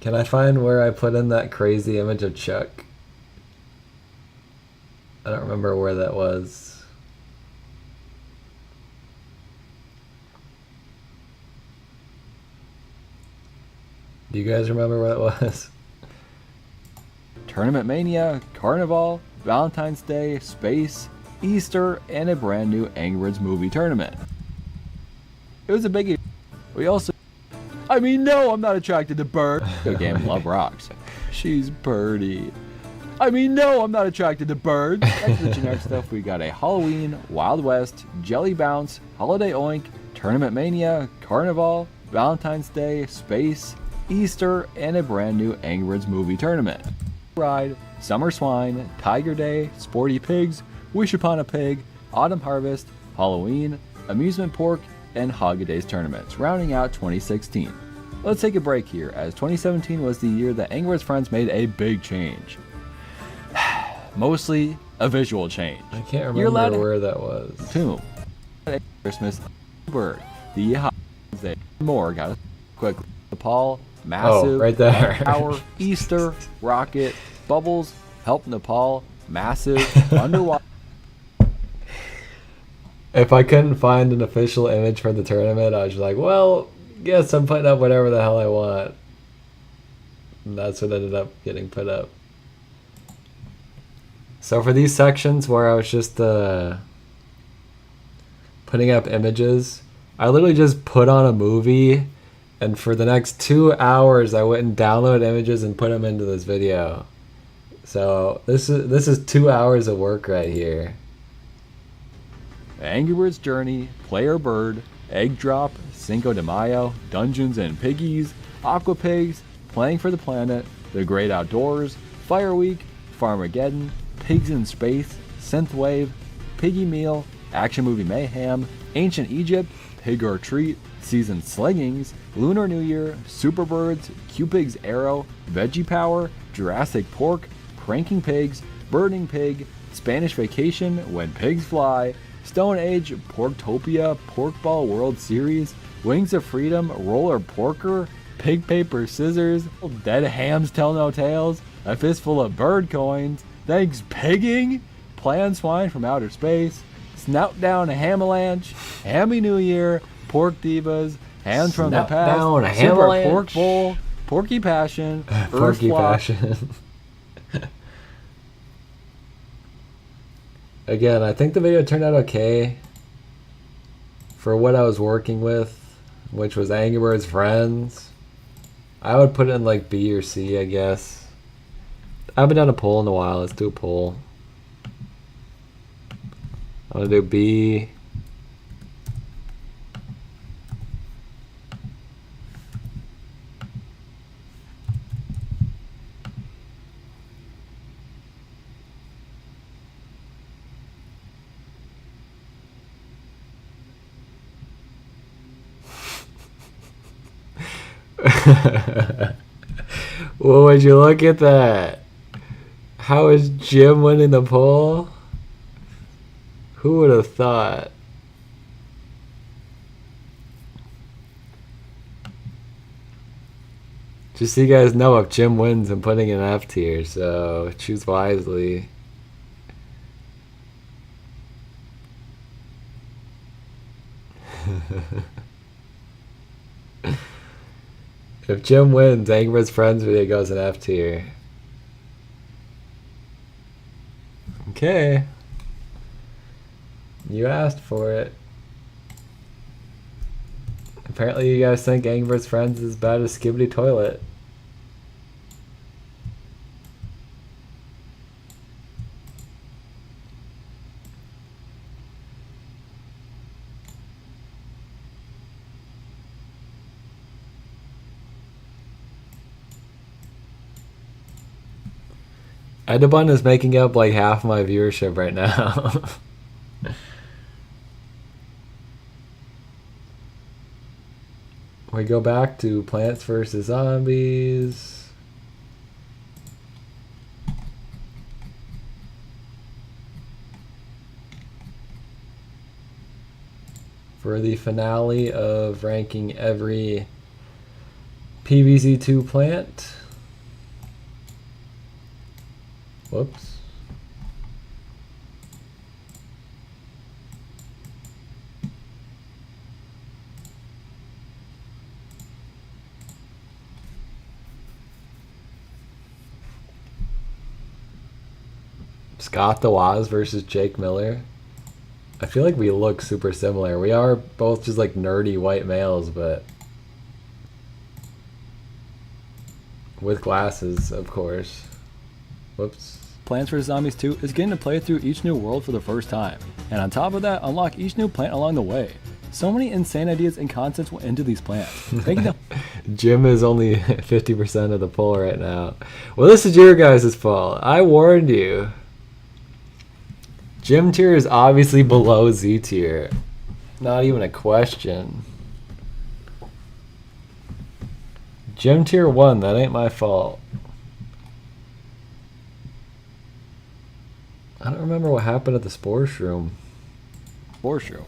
Can I find where I put in that crazy image of Chuck? I don't remember where that was. Do you guys remember where that was? Tournament Mania, Carnival, Valentine's Day, Space, Easter, and a brand new Angry Birds movie tournament. It was a biggie. We also... I mean, no, I'm not attracted to birds. The game Love Rocks. She's birdie. I mean, no, I'm not attracted to birds. That's the generic stuff. We got a Halloween, Wild West, Jelly Bounce, Holiday Oink, Tournament Mania, Carnival, Valentine's Day, Space, Easter, and a brand new Angry Birds movie tournament. Ride, Summer Swine, Tiger Day, Sporty Pigs, Wish Upon a Pig, Autumn Harvest, Halloween, Amusement Pork, and Hog-A-Days tournaments, rounding out 2016. Let's take a break here, as 2017 was the year that Angry Birds Friends made a big change. Mostly a visual change. I can't You're allowed remember where that was. Tomb. Christmas, Bird, the holiday, more got it quickly. Nepal, massive, right there. Power, Easter, Rocket, Bubbles, Help Nepal, massive, underwater. If I couldn't find an official image for the tournament, I was just like, well, guess I'm putting up whatever the hell I want. And that's what ended up getting put up. So for these sections where I was just putting up images, I literally just put on a movie, and for the next 2 hours I went and downloaded images and put them into this video. So this is 2 hours of work right here. Angry Birds Journey, Player Bird, Egg Drop, Cinco de Mayo, Dungeons and Piggies, Aqua Pigs, Playing for the Planet, The Great Outdoors, Fire Week, Farmageddon, Pigs in Space, Synthwave, Piggy Meal, Action Movie Mayhem, Ancient Egypt, Pig or Treat, Season Slingings, Lunar New Year, Super Birds, Q-Pig's Arrow, Veggie Power, Jurassic Pork, Pranking Pigs, Birding Pig, Spanish Vacation, When Pigs Fly, Stone Age, Porktopia, Porkball World Series, Wings of Freedom, Roller Porker, Pig Paper Scissors, Dead Hams Tell No Tales, A Fistful of Bird Coins, Thanks Pigging, Plan Swine from Outer Space, Snout Down Hamalanche, Hammy New Year, Pork Divas, Hands from the Snout Past, Down Super Hamalanche. Pork Bowl, Porky Passion, Porky Earthflock, Passion. Again, I think the video turned out okay for what I was working with, which was Angry Birds Friends. I would put it in like B or C, I guess. I haven't done a poll in a while. Let's do a poll. I'm gonna do B. Well, would you look at that? How is Jim winning the poll? Who would have thought? Just so you guys know, if Jim wins, I'm putting an F tier, so choose wisely. If Jim wins, Angry Birds Friends video goes in F tier. Okay. You asked for it. Apparently you guys think Angry Birds Friends is as bad as Skibbity Toilet. Edabun is making up like half my viewership right now. We go back to Plants vs. Zombies. For the finale of ranking every PVZ2 plant. Whoops. Scott the Waz versus Jake Miller. I feel like we look super similar. We are both just like nerdy white males, but with glasses, of course. Whoops. Plants vs. Zombies 2 is getting to play through each new world for the first time, and on top of that, unlock each new plant along the way. So many insane ideas and concepts went into these plants. Making them Jim is only 50% of the poll right now. Well, this is your guys' fault. I warned you. Jim tier is obviously below Z tier. Not even a question. Gym tier 1, that ain't my fault. I don't remember what happened at the sports room. Sports room.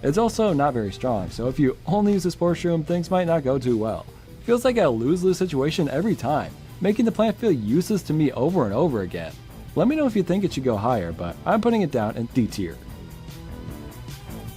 It's also not very strong, so if you only use the sports room, things might not go too well. Feels like a lose-lose situation every time, making the plant feel useless to me over and over again. Let me know if you think it should go higher, but I'm putting it down in D tier.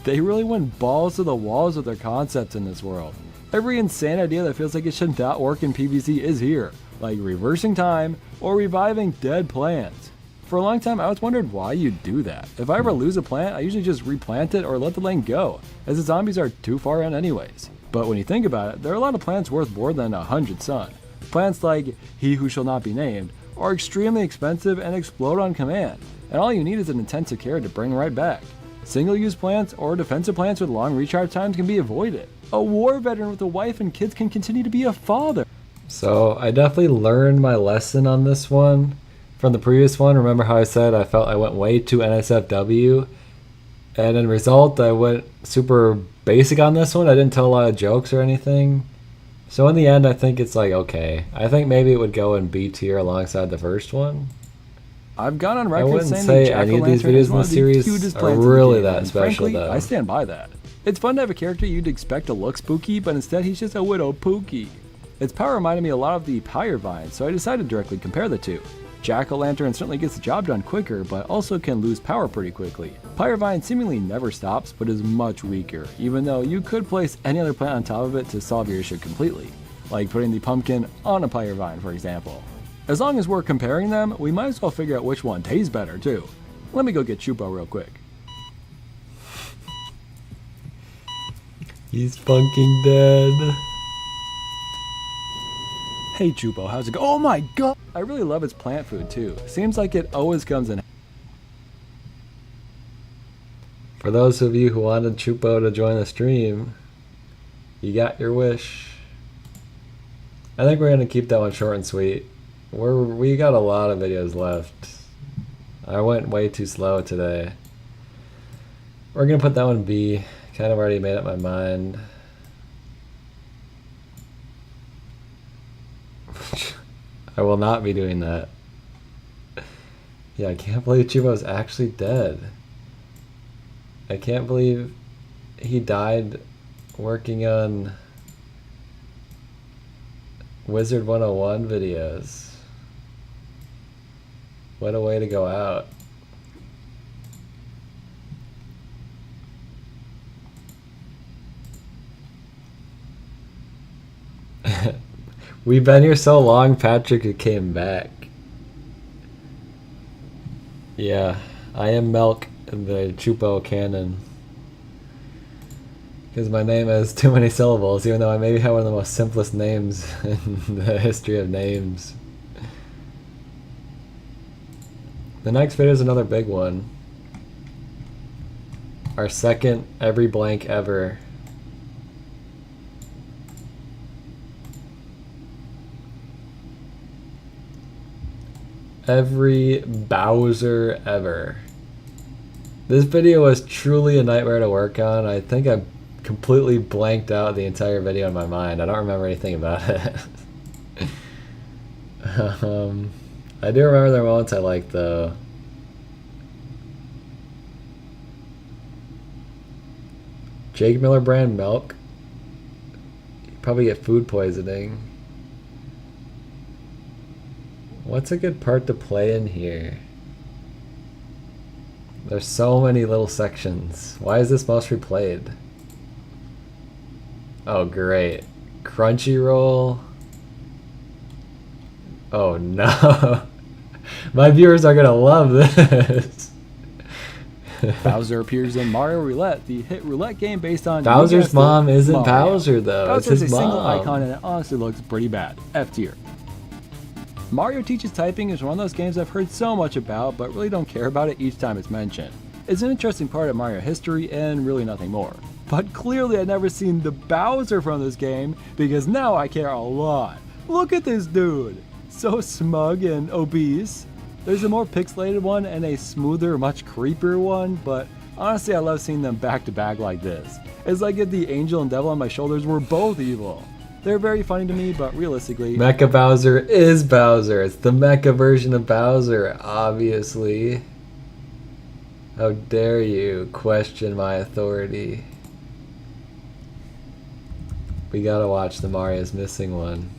They really went balls to the walls with their concepts in this world. Every insane idea that feels like it should not work in PvZ is here, like reversing time or reviving dead plants. For a long time I was wondering why you'd do that. If I ever lose a plant, I usually just replant it or let the lane go, as the zombies are too far in anyways. But when you think about it, there are a lot of plants worth more than 100 sun. Plants like He Who Shall Not Be Named are extremely expensive and explode on command, and all you need is an intensive care to bring right back. Single-use plants or defensive plants with long recharge times can be avoided. A war veteran with a wife and kids can continue to be a father. So I definitely learned my lesson on this one from the previous one. Remember how I said I felt I went way too NSFW? And in result, I went super basic on this one. I didn't tell a lot of jokes or anything. So in the end, I think it's like, okay. I think maybe it would go in B tier alongside the first one. I've gone on I record wouldn't saying say the any of these jack-o'-lantern is videos in one the of the series cutest are plants in the really game, that and special, frankly, though. I stand by that. It's fun to have a character you'd expect to look spooky, but instead he's just a widow pookie. Its power reminded me a lot of the Pyre Vine, so I decided to directly compare the two. Jack-o'-lantern certainly gets the job done quicker, but also can lose power pretty quickly. Pyre Vine seemingly never stops, but is much weaker, even though you could place any other plant on top of it to solve your issue completely, like putting the pumpkin on a Pyre Vine, for example. As long as we're comparing them, we might as well figure out which one tastes better too. Let me go get Chupo real quick. He's fucking dead. Hey Chupo, how's it go? Oh my god! I really love its plant food too. Seems like it always comes in. For those of you who wanted Chupo to join the stream, you got your wish. I think we're going to keep that one short and sweet. We got a lot of videos left. I went way too slow today. We're going to put that one B. Kind of already made up my mind. I will not be doing that. Yeah, I can't believe Chupo's actually dead. I can't believe he died working on Wizard 101 videos. What a way to go out. We've been here so long, Patrick came back. Yeah, I am Milk in the Chupo canon. Because my name has too many syllables, even though I maybe have one of the most simplest names in the history of names. The next video is another big one. Our second every blank ever. Every Bowser ever. This video was truly a nightmare to work on. I think I completely blanked out the entire video in my mind. I don't remember anything about it. I do remember the moments I liked though. Jake Miller brand milk. You probably get food poisoning. What's a good part to play in here? There's so many little sections. Why is this most replayed? Oh great. Crunchyroll. Oh no. My viewers are gonna love this. Bowser appears in Mario Roulette, the hit roulette game based on Bowser's mom isn't Mario. Bowser though. Bowser's It's his a single mom. icon and it honestly looks pretty bad. F tier. Mario Teaches Typing is one of those games I've heard so much about, but really don't care about it each time it's mentioned. It's an interesting part of Mario history and really nothing more. But clearly I've never seen the Bowser from this game, because now I care a lot. Look at this dude! So smug and obese. There's a more pixelated one and a smoother, much creepier one, but honestly I love seeing them back to back like this. It's like if the angel and devil on my shoulders were both evil. They're very funny to me, but realistically, Mecha Bowser is Bowser. It's the mecha version of Bowser, obviously. How dare you question my authority? We gotta watch the Mario's Missing one.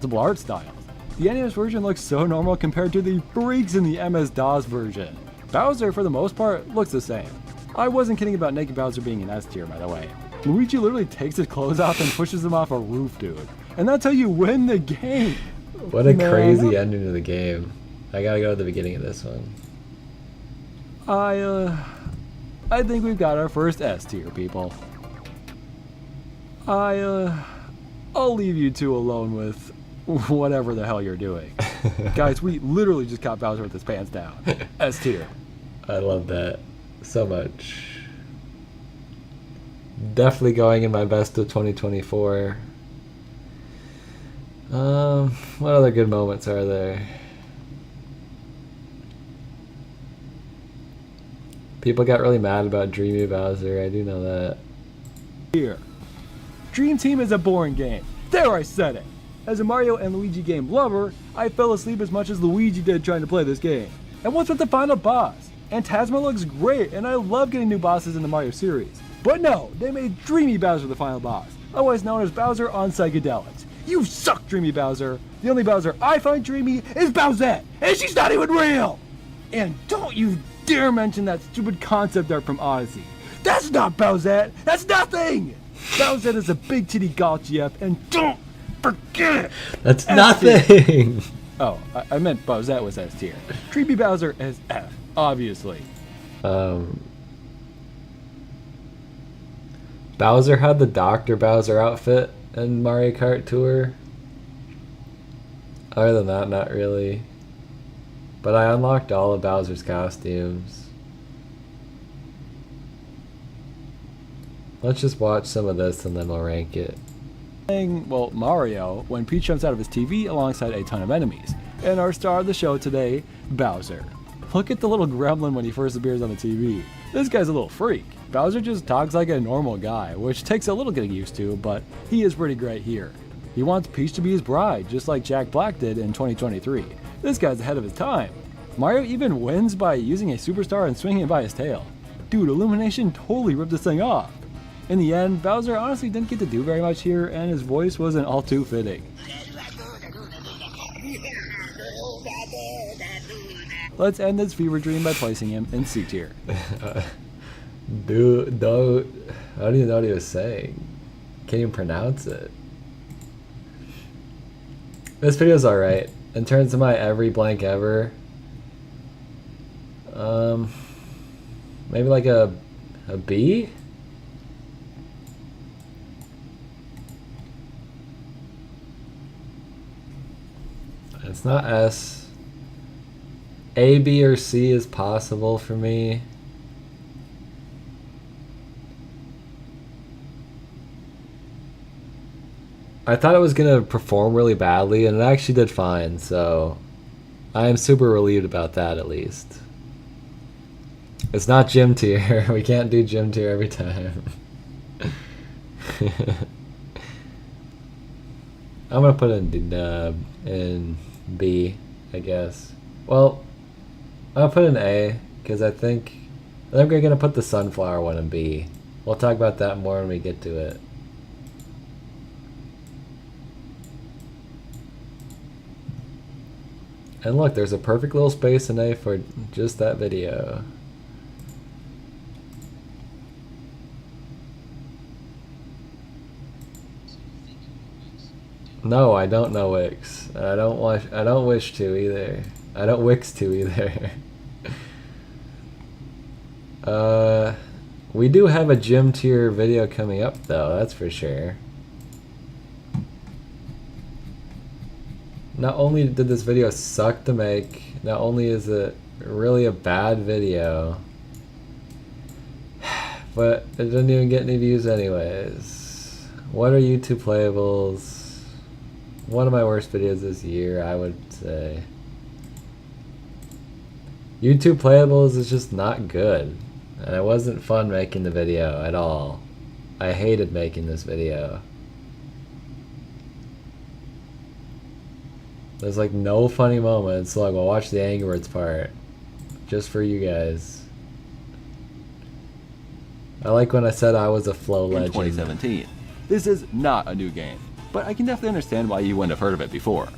the art style. The NES version looks so normal compared to the freaks in the MS-DOS version. Bowser, for the most part, looks the same. I wasn't kidding about Naked Bowser being an S tier, by the way. Luigi literally takes his clothes off and pushes him off a roof, dude. And that's how you win the game. What a crazy ending to the game. I gotta go to the beginning of this one. I think we've got our first S tier, people. I'll leave you two alone with whatever the hell you're doing. Guys, we literally just caught Bowser with his pants down. S tier. I love that so much. Definitely going in my best of 2024. What other good moments are there? People got really mad about Dreamy Bowser, I do know that. Here. Dream Team is a boring game. There, I said it. As a Mario and Luigi game lover, I fell asleep as much as Luigi did trying to play this game. And what's with the final boss? Phantasma looks great, and I love getting new bosses in the Mario series. But no, they made Dreamy Bowser the final boss, otherwise known as Bowser on Psychedelics. You suck, Dreamy Bowser. The only Bowser I find dreamy is Bowsette, and she's not even real! And don't you dare mention that stupid concept art from Odyssey. That's not Bowsette! That's nothing! Bowsette is a big titty golf GF, and don't forget it! That's S nothing! Oh, I meant Bowsette was S tier. Dreamy Bowser is F, obviously. Bowser had the Dr. Bowser outfit in Mario Kart Tour. Other than that, not really. But I unlocked all of Bowser's costumes. Let's just watch some of this and then we'll rank it. Well, Mario, when Peach jumps out of his TV alongside a ton of enemies. And our star of the show today, Bowser. Look at the little gremlin when he first appears on the TV. This guy's a little freak. Bowser just talks like a normal guy, which takes a little getting used to, but he is pretty great here. He wants Peach to be his bride, just like Jack Black did in 2023. This guy's ahead of his time. Mario even wins by using a superstar and swinging it by his tail. Dude, Illumination totally ripped this thing off. In the end, Bowser honestly didn't get to do very much here, and his voice wasn't all too fitting. Let's end this fever dream by placing him in C tier. Dude, don't. I don't even know what he was saying. Can't even pronounce it. This video's alright. In terms of my every blank ever, maybe like a B? It's not S. A, B, or C is possible for me. I thought it was going to perform really badly, and it actually did fine, so I am super relieved about that at least. It's not gym tier. We can't do gym tier every time. I'm going to put in B, I guess. Well, I'll put an A, because I think we're going to put the sunflower one in B. We'll talk about that more when we get to it. And look, there's a perfect little space in A for just that video. No, I don't know Wix. I don't wish to either. I don't Wix to either. We do have a gym tier video coming up though, that's for sure. Not only did this video suck to make, not only is it really a bad video, but it didn't even get any views anyways. What are YouTube playables? One of my worst videos this year, I would say. YouTube playables is just not good, and it wasn't fun making the video at all. I hated making this video. There's like no funny moments. So like, we'll watch the Angry Birds part. Just for you guys. I like when I said I was a flow In legend. 2017. This is not a new game, but I can definitely understand why you wouldn't have heard of it before.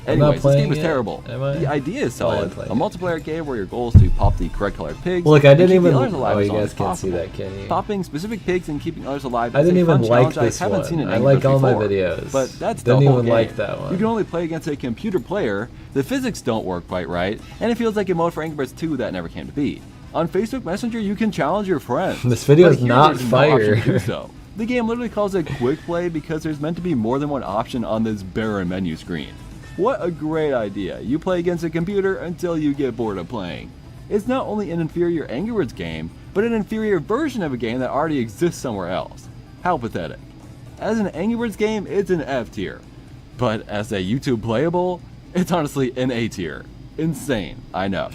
I'm not Anyways, this game playing is it, terrible. am I? The idea is Oh, I am solid. playing A it. multiplayer game where your goal is to pop the correct colored pigs. Look, I and didn't keep the even. others alive Oh, as you long guys as can't see possible. that, can you? Popping specific pigs and keeping others alive I is didn't a even fun like challenge this I haven't one. seen in I Angry like Birds all my before. videos. But that's Didn't the whole even game. like that one. You can only play against a computer player, the physics don't work quite right, and it feels like a mode for Angry Birds 2 that never came to be. On Facebook Messenger, you can challenge your friends. This video but is here not there's no option to fire. do so. The game literally calls it quick play because there's meant to be more than one option on this barren menu screen. What a great idea. You play against a computer until you get bored of playing. It's not only an inferior Angry Birds game, but an inferior version of a game that already exists somewhere else. How pathetic. As an Angry Birds game, it's an F tier. But as a YouTube playable, it's honestly an A tier. Insane, I know.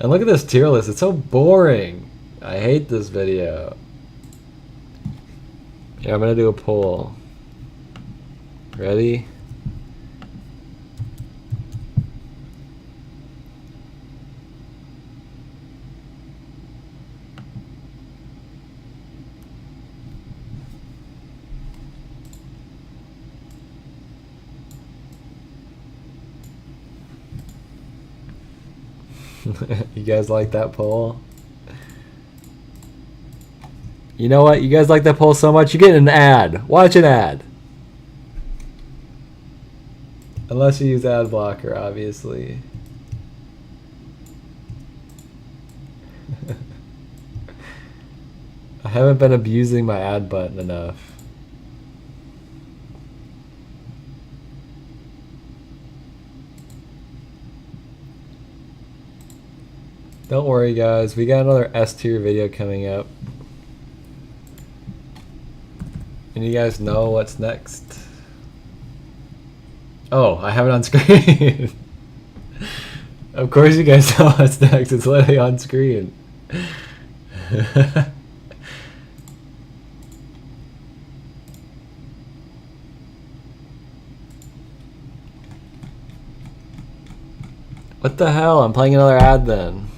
And look at this tier list. It's so boring. I hate this video. Yeah, I'm gonna do a poll. Ready? You guys like that poll? You know what? You guys like that poll so much, you get an ad. Watch an ad. Unless you use ad blocker, obviously. I haven't been abusing my ad button enough. Don't worry guys, we got another S tier video coming up. And you guys know what's next. Oh, I have it on screen. Of course you guys know what's next, it's literally on screen. What the hell? I'm playing another ad then.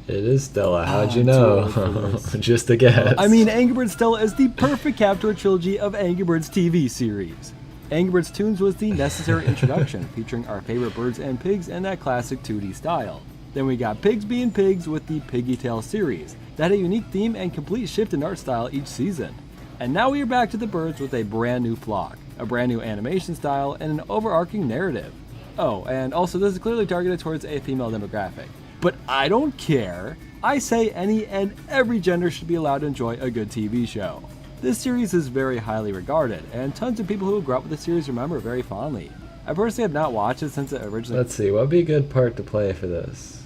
It is Stella. How'd you know? Just a guess. I mean, Angry Birds Stella is the perfect cap to a trilogy of Angry Birds TV series. Angry Birds Toons was the necessary introduction, featuring our favorite birds and pigs in that classic 2D style. Then we got Pigs Being Pigs with the Piggy Tale series, that had a unique theme and complete shift in art style each season. And now we are back to the birds with a brand new flock, a brand new animation style, and an overarching narrative. Oh, and also this is clearly targeted towards a female demographic. But I don't care. I say any and every gender should be allowed to enjoy a good TV show. This series is very highly regarded, and tons of people who grew up with the series remember it very fondly. I personally have not watched it since it originally... Let's see, what would be a good part to play for this?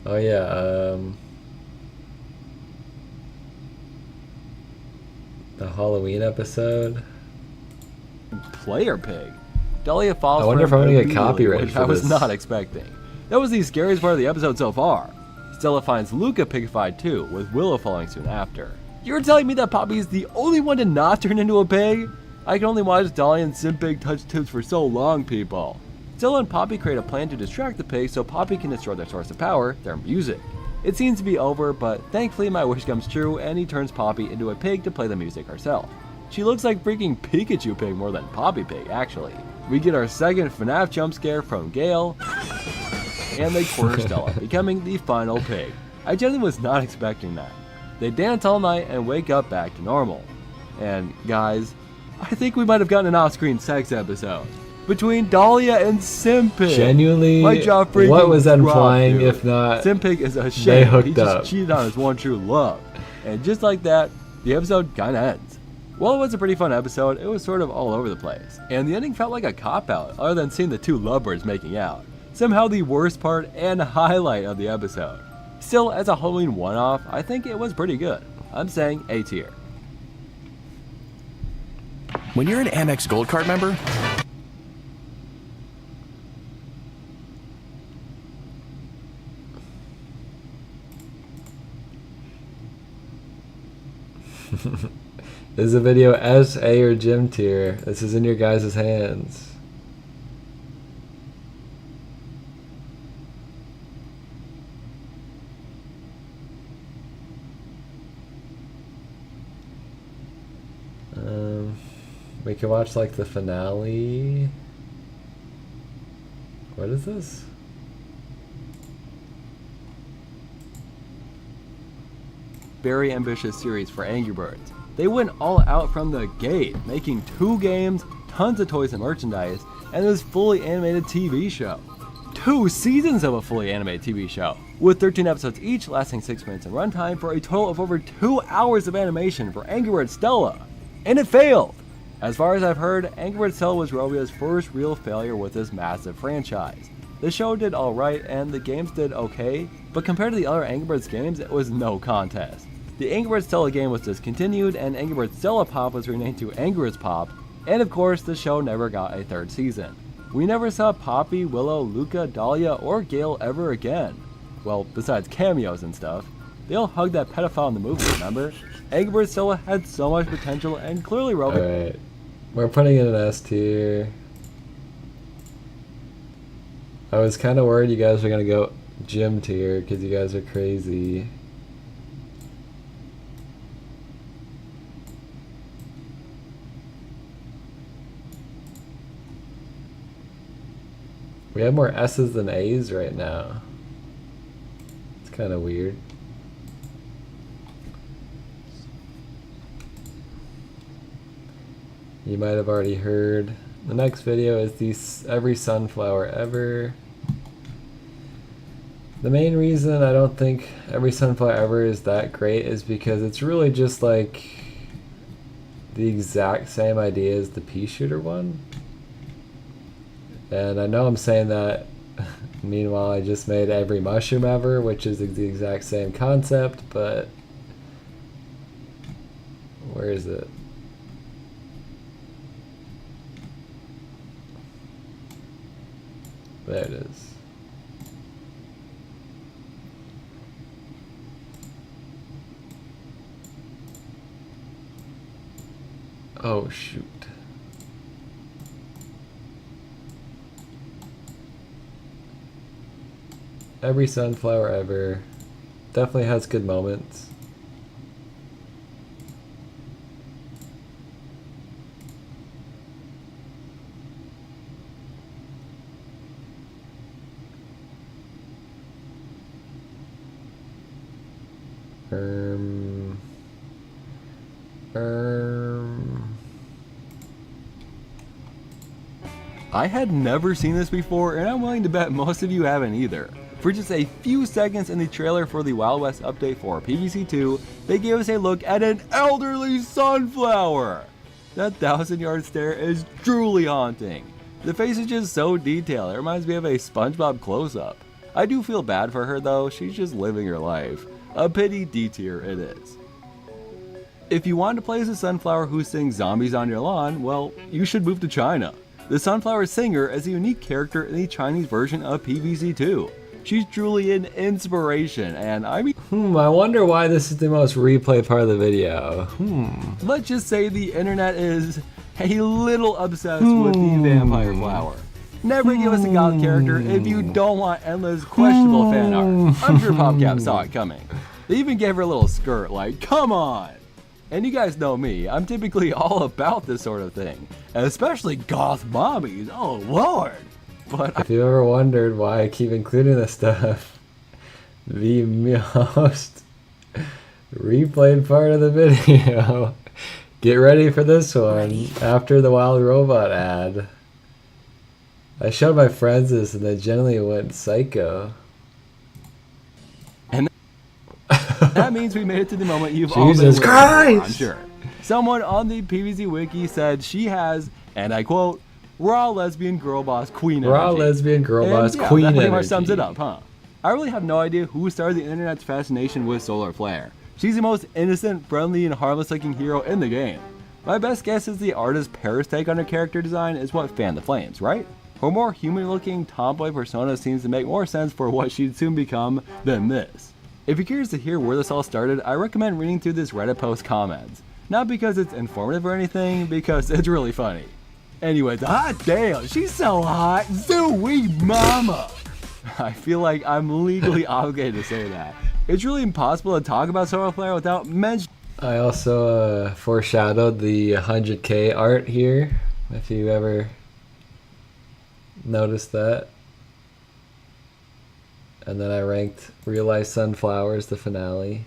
Oh yeah, the Halloween episode. Player Pig. Dahlia falls I wonder for if I'm him gonna get immediately, copyrighted which for I was this. not expecting. That was the scariest part of the episode so far. Stella finds Luca pigified too, with Willow following soon after. You're telling me that Poppy is the only one to not turn into a pig? I can only watch Dahlia and Simpig touch tips for so long, people. Stella and Poppy create a plan to distract the pig so Poppy can destroy their source of power, their music. It seems to be over, but thankfully my wish comes true and he turns Poppy into a pig to play the music herself. She looks like freaking Pikachu Pig more than Poppy Pig, actually. We get our second FNAF jump scare from Gale, and they corner Stella, becoming the final pig. I genuinely was not expecting that. They dance all night and wake up back to normal. And guys, I think we might have gotten an off-screen sex episode between Dahlia and Simpig. Genuinely, My jaw freaking what was that dropped, implying dude. if not Simpig is a they shame. hooked He just up? cheated on his one true love. And just like that, the episode kinda ends. While it was a pretty fun episode, it was sort of all over the place. And the ending felt like a cop-out, other than seeing the two lovebirds making out. Somehow the worst part and highlight of the episode. Still, as a Halloween one-off, I think it was pretty good. I'm saying A tier. When you're an Amex Gold Card member, Is the video S, A, or gym tier? This is in your guys' hands. We can watch like the finale. What is this? Very ambitious series for Angry Birds. They went all out from the gate, making 2 games, tons of toys and merchandise, and this fully animated TV show. 2 seasons of a fully animated TV show, with 13 episodes each lasting 6 minutes in runtime for a total of over 2 hours of animation for Angry Birds Stella. And it failed! As far as I've heard, Angry Birds Stella was Rovio's first real failure with this massive franchise. The show did alright and the games did okay, but compared to the other Angry Birds games, it was no contest. The Angry Birds Stella game was discontinued and Angry Birds Stella Pop was renamed to Angry Birds Pop, and of course the show never got a 3rd season. We never saw Poppy, Willow, Luca, Dahlia, or Gale ever again. Well, besides cameos and stuff. They all hugged that pedophile in the movie, remember? Angry Birds Stella had so much potential and clearly Rovio. Alright. We're putting it in S tier. I was kind of worried you guys were going to go gym tier because you guys are crazy. We have more S's than A's right now. It's kind of weird. You might have already heard. The next video is the every sunflower ever. The main reason I don't think every sunflower ever is that great is because it's really just like the exact same idea as the Peashooter one. And I know I'm saying that, meanwhile I just made every mushroom ever, which is the exact same concept, but where is it? There it is. Oh shoot. Every sunflower ever definitely has good moments. I had never seen this before, and I'm willing to bet most of you haven't either. For just a few seconds in the trailer for the Wild West update for PVC 2, they gave us a look at an elderly sunflower! That 1,000-yard stare is truly haunting. The face is just so detailed, it reminds me of a SpongeBob close-up. I do feel bad for her though, she's just living her life. A pity D tier it is. If you want to play as a sunflower who sings zombies on your lawn, well, you should move to China. The Sunflower Singer is a unique character in the Chinese version of PVC 2. She's truly an inspiration, and I mean... I wonder why this is the most replayed part of the video. Let's just say the internet is a little obsessed with the vampire flower. Never give us a god character if you don't want endless questionable fan art. I'm sure PopCap saw it coming. They even gave her a little skirt, like, come on! And you guys know me, I'm typically all about this sort of thing. Especially goth mommies, oh lord! But if you ever wondered why I keep including this stuff, the most replayed part of the video, get ready for this one, after the Wild Robot ad. I showed my friends this and they generally went psycho. And that means we made it to the moment you've all been Jesus waiting for, Christ! I'm sure. Someone on the PVZ Wiki said she has, and I quote, raw lesbian girl boss queen energy. Raw lesbian girl boss yeah, queen that pretty energy. much sums it up, huh? I really have no idea who started the internet's fascination with Solar Flare. She's the most innocent, friendly, and harmless looking hero in the game. My best guess is the artist's Paris take on her character design is what fanned the flames, right? Her more human-looking tomboy persona seems to make more sense for what she'd soon become than this. If you're curious to hear where this all started, I recommend reading through this Reddit post comments. Not because it's informative or anything, because it's really funny. Anyways, hot damn, she's so hot, zooey mama! I feel like I'm legally obligated to say that. It's really impossible to talk about Solar Flare without mentioning. I also foreshadowed the 100k art here, if you ever noticed that. And then I ranked Real Life Sunflowers, the finale.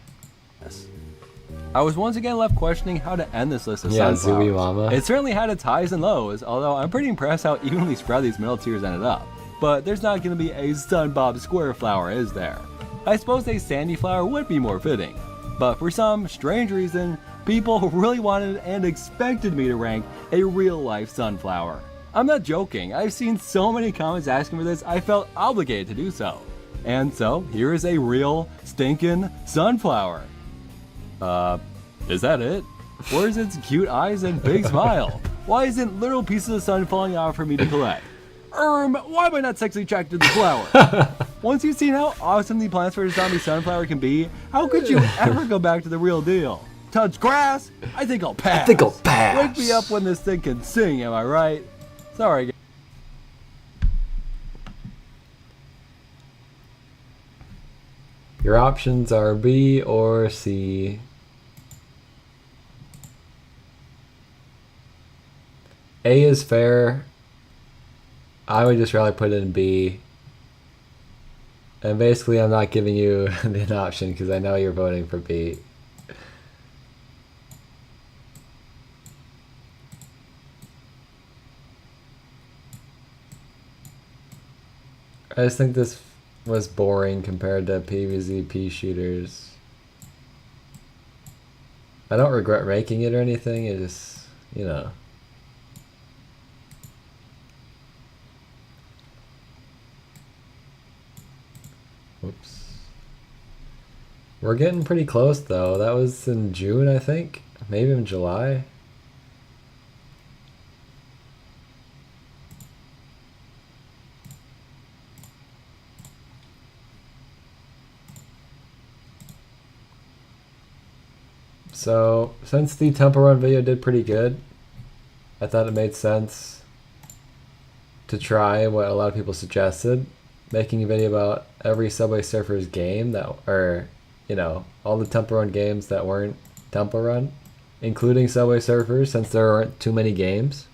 I was once again left questioning how to end this list of Yeah, sunflowers. Zooey Mama. It certainly had its highs and lows, although I'm pretty impressed how evenly spread these middle tiers ended up. But there's not going to be a Sunbob Square flower, is there? I suppose a sandy flower would be more fitting. But for some strange reason, people really wanted and expected me to rank a real life sunflower. I'm not joking, I've seen so many comments asking for this, I felt obligated to do so. And so, here is a real stinking sunflower. Is that it? Where's its cute eyes and big smile? Why isn't little pieces of sun falling out for me to collect? Why am I not sexually attracted to the flower? Once you've seen how awesome the Plants vs. Zombies sunflower can be, how could you ever go back to the real deal? Touch grass? I think I'll pass. Wake me up when this thing can sing, am I right? Sorry, guys. Your options are B or C. A is fair. I would just rather put it in B. And basically I'm not giving you an option because I know you're voting for B. I just think this was boring compared to PvZ Peashooters. I don't regret ranking it or anything, it just, you know. Oops. We're getting pretty close though. That was in June, I think. Maybe in July. So, since the Temple Run video did pretty good, I thought it made sense to try what a lot of people suggested, making a video about every Subway Surfers game that, or, you know, all the Temple Run games that weren't Temple Run, including Subway Surfers, since there aren't too many games.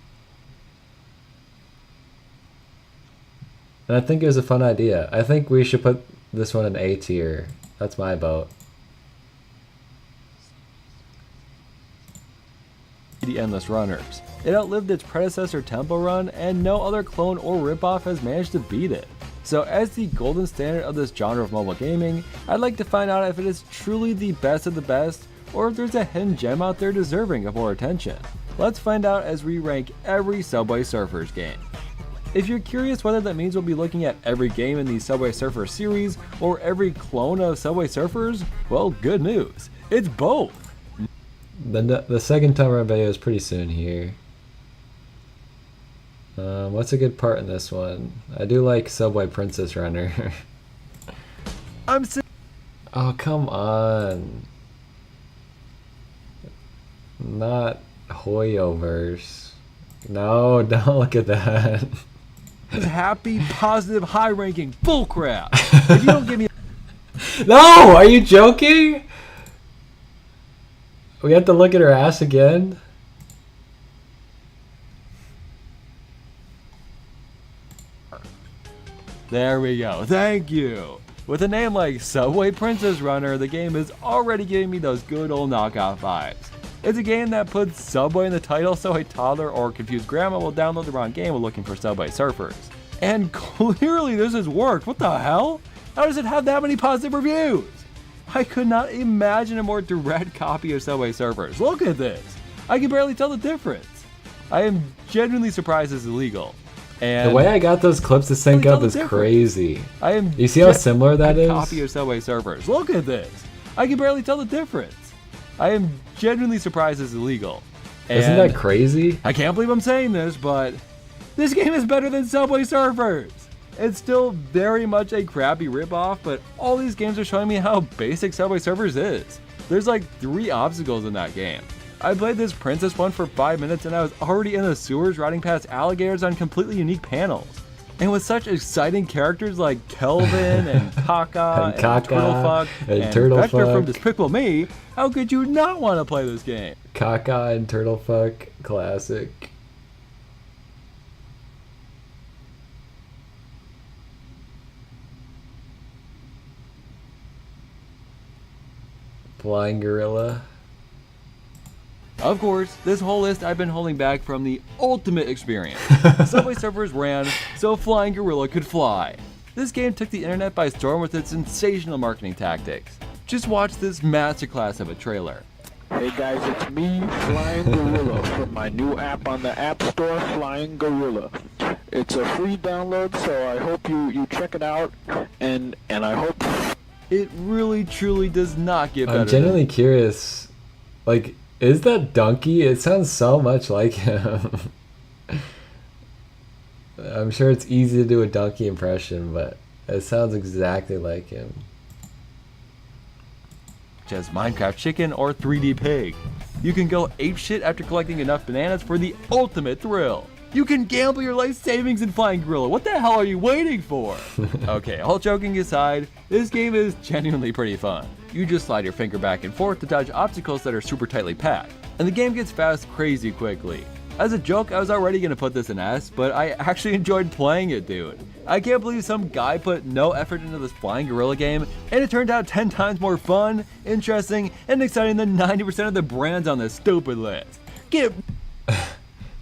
And I think it was a fun idea. I think we should put this one in A tier. That's my vote. The Endless Runners. It outlived its predecessor Temple Run, and no other clone or ripoff has managed to beat it. So as the golden standard of this genre of mobile gaming, I'd like to find out if it is truly the best of the best, or if there's a hidden gem out there deserving of more attention. Let's find out as we rank every Subway Surfers game. If you're curious whether that means we'll be looking at every game in the Subway Surfers series, or every clone of Subway Surfers, well, good news. It's both! The second Temple Run video is pretty soon here. What's a good part in this one? I do like Subway Princess Runner. Oh, come on. Not Hoyoverse. No, don't look at that. Happy, positive, high-ranking bullcrap! If you don't give me No! Are you joking? We have to look at her ass again? There we go, thank you! With a name like Subway Princess Runner, the game is already giving me those good old knockoff vibes. It's a game that puts Subway in the title so a toddler or confused grandma will download the wrong game while looking for Subway Surfers. And clearly this has worked, what the hell? How does it have that many positive reviews? I could not imagine a more direct copy of Subway Surfers. Look at this! I can barely tell the difference. I am genuinely surprised it's illegal. And the way I got those clips to sync up is crazy. You see how similar that is? Copy of Subway Surfers. Look at this! I can barely tell the difference. I am genuinely surprised it's illegal. Isn't And that crazy? I can't believe I'm saying this, but this game is better than Subway Surfers. It's still very much a crappy ripoff, but all these games are showing me how basic Subway Surfers is. There's like 3 obstacles in that game. I played this princess one for 5 minutes and I was already in the sewers riding past alligators on completely unique panels. And with such exciting characters like Kelvin and Kaka and Turtlefuck and Vector from Despicable Me, how could you not want to play this game? Kaka and Turtlefuck, classic. Flying Gorilla. Of course, this whole list I've been holding back from the ultimate experience. Subway Surfers ran so Flying Gorilla could fly. This game took the internet by storm with its sensational marketing tactics. Just watch this masterclass of a trailer. Hey guys, it's me, Flying Gorilla, from my new app on the App Store, Flying Gorilla. It's a free download, so I hope you check it out, and I hope... It really truly does not get better. I'm genuinely curious, like, is that Donkey? It sounds so much like him. I'm sure it's easy to do a Donkey impression, but it sounds exactly like him. As Minecraft Chicken or 3D Pig. You can go apeshit after collecting enough bananas for the ultimate thrill. You can gamble your life savings in Flying Gorilla. What the hell are you waiting for? Okay, all joking aside, this game is genuinely pretty fun. You just slide your finger back and forth to dodge obstacles that are super tightly packed, and the game gets fast crazy quickly. As a joke, I was already gonna put this in S, but I actually enjoyed playing it, dude. I can't believe some guy put no effort into this Flying Gorilla game, and it turned out 10 times more fun, interesting, and exciting than 90% of the brands on this stupid list. Get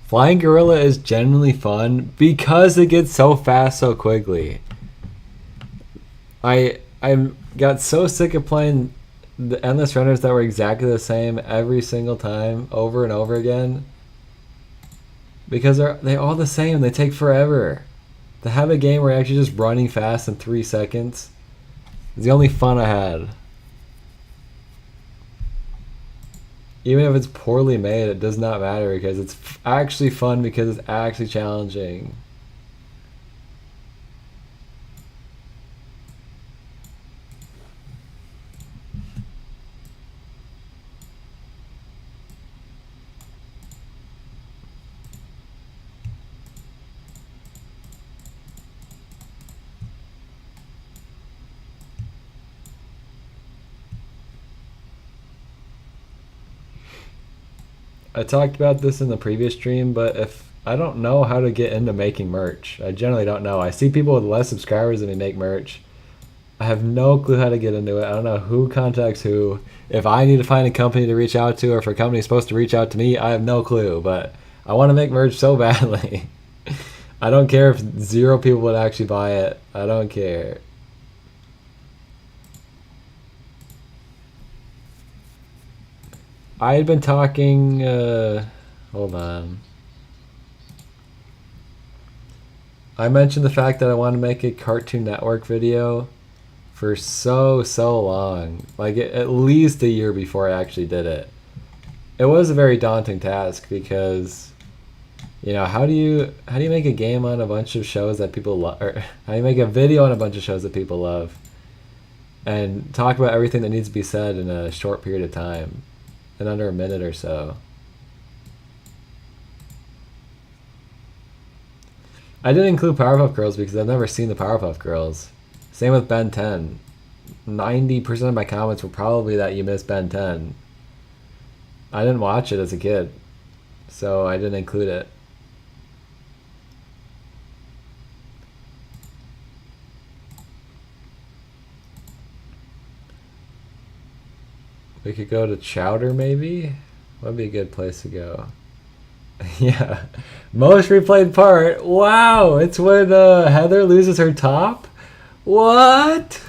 Flying Gorilla is genuinely fun because it gets so fast so quickly. I got so sick of playing the endless runners that were exactly the same every single time, over and over again. Because they're all the same. They take forever. To have a game where you're actually just running fast in 3 seconds is the only fun I had. Even if it's poorly made, it does not matter because it's actually fun because it's actually challenging. I talked about this in the previous stream, but if I don't know how to get into making merch. I generally don't know. I see people with less subscribers than me make merch. I have no clue how to get into it. I don't know who contacts who. If I need to find a company to reach out to, or if a company is supposed to reach out to me, I have no clue. But I want to make merch so badly. I don't care if 0 people would actually buy it. I don't care. I had been talking, hold on. I mentioned the fact that I want to make a Cartoon Network video for so long. Like at least a year before I actually did it. It was a very daunting task because, you know, how do you make a game on a bunch of shows that people love, or how do you make a video on a bunch of shows that people love and talk about everything that needs to be said in a short period of time? In under a minute or so. I didn't include Powerpuff Girls because I've never seen the Powerpuff Girls. Same with Ben 10. 90% of my comments were probably that you missed Ben 10. I didn't watch it as a kid, so I didn't include it. We could go to Chowder, maybe? That'd be a good place to go. Yeah. Most replayed part. Wow, it's when Heather loses her top? What?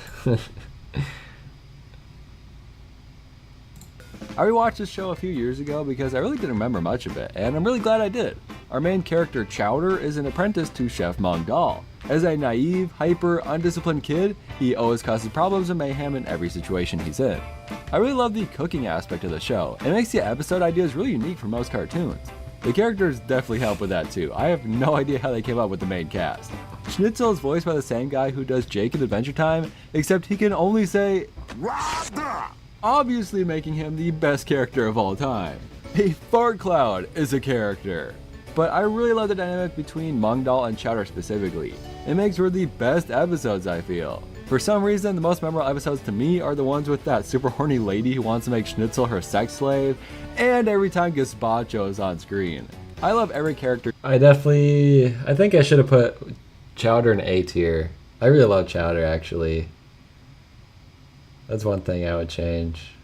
I rewatched this show a few years ago because I really didn't remember much of it, and I'm really glad I did. Our main character Chowder is an apprentice to Chef Mongdal. As a naive, hyper, undisciplined kid, he always causes problems and mayhem in every situation he's in. I really love the cooking aspect of the show, and it makes the episode ideas really unique for most cartoons. The characters definitely help with that too. I have no idea how they came up with the main cast. Schnitzel is voiced by the same guy who does Jake in Adventure Time, except he can only say "Rada," obviously making him the best character of all time. A fart cloud is a character. But I really love the dynamic between Mongdal and Chowder specifically. It makes for the best episodes, I feel. For some reason, the most memorable episodes to me are the ones with that super horny lady who wants to make Schnitzel her sex slave, and every time Gazpacho is on screen. I love every character. I think I should have put Chowder in A tier. I really love Chowder, actually. That's one thing I would change.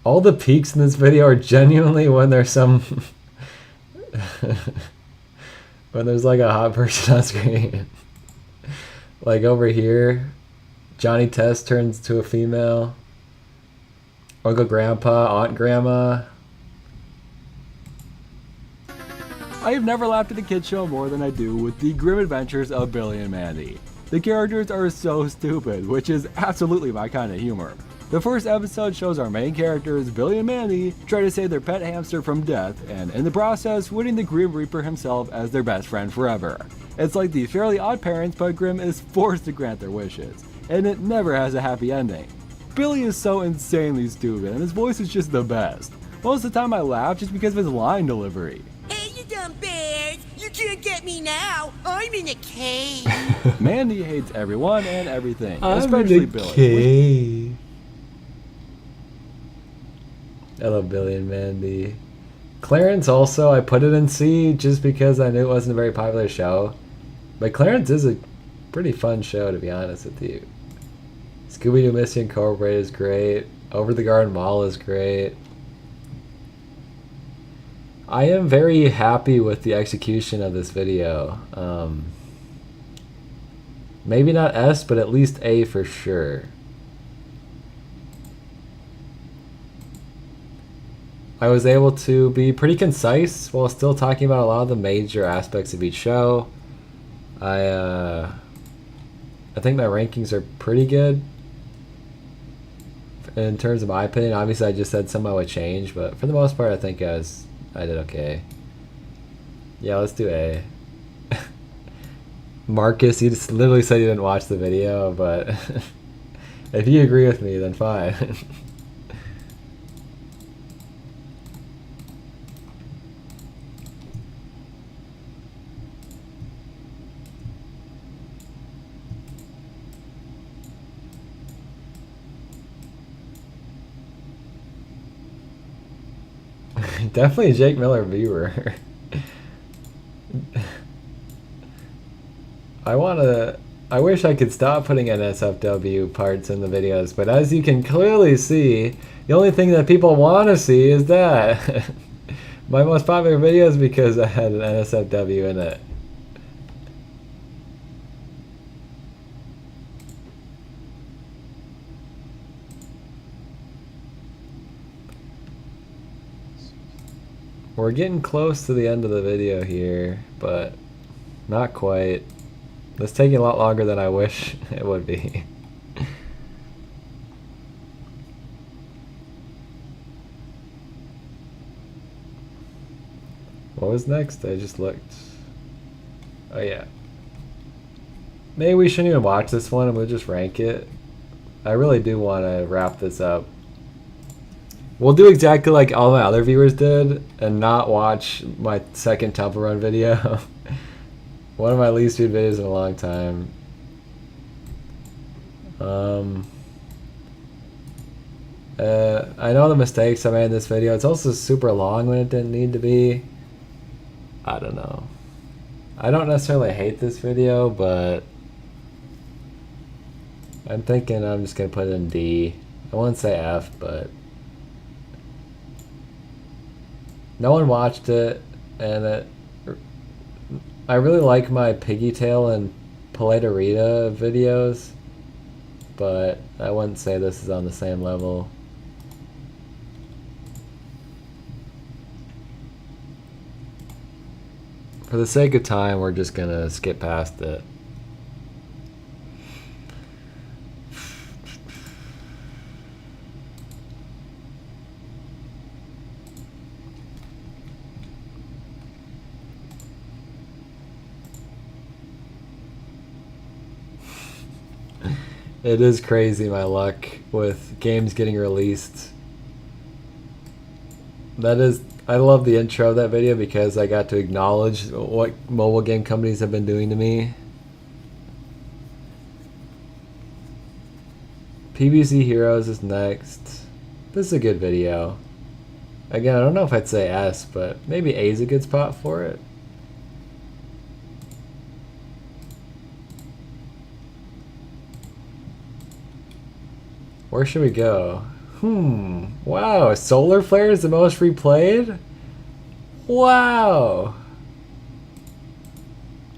All the peaks in this video are genuinely when there's some... when there's like a hot person on screen. Like over here, Johnny Test turns to a female. Uncle Grandpa, Aunt Grandma. I have never laughed at a kid show more than I do with the grim adventures of Billy and Mandy. The characters are so stupid, which is absolutely my kind of humor. The first episode shows our main characters, Billy and Mandy, try to save their pet hamster from death, and in the process, winning the Grim Reaper himself as their best friend forever. It's like the Fairly Odd Parents, but Grim is forced to grant their wishes, and it never has a happy ending. Billy is so insanely stupid, and his voice is just the best. Most of the time I laugh just because of his line delivery. Hey, you dumb bears! You can't get me now! I'm in a cave! Mandy hates everyone and everything, especially Billy. Cave. I love Billy and Mandy. Clarence also, I put it in C just because I knew it wasn't a very popular show. But Clarence is a pretty fun show, to be honest with you. Scooby-Doo Mystery Incorporated is great. Over the Garden Wall is great. I am very happy with the execution of this video. Maybe not S, but at least A for sure. I was able to be pretty concise while still talking about a lot of the major aspects of each show. I think my rankings are pretty good in terms of my opinion. Obviously I just said some I would change, but for the most part I think I did okay. Yeah, let's do A. Marcus, you just literally said you didn't watch the video, but if you agree with me, then fine. Definitely Jake Miller viewer. I wish I could stop putting NSFW parts in the videos, but as you can clearly see, the only thing that people want to see is that. My most popular video is because I had an NSFW in it. We're getting close to the end of the video here, but not quite. It's taking a lot longer than I wish it would be. What was next? I just looked. Oh yeah. Maybe we shouldn't even watch this one and we'll just rank it. I really do want to wrap this up. We'll do exactly like all my other viewers did and not watch my second Temple Run video. One of my least viewed videos in a long time. I know the mistakes I made in this video. It's also super long when it didn't need to be. I don't know. I don't necessarily hate this video, but I'm thinking I'm just going to put it in D. I won't say F, but no one watched it, and I really like my Piggy Tail and Paleteria videos, but I wouldn't say this is on the same level. For the sake of time, we're just gonna skip past it. It is crazy, my luck with games getting released. That is, I love the intro of that video because I got to acknowledge what mobile game companies have been doing to me. PBC Heroes is next. This is a good video. Again, I don't know if I'd say S, but maybe A is a good spot for it. Where should we go? Wow, Solar Flare is the most replayed? Wow.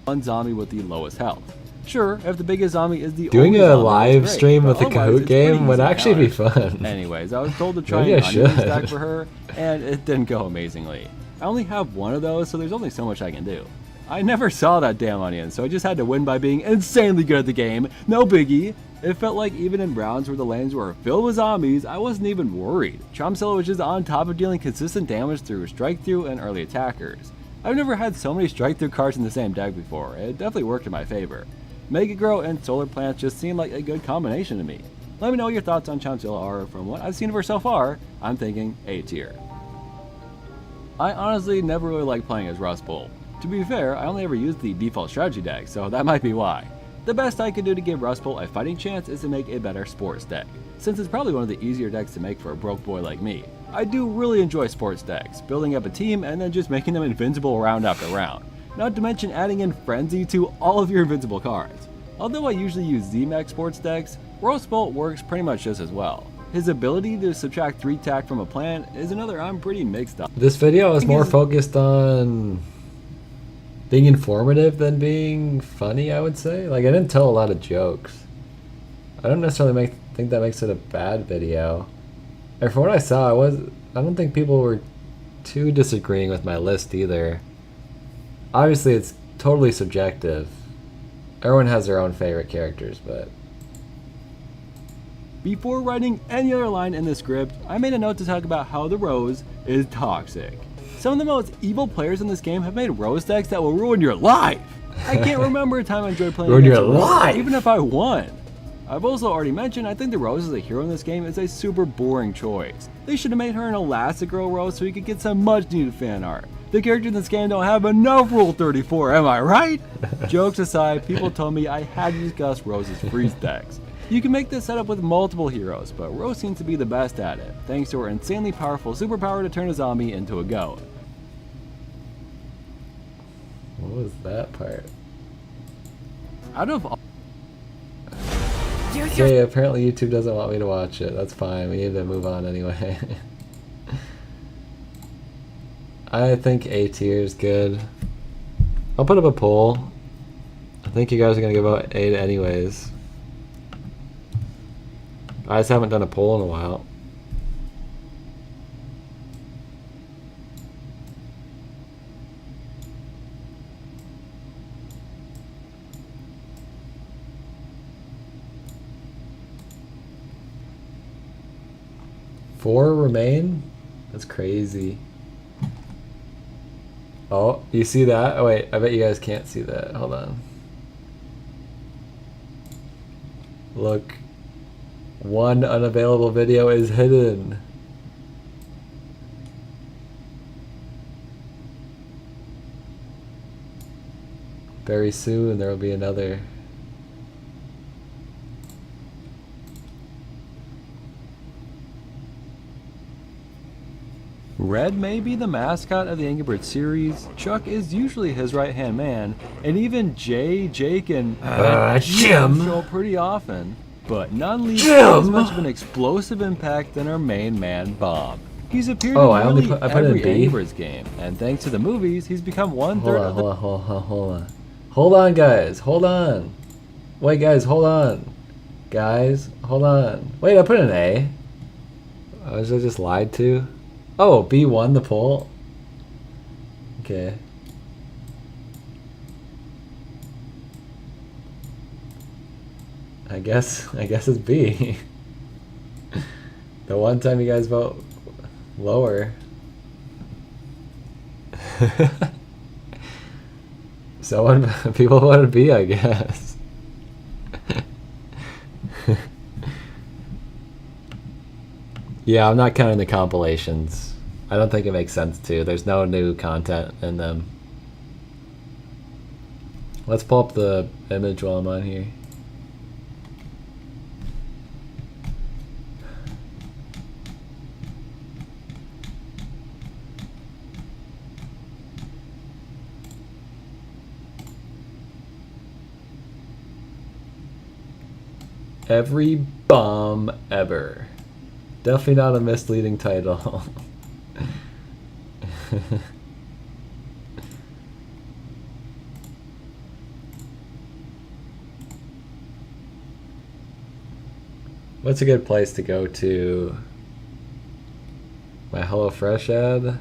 One zombie with the lowest health. Sure, if the biggest zombie is the doing only a zombie, live that's great, stream but with a otherwise, Kahoot it's pretty game would easy actually be counter. fun. Anyways, I was told to try Maybe an I onion should. stack for her, and it didn't go amazingly. I only have one of those, so there's only so much I can do. I never saw that damn onion, so I just had to win by being insanely good at the game. No biggie. It felt like even in rounds where the lanes were filled with zombies, I wasn't even worried. Stella was just on top of dealing consistent damage through strike through and early attackers. I've never had so many strike through cards in the same deck before. It definitely worked in my favor. Mega Grow and Solar Plants just seemed like a good combination to me. Let me know what your thoughts on Stella are. From what I've seen of her so far, I'm thinking A tier. I honestly never really liked playing as Rust Bowl. To be fair, I only ever used the default strategy deck, so that might be why. The best I could do to give Rust Bowl a fighting chance is to make a better sports deck, since it's probably one of the easier decks to make for a broke boy like me. I do really enjoy sports decks, building up a team and then just making them invincible round after round, not to mention adding in Frenzy to all of your invincible cards. Although I usually use Z-Mech sports decks, Rust Bowl works pretty much just as well. His ability to subtract 3 tack from a plan is another I'm pretty mixed on. This video is more focused on being informative than being funny, I would say. Like, I didn't tell a lot of jokes. I don't necessarily think that makes it a bad video. And from what I saw, I don't think people were too disagreeing with my list either. Obviously, it's totally subjective. Everyone has their own favorite characters, but... Before writing any other line in the script, I made a note to talk about how the Rose is toxic. Some of the most evil players in this game have made Rose decks that will ruin your life. I can't remember a time I enjoyed playing Ruin against your a Rose, life! even if I won. I've also already mentioned I think the Rose as a hero in this game is a super boring choice. They should have made her an Elastigirl Rose so we could get some much needed fan art. The characters in this game don't have enough Rule 34, am I right? Jokes aside, people told me I had to discuss Rose's freeze decks. You can make this setup with multiple heroes, but Rose seems to be the best at it, thanks to her insanely powerful superpower to turn a zombie into a goat. What was that part? Out of all Okay, apparently YouTube doesn't want me to watch it. That's fine. We need to move on anyway. I think A tier is good. I'll put up a poll. I think you guys are going to give out A anyways. I just haven't done a poll in a while. Four remain? That's crazy. Oh, you see that? Oh wait, I bet you guys can't see that. Hold on. Look. One unavailable video is hidden. Very soon there will be another. Red may be the mascot of the Angry Birds series, Chuck is usually his right-hand man, and even Jay, Jake, and Jim show up pretty often. But none leaves as much of an explosive impact than our main man, Bob. He's appeared in nearly every Angry Birds game, and thanks to the movies, he's become one-third of the... Hold on. Hold on, guys. Hold on. Wait, guys, hold on. Guys, hold on. Wait, I put an A. Was I just lied to? Oh, B won the poll? Okay. I guess it's B. The one time you guys vote lower. People voted B, I guess. Yeah, I'm not counting the compilations. I don't think it makes sense to. There's no new content in them. Let's pull up the image while I'm on here. Every bomb ever. Definitely not a misleading title. What's a good place to go to? My HelloFresh ad?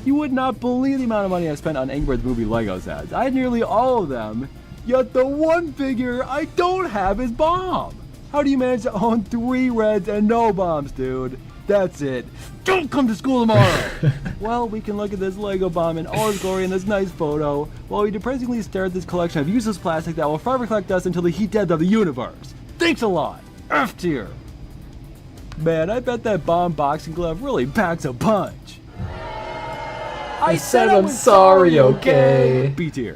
You would not believe the amount of money I spent on Angry Birds movie Legos ads. I had nearly all of them, yet the one figure I don't have is Bomb. How do you manage to own 3 reds and no bombs, dude? That's it. Don't come to school tomorrow! Well, we can look at this Lego Bomb in all its glory in this nice photo, while we depressingly stare at this collection of useless plastic that will forever collect us until the heat death of the universe. Thanks a lot. F tier. Man, I bet that Bomb boxing glove really packs a punch. I said I'm sorry, okay? B tier.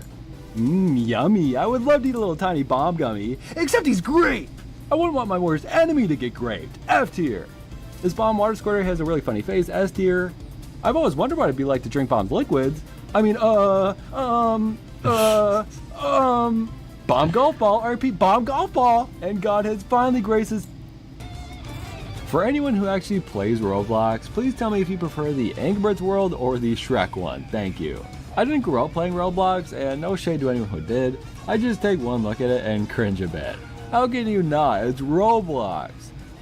Yummy. I would love to eat a little tiny Bomb gummy, except he's grape. I wouldn't want my worst enemy to get graped. F tier. This Bomb water squirter has a really funny face. S tier. I've always wondered what it'd be like to drink Bomb's liquids. I mean, Bomb golf ball. I repeat, Bomb golf ball. And God has finally graced his. For anyone who actually plays Roblox, please tell me if you prefer the Angry Birds world or the Shrek one. Thank you. I didn't grow up playing Roblox, and no shade to anyone who did. I just take one look at it and cringe a bit. How can you not? It's Roblox.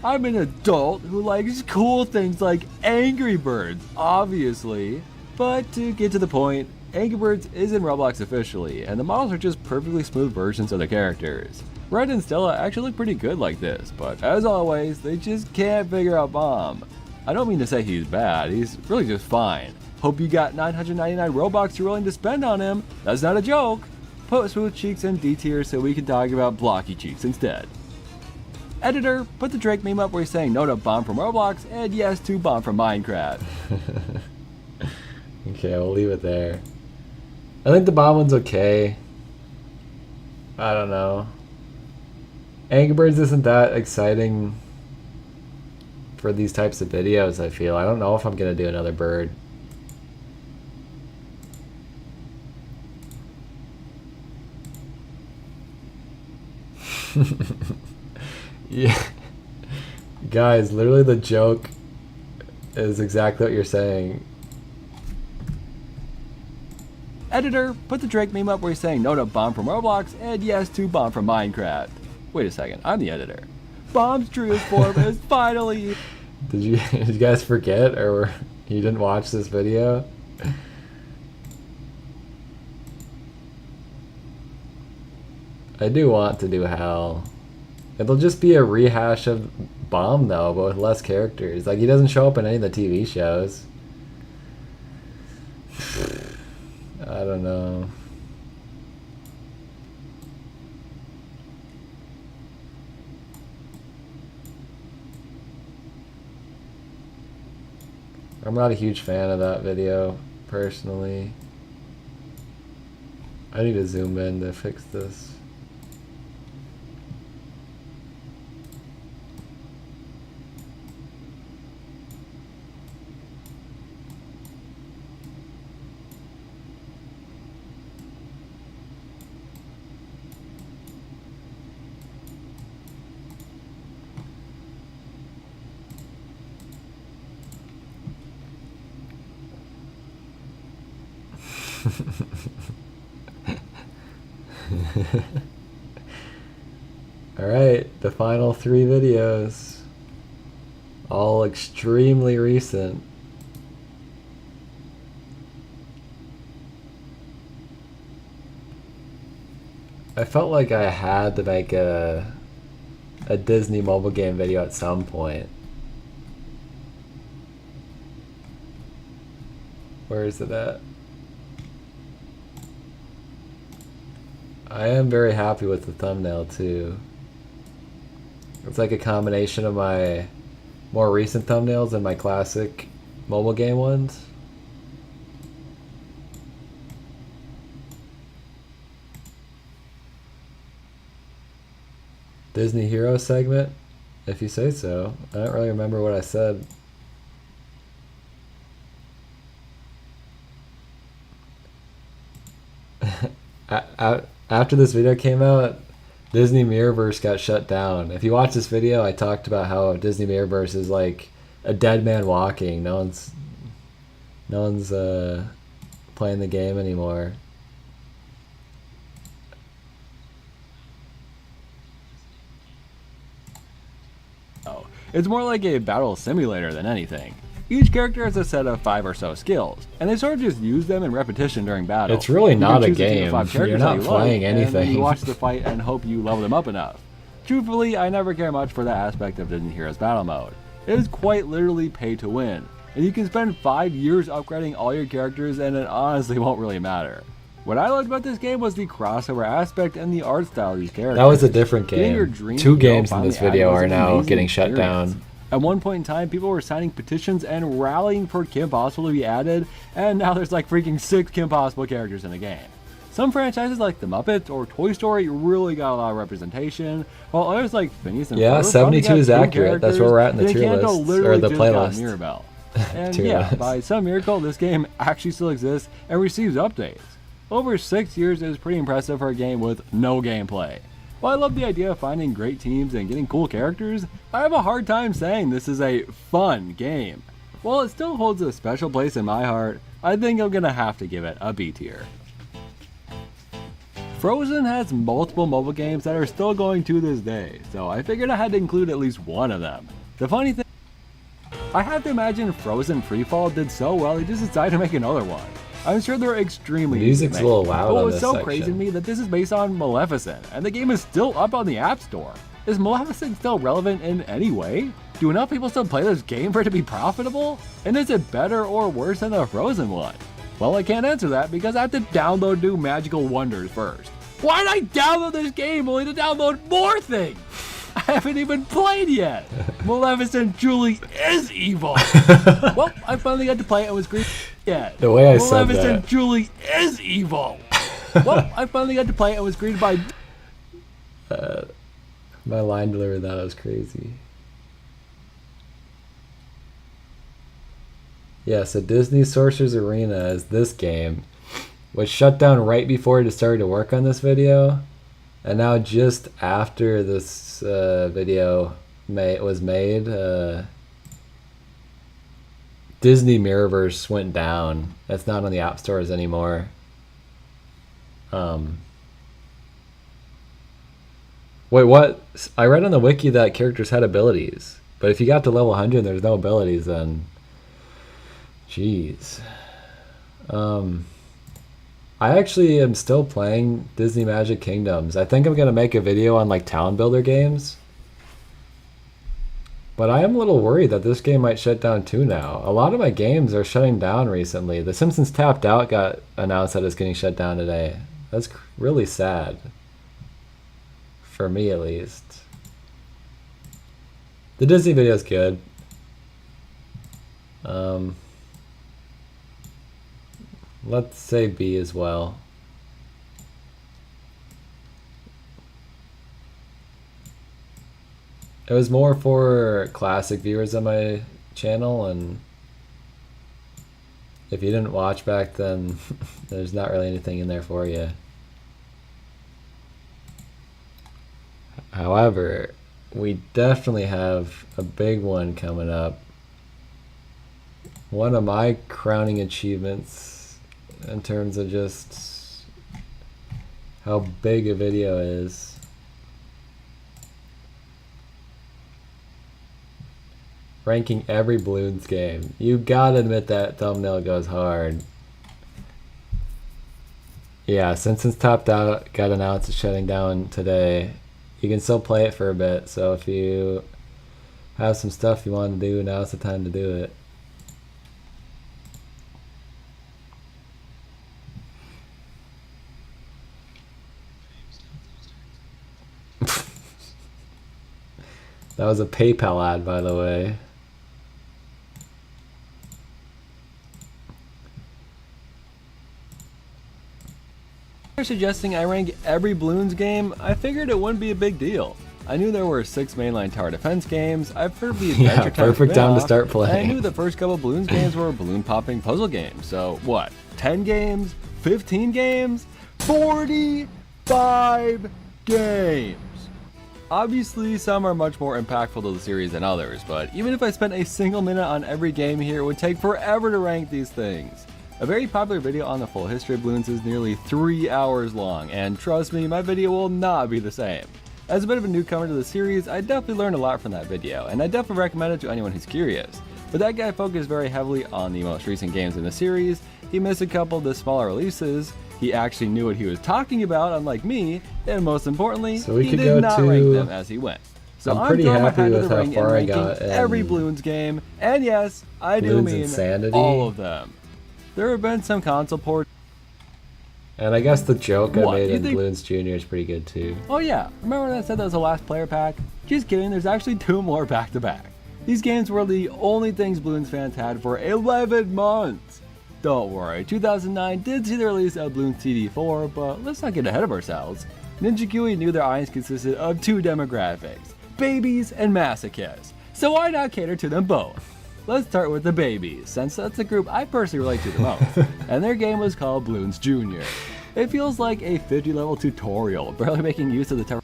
I'm an adult who likes cool things like Angry Birds, obviously. But to get to the point, Angry Birds is in Roblox officially, and the models are just perfectly smooth versions of the characters. Red and Stella actually look pretty good like this, but as always, they just can't figure out Bomb. I don't mean to say he's bad, he's really just fine. Hope you got 999 Robux you're willing to spend on him. That's not a joke. Put smooth cheeks in D tier so we can talk about blocky cheeks instead. Editor, put the Drake meme up where he's saying no to Bomb from Roblox and yes to Bomb from Minecraft. Okay, we'll leave it there. I think the Bomb one's okay. I don't know. Angry Birds isn't that exciting for these types of videos, I feel. I don't know if I'm going to do another bird. Yeah. Guys, literally the joke is exactly what you're saying. Editor, put the Drake meme up where he's saying no to Bomb from Roblox and yes to Bomb from Minecraft. Wait a second, I'm the editor. Bomb's truest form is finally... Did you guys forget, or you didn't watch this video? I do want to do Hal. It'll just be a rehash of Bomb though, but with less characters. Like, he doesn't show up in any of the TV shows. I don't know. I'm not a huge fan of that video, personally. I need to zoom in to fix this. Alright, the final 3 videos. All extremely recent. I felt like I had to make a Disney mobile game video at some point. Where is it at? I am very happy with the thumbnail too. It's like a combination of my more recent thumbnails and my classic mobile game ones. Disney Hero segment, if you say so. I don't really remember what I said. After this video came out, Disney Mirrorverse got shut down. If you watch this video, I talked about how Disney Mirrorverse is like a dead man walking. No one's playing the game anymore. Oh, it's more like a battle simulator than anything. Each character has a set of 5 or so skills, and they sort of just use them in repetition during battle. It's really not a game. You're not playing anything. And you watch the fight and hope you level them up enough. Truthfully, I never care much for that aspect of Disney Heroes battle mode. It is quite literally pay to win, and you can spend 5 years upgrading all your characters and it honestly won't really matter. What I liked about this game was the crossover aspect and the art style of these characters. That was a different game. 2 games in this video are now getting shut down. At one point in time, people were signing petitions and rallying for Kim Possible to be added, and now there's like freaking 6 Kim Possible characters in the game. Some franchises like The Muppets or Toy Story really got a lot of representation, while others like Phineas and Ferb 72 is accurate. That's where we're at in the tier list, or the playlist. Mirabelle. And yeah, by some miracle, this game actually still exists and receives updates. Over 6 years is pretty impressive for a game with no gameplay. While I love the idea of finding great teams and getting cool characters, I have a hard time saying this is a fun game. While it still holds a special place in my heart, I think I'm gonna have to give it a B tier. Frozen has multiple mobile games that are still going to this day, so I figured I had to include at least one of them. The funny thing, I have to imagine Frozen Freefall did so well they just decided to make another one. I'm sure they're extremely music's a little loud. But on what's this so section. crazy to me that this is based on Maleficent, and the game is still up on the App Store. Is Maleficent still relevant in any way? Do enough people still play this game for it to be profitable? And is it better or worse than the Frozen one? Well, I can't answer that because I have to download New Magical Wonders first. Why did I download this game only to download more things? I haven't even played yet. Maleficent truly is evil. Well, I finally got to play it and was great. Yeah. The way I said Maleficent that. truly is evil. Well, I finally got to play it and was greeted by. My line delivery that was crazy. Yeah, so Disney Sorcerer's Arena is this game, which shut down right before I started to work on this video, and now just after this video was made, Disney Mirrorverse went down. That's not on the app stores anymore. Wait, what? I read on the wiki that characters had abilities, but if you got to level 100 and there's no abilities, then jeez. I actually am still playing Disney Magic Kingdoms. I think I'm gonna make a video on like town builder games, but I am a little worried that this game might shut down too now. A lot of my games are shutting down recently. The Simpsons Tapped Out got announced that it's getting shut down today. That's really sad. For me, at least. The Disney video is good. Let's say B as well. It was more for classic viewers on my channel, and if you didn't watch back then, there's not really anything in there for you. However, we definitely have a big one coming up. One of my crowning achievements in terms of just how big a video is. Ranking every Bloons game. You gotta admit that thumbnail goes hard. Yeah, since it's topped out, got announced it's shutting down today. You can still play it for a bit, so if you have some stuff you want to do, now's the time to do it. That was a PayPal ad, by the way. After suggesting I rank every Bloons game, I figured it wouldn't be a big deal. I knew there were 6 mainline tower defense games, I've heard of the Adventure Yeah, Time perfect time to spin-off, start and playing. I knew the first couple Bloons games were balloon popping puzzle games, so what, 10 games? 15 games? 45 games! Obviously, some are much more impactful to the series than others, but even if I spent a single minute on every game here, it would take forever to rank these things. A very popular video on the full history of Bloons is nearly 3 hours long, and trust me, my video will not be the same. As a bit of a newcomer to the series, I definitely learned a lot from that video, and I definitely recommend it to anyone who's curious. But that guy focused very heavily on the most recent games in the series, he missed a couple of the smaller releases, he actually knew what he was talking about, unlike me, and most importantly, So we he could did go not to- rank them as he went. So I'm pretty throwing my happy hat to with the how ring far I and ranking got in every Bloons game, and yes, I do Bloons mean Insanity. all of them. There have been some console ports. And I guess the joke What, I made you in think- Bloons Jr. is pretty good too. Oh yeah, remember when I said that was the last player pack? Just kidding, there's actually 2 more back to back. These games were the only things Bloons fans had for 11 months. Don't worry, 2009 did see the release of Bloons TD4, but let's not get ahead of ourselves. Ninja Kiwi knew their audience consisted of 2 demographics, babies and masochists, so why not cater to them both? Let's start with the babies, since that's the group I personally relate to the most, and their game was called Bloons Jr. It feels like a 50-level tutorial, barely making use of the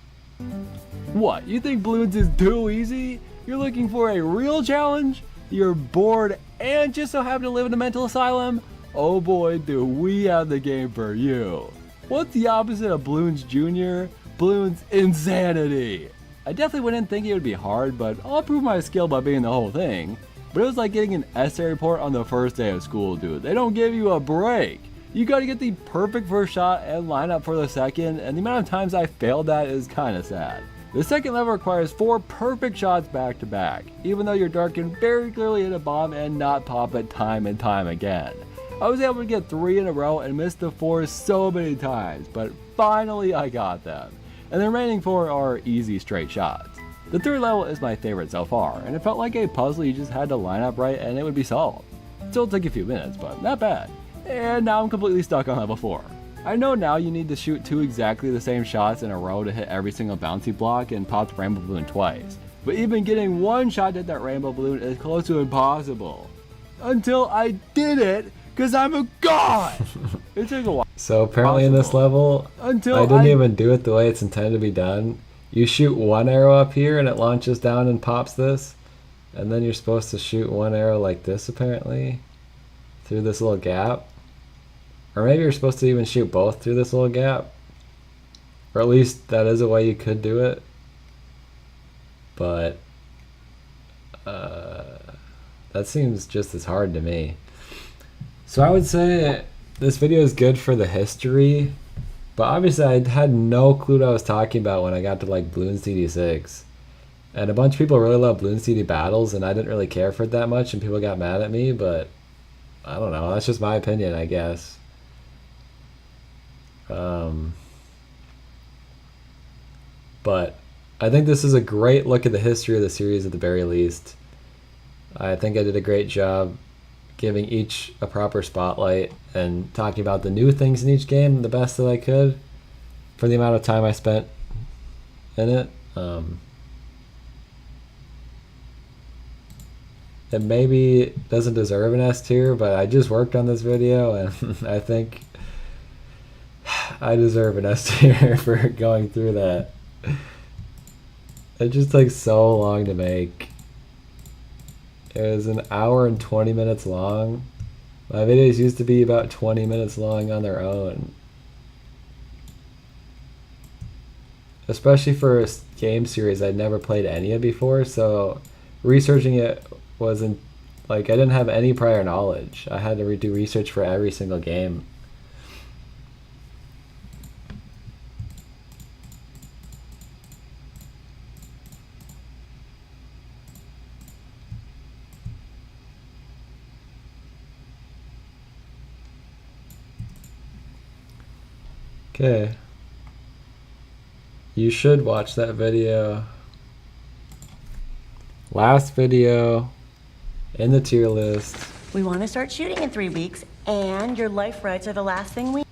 What, you think Bloons is too easy? You're looking for a real challenge? You're bored and just so happen to live in a mental asylum? Oh boy, do we have the game for you. What's the opposite of Bloons Jr.? Bloons Insanity. I definitely wouldn't think it would be hard, but I'll prove my skill by being the whole thing. But it was like getting an essay report on the first day of school, dude. They don't give you a break. You gotta get the perfect first shot and line up for the second, and the amount of times I failed that is kinda sad. The second level requires 4 perfect shots back to back, even though your dart can very clearly hit a bomb and not pop it time and time again. I was able to get 3 in a row and missed the 4 so many times, but finally I got them. And the remaining 4 are easy straight shots. The third level is my favorite so far, and it felt like a puzzle you just had to line up right and it would be solved. Still took a few minutes, but not bad. And now I'm completely stuck on level 4. I know now you need to shoot 2 exactly the same shots in a row to hit every single bouncy block and pop the rainbow balloon twice. But even getting 1 shot at that rainbow balloon is close to impossible. Until I did it, cause I'm a god! It took a while. So apparently in this level, Until I didn't even do it the way it's intended to be done. You shoot 1 arrow up here and it launches down and pops this. And then you're supposed to shoot 1 arrow like this apparently, through this little gap. Or maybe you're supposed to even shoot both through this little gap. Or at least that is a way you could do it. But that seems just as hard to me. So I would say this video is good for the history, but obviously I had no clue what I was talking about when I got to like Bloons TD6. And a bunch of people really love Bloons TD battles, and I didn't really care for it that much, and people got mad at me, but I don't know, that's just my opinion, I guess. But I think this is a great look at the history of the series at the very least. I think I did a great job giving each a proper spotlight and talking about the new things in each game the best that I could for the amount of time I spent in it. It maybe doesn't deserve an S tier, but I just worked on this video and I think I deserve an S tier for going through that. It just takes so long to make. It was an hour and 20 minutes long. My videos used to be about 20 minutes long on their own. Especially for a game series I'd never played any of before, so researching it wasn't, like, I didn't have any prior knowledge. I had to do research for every single game. Okay. You should watch that video. Last video in the tier list. We want to start shooting in 3 weeks, and your life rights are the last thing we...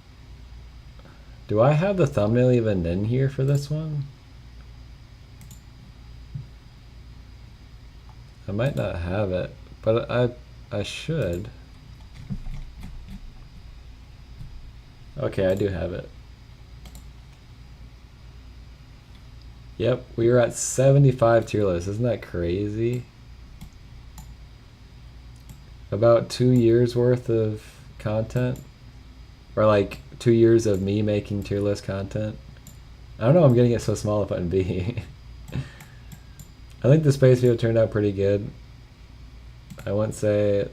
Do I have the thumbnail even in here for this one? I might not have it, but I should. Okay, I do have it. Yep, we are at 75 tier lists. Isn't that crazy? About 2 years worth of content, or like 2 years of me making tier list content. I don't know, I'm getting it so small if button B. I think the space video turned out pretty good. I wouldn't say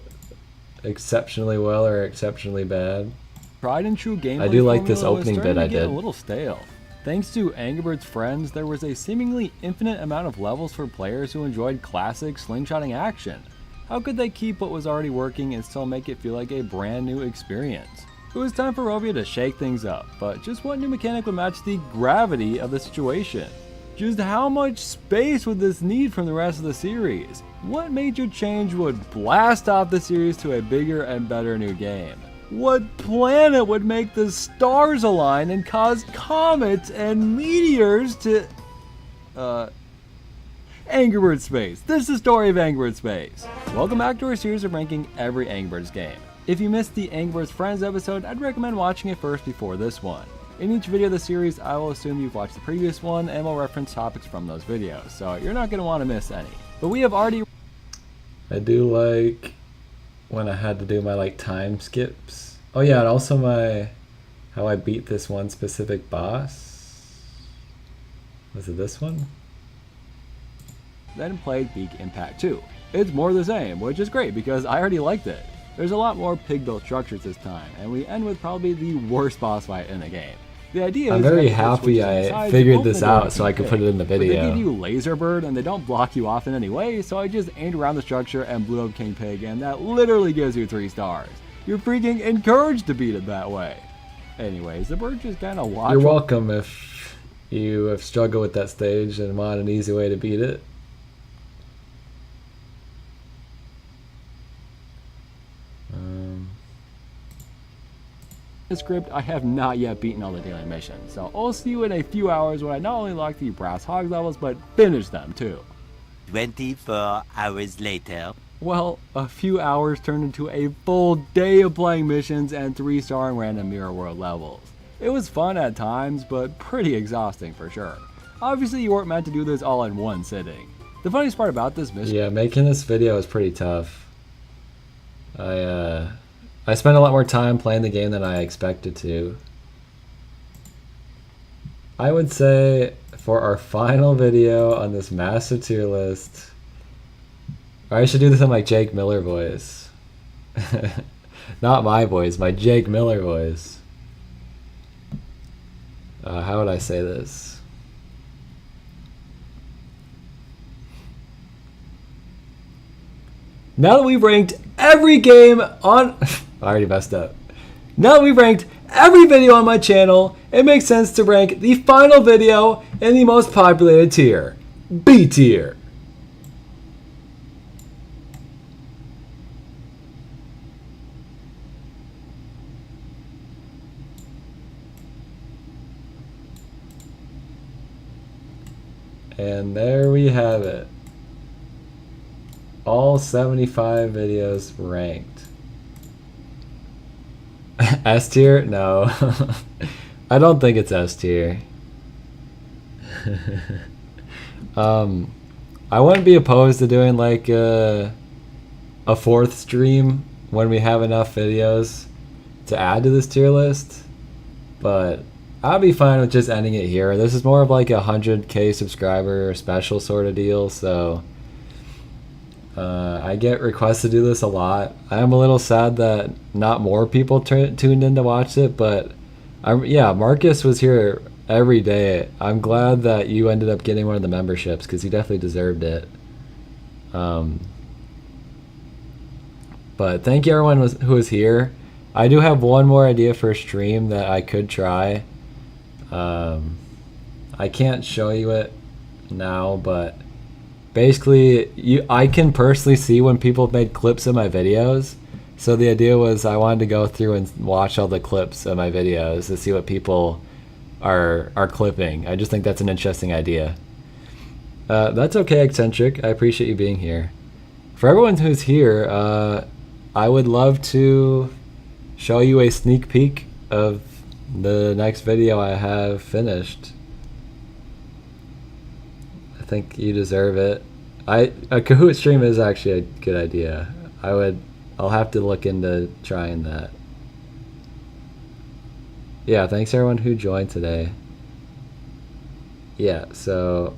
exceptionally well or exceptionally bad. Tried and true gameplay I do like this formula was opening starting bit to I get did. a little stale. Thanks to Angry Birds Friends, there was a seemingly infinite amount of levels for players who enjoyed classic slingshotting action. How could they keep what was already working and still make it feel like a brand new experience? It was time for Rovio to shake things up, but just what new mechanic would match the gravity of the situation? Just how much space would this need from the rest of the series? What major change would blast off the series to a bigger and better new game? What planet would make the stars align and cause comets and meteors to... Angry Birds Space. This is the story of Angry Birds Space. Welcome back to our series of ranking every Angry Birds game. If you missed the Angry Birds Friends episode, I'd recommend watching it first before this one. In each video of the series, I will assume you've watched the previous one and will reference topics from those videos, so you're not going to want to miss any. But we have already... I do like when I had to do my like time skips. Oh yeah, and also how I beat this one specific boss. Was it this one? Then played Peak Impact 2. It's more the same, which is great because I already liked it. There's a lot more pig-built structures this time, and we end with probably the worst boss fight in the game. The idea I'm is very that happy I figured this out so I could put it in the But they video. give you Laser Bird and they don't block you off in any way, so I just aimed around the structure and blew up King Pig, and that literally gives you 3 stars. You're freaking encouraged to beat it that way. Anyways, the bird just kind of watch. You're welcome if you have struggled with that stage and want an easy way to beat it. The script, I have not yet beaten all the daily missions, so I'll see you in a few hours when I not only lock the Brass Hogs levels, but finish them too. 24 hours later. Well, a few hours turned into a full day of playing missions and 3-star and random Mirror World levels. It was fun at times, but pretty exhausting for sure. Obviously you weren't meant to do this all in one sitting. The funniest part about this mission... Yeah, making this video is pretty tough. I spent a lot more time playing the game than I expected to. I would say for our final video on this massive tier list, or I should do this in my Jake Miller voice. Not my voice, my Jake Miller voice. How would I say this? Now that we've ranked every game on... I already messed up. Now that we've ranked every video on my channel, it makes sense to rank the final video in the most populated tier, B tier. And there we have it. All 75 videos ranked. S tier? No. I don't think it's S tier. I wouldn't be opposed to doing like a 4th stream when we have enough videos to add to this tier list, but I'll be fine with just ending it here. This is more of like a 100k subscriber special sort of deal, so I get requests to do this a lot. I'm a little sad that not more people tuned in to watch it, but yeah, Marcus was here every day. I'm glad that you ended up getting one of the memberships because you definitely deserved it. But thank you everyone who was here. I do have one more idea for a stream that I could try. I can't show you it now, but basically I can personally see when people have made clips of my videos. So the idea was I wanted to go through and watch all the clips of my videos to see what people are clipping. I just think that's an interesting idea. That's okay, Eccentric. I appreciate you being here. For everyone who's here, I would love to show you a sneak peek of the next video I have finished. I think you deserve it. A Kahoot stream is actually a good idea. I'll have to look into trying that. Yeah, thanks everyone who joined today. Yeah, so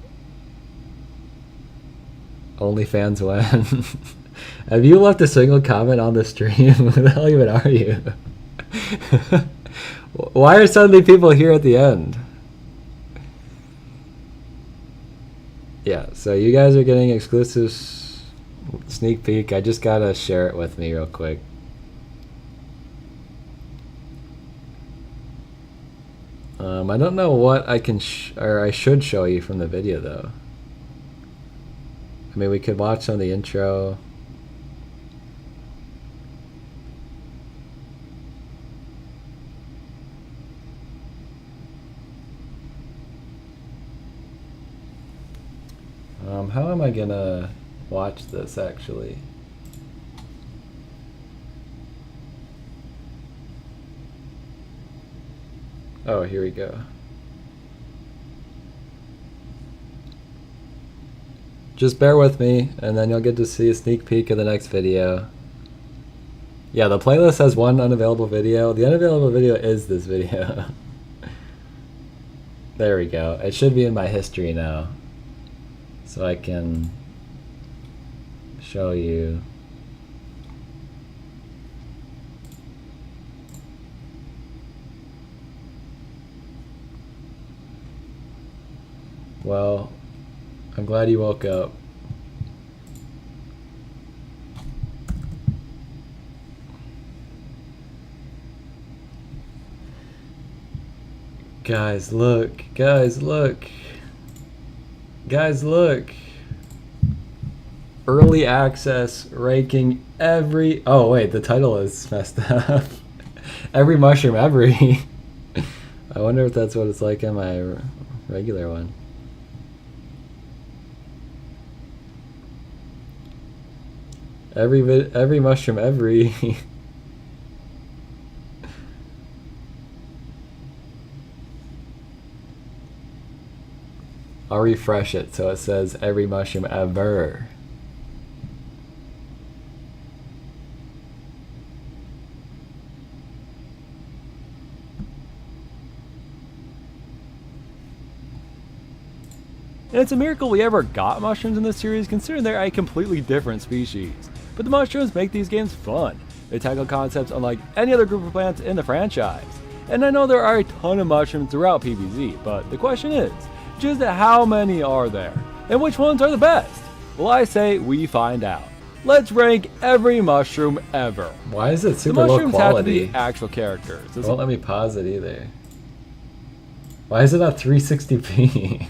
OnlyFans win. Have you left a single comment on the stream? Who the hell even are you? Why are suddenly people here at the end? Yeah, so you guys are getting exclusive sneak peek. I just gotta share it with me real quick. I don't know what I can or I should show you from the video though. I mean, we could watch on the intro. How am I gonna watch this actually? Oh, here we go. Just bear with me, and then you'll get to see a sneak peek of the next video. Yeah, the playlist has one unavailable video. The unavailable video is this video. There we go. It should be in my history now, so I can show you. Well, I'm glad you woke up. Guys, look. Guys, look. Guys, look. Early access ranking every... Oh, wait, the title is messed up. Every mushroom, every... I wonder if that's what it's like on my regular one. Every mushroom, every... I'll refresh it so it says every mushroom ever. And it's a miracle we ever got mushrooms in this series, considering they're a completely different species. But the mushrooms make these games fun. They tackle concepts unlike any other group of plants in the franchise. And I know there are a ton of mushrooms throughout PvZ, but the question is, just how many are there? And which ones are the best? Well, I say we find out. Let's rank every mushroom ever. Why is it super low quality? The mushrooms have to be actual characters. It won't let me pause it either. Why is it not 360p?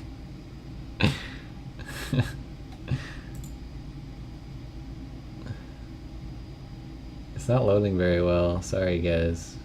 It's not loading very well. Sorry, guys.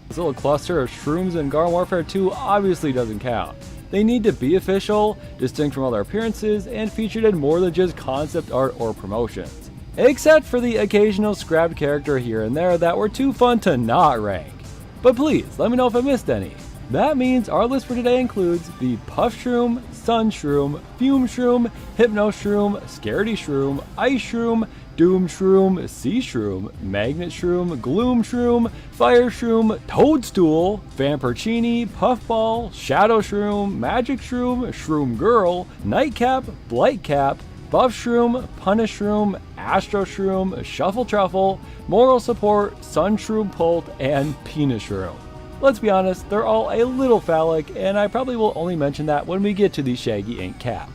This little cluster of shrooms in Garden Warfare 2 obviously doesn't count. They need to be official, distinct from other appearances, and featured in more than just concept art or promotions. Except for the occasional scrapped character here and there that were too fun to not rank. But please, let me know if I missed any. That means our list for today includes the Puff Shroom, Sun Shroom, Fume Shroom, Hypno Shroom, Scaredy Shroom, Ice Shroom, Doom Shroom, Sea Shroom, Magnet Shroom, Gloom Shroom, Fire Shroom, Toadstool, Vampircini, Puffball, Shadow Shroom, Magic Shroom, Shroom Girl, Nightcap, Blightcap, Buff Shroom, Punish Shroom, Astro Shroom, Shuffle Truffle, Moral Support, Sun Shroom Pult, and Penis Shroom. Let's be honest, they're all a little phallic, and I probably will only mention that when we get to the Shaggy Ink Cap.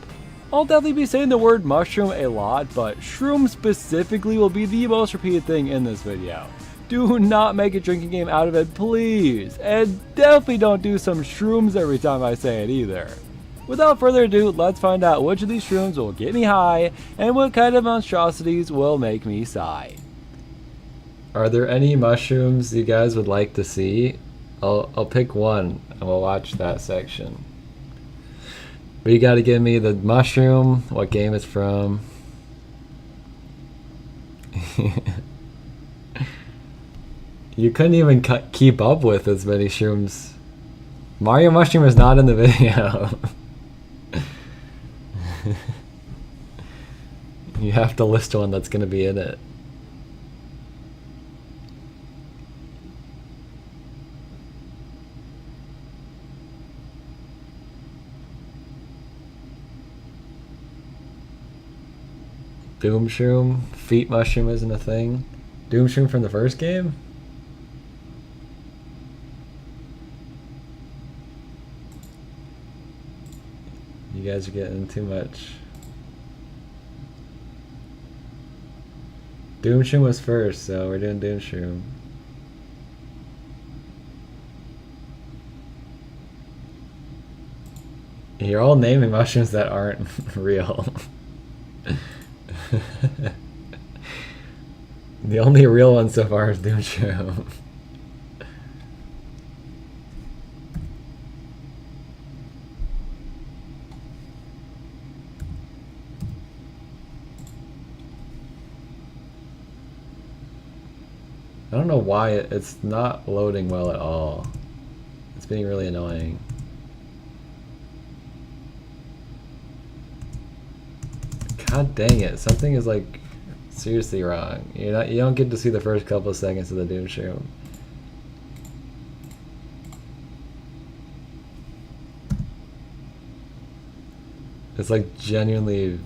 I'll definitely be saying the word mushroom a lot, but shroom specifically will be the most repeated thing in this video, Do not make a drinking game out of it, please. And definitely don't do some shrooms every time I say it either. Without further ado, let's find out which of these shrooms will get me high and what kind of monstrosities will make me sigh. Are there any mushrooms you guys would like to see? I'll pick one and we'll watch that section. But you gotta give me the mushroom, what game it's from. You couldn't even keep up with as many shrooms. Mario Mushroom is not in the video. You have to list one that's gonna be in it. Doom Shroom? Feet Mushroom isn't a thing? Doom Shroom from the first game? You guys are getting too much. Doom Shroom was first, so we're doing Doom Shroom. You're all naming mushrooms that aren't real. The only real one so far is Doom Shroom. I don't know why it's not loading well at all. It's being really annoying. God dang it, something is like seriously wrong. You don't get to see the first couple of seconds of the Doom Shroom. It's like genuinely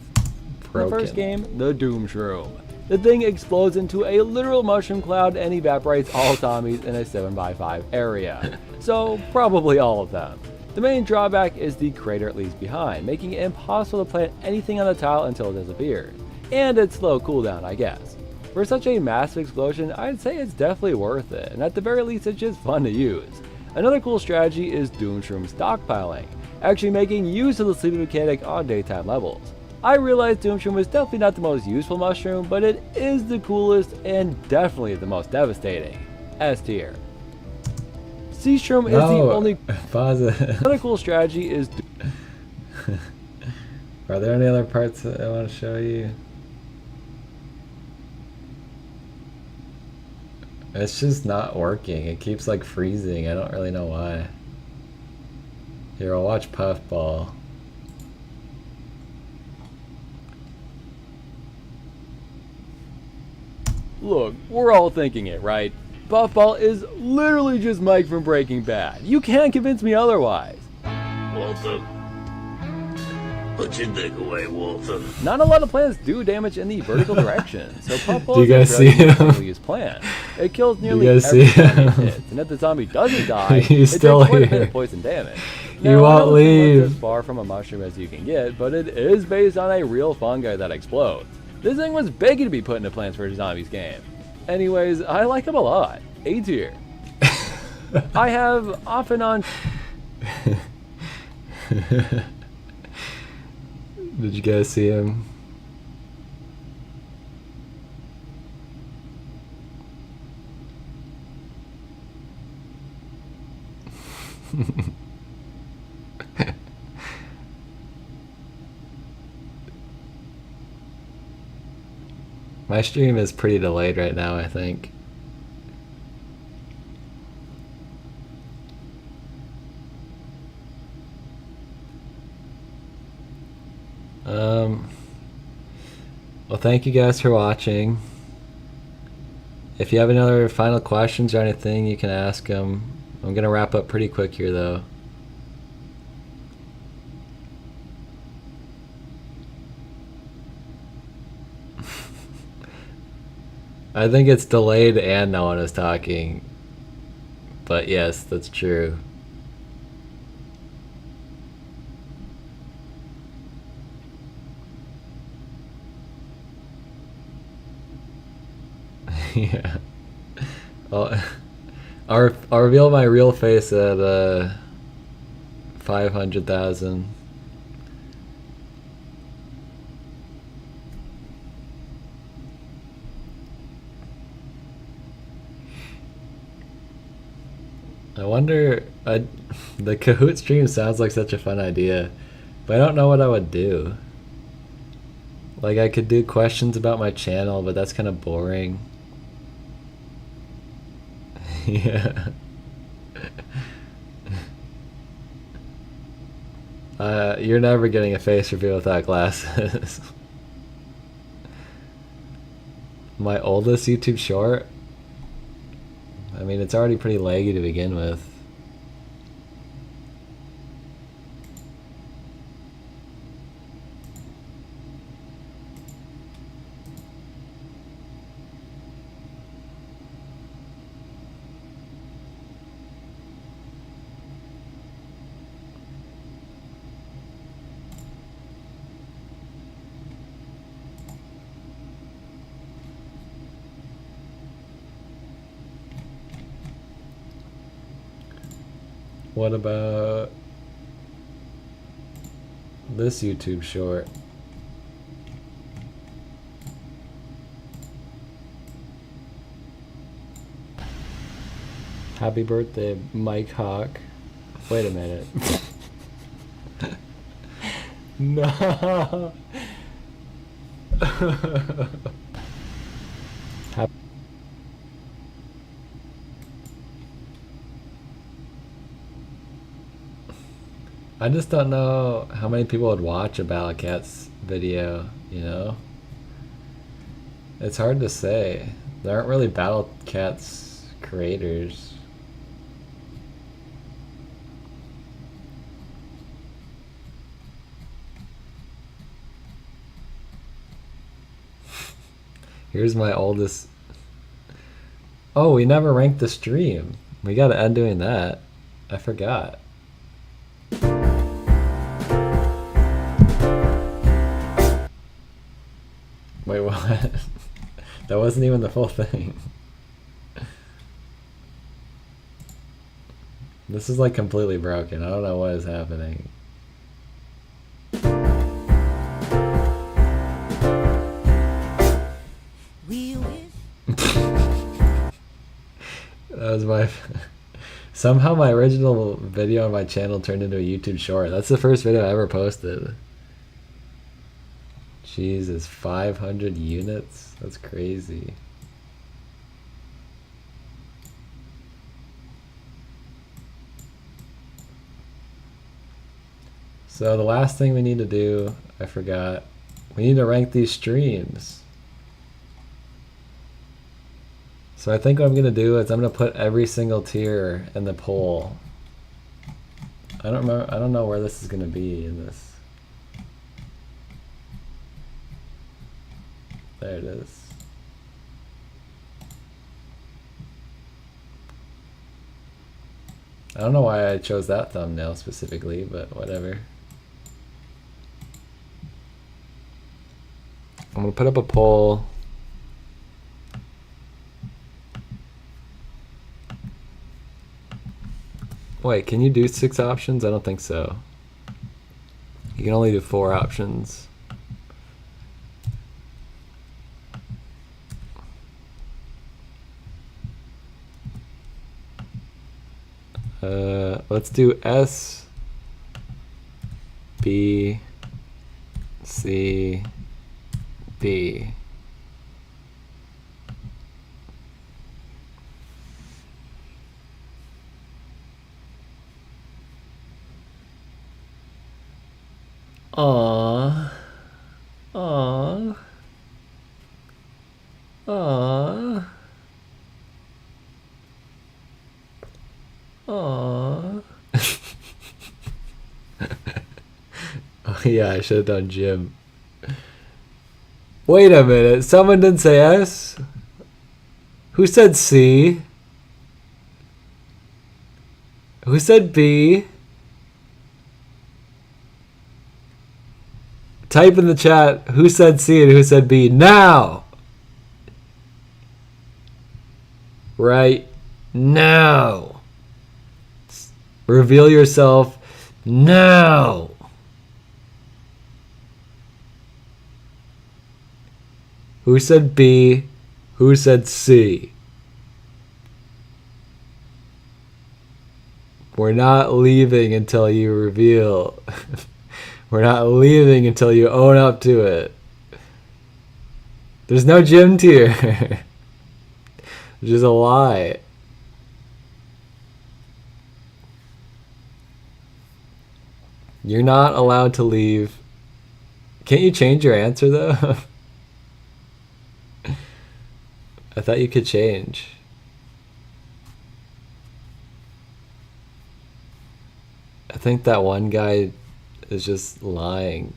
broken. The first game, the Doom Shroom. The thing explodes into a literal mushroom cloud and evaporates all zombies in a 7x5 area. So, probably all of them. The main drawback is the crater it leaves behind, making it impossible to plant anything on the tile until it disappears. And its slow cooldown, I guess. For such a massive explosion, I'd say it's definitely worth it, and at the very least it's just fun to use. Another cool strategy is Doom Shroom stockpiling, actually making use of the sleeping mechanic on daytime levels. I realize Doom Shroom is definitely not the most useful mushroom, but it is the coolest and definitely the most devastating. S tier. Sea Shroom is the only... Pause it. Another cool strategy is... Are there any other parts that I want to show you? It's just not working. It keeps like freezing. I don't really know why. Here, I'll watch Puffball. Look, we're all thinking it, right? Puffball is literally just Mike from Breaking Bad. You can't convince me otherwise. Walter. Put your dick away, Walter. Not a lot of plants do damage in the vertical direction, so Puffball Do you guys see him? use plant. It kills nearly You guys every see zombie it him? hits, and if the zombie doesn't die, He's it still takes quite a bit here. of poison damage. He Now, I won't know this thing looks leave. as far from a mushroom as you can get, but it is based on a real fungi that explodes. This thing was begging to be put into Plants vs. Zombies game. Anyways, I like him a lot. A tier. I have off and on... Did you guys see him? My stream is pretty delayed right now, I think. Well, thank you guys for watching. If you have any other final questions or anything, you can ask them. I'm gonna wrap up pretty quick here, though. I think it's delayed and no one is talking. But yes, that's true. Yeah. I'll, I'll reveal my real face at 500,000. I wonder, the Kahoot stream sounds like such a fun idea, but I don't know what I would do. Like, I could do questions about my channel, but that's kind of boring. Yeah. You're never getting a face reveal without glasses. My oldest YouTube short? I mean, it's already pretty laggy to begin with. What about this YouTube short? Happy birthday, Mike Hawk. Wait a minute. No. I just don't know how many people would watch a Battle Cats video, you know? It's hard to say. There aren't really Battle Cats creators. Here's my oldest. Oh, we never ranked the stream. We gotta end doing that. I forgot. Wait, what? That wasn't even the full thing. This is like completely broken. I don't know what is happening. That was my... Somehow my original video on my channel turned into a YouTube short. That's the first video I ever posted. Jesus, 500 units? That's crazy. So the last thing we need to do, I forgot. We need to rank these streams. So I think what I'm gonna do is I'm gonna put every single tier in the poll. I don't know where this is gonna be in this. There it is. I don't know why I chose that thumbnail specifically, but whatever. I'm gonna put up a poll. Wait, can you do 6 options? I don't think so. You can only do 4 options. Let's do S, B, C, D. Aww. Aww. Aww. Aww. Oh yeah, I should have done Jim. Wait a minute, someone didn't say S? Who said C? Who said B? Type in the chat who said C and who said B now! right now. Reveal yourself now. Who said B? Who said C? We're not leaving until you reveal. We're not leaving until you own up to it. There's no gym tier. Which is a lie. You're not allowed to leave. Can't you change your answer though? I thought you could change. I think that one guy is just lying.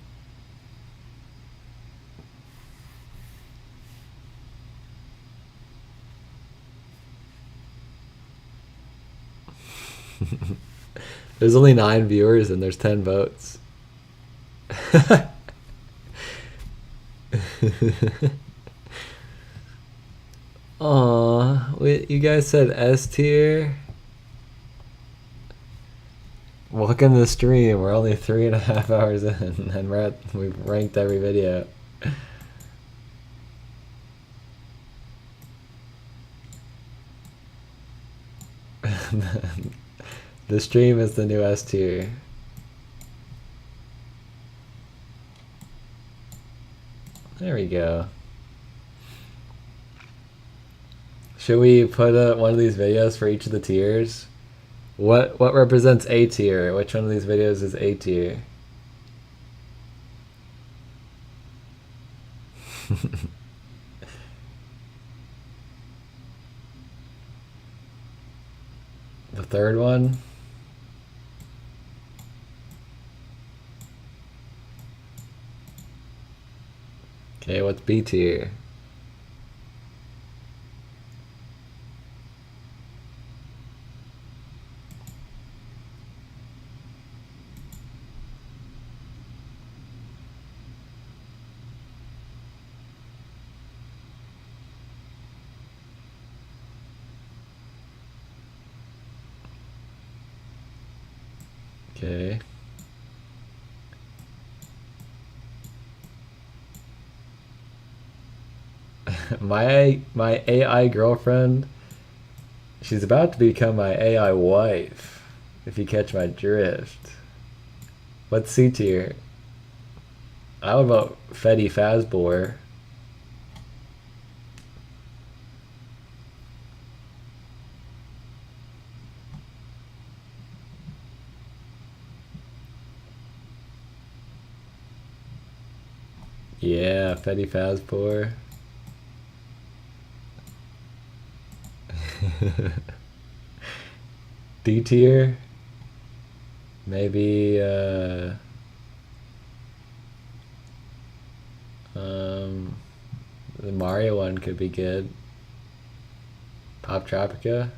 There's only 9 viewers and there's 10 votes. Aw, wait, you guys said S tier? Welcome to the stream. We're only 3.5 hours in and we've ranked every video. The stream is the new S tier. There we go. Should we put one of these videos for each of the tiers? What represents A tier? Which one of these videos is A tier? The third one? Okay, what's B tier? Okay. My AI girlfriend, she's about to become my AI wife, if you catch my drift. What's C tier? I would vote Fetty Fazbor. Yeah, Fetty Fazbor. D tier? Maybe the Mario one could be good. Pop Tropica.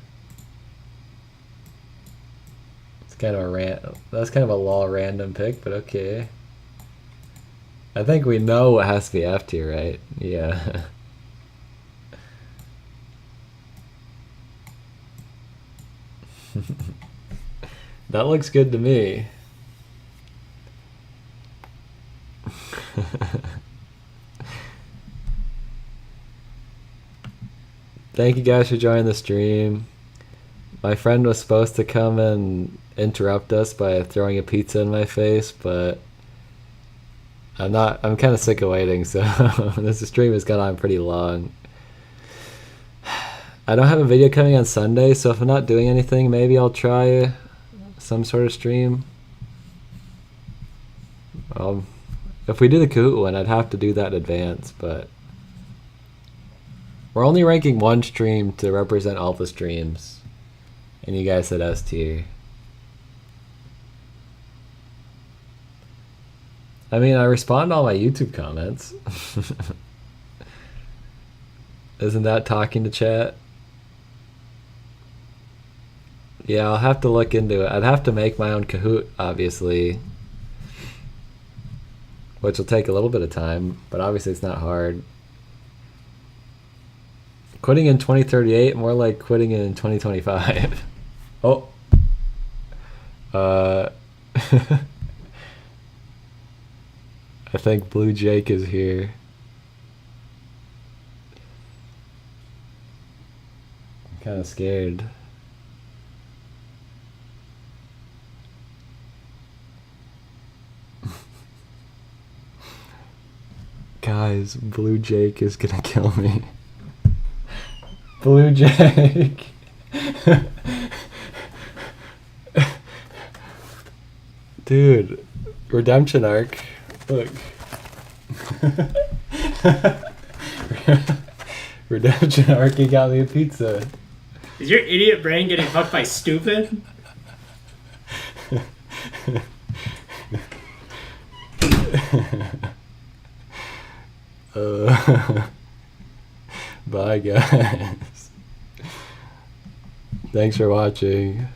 It's kind of a that's kind of a law random pick, but okay. I think we know what has to be F tier, right? Yeah. That looks good to me. Thank you guys for joining the stream. My friend was supposed to come and interrupt us by throwing a pizza in my face, but I'm kind of sick of waiting, so this stream has gone on pretty long. I don't have a video coming on Sunday, so if I'm not doing anything, maybe I'll try some sort of stream. If we do the Kahoot one, I'd have to do that in advance, but we're only ranking one stream to represent all the streams, and you guys said S tier. I mean, I respond to all my YouTube comments. Isn't that talking to chat? Yeah, I'll have to look into it. I'd have to make my own Kahoot, obviously, which will take a little bit of time, but obviously it's not hard. Quitting in 2038, more like quitting in 2025. Oh. I think Blue Jake is here. I'm kind of scared. Guys, Blue Jake is gonna kill me. Blue Jake. Dude, redemption arc. Look. Redemption arc, he got me a pizza. Is your idiot brain getting fucked by stupid? Bye guys. Thanks for watching.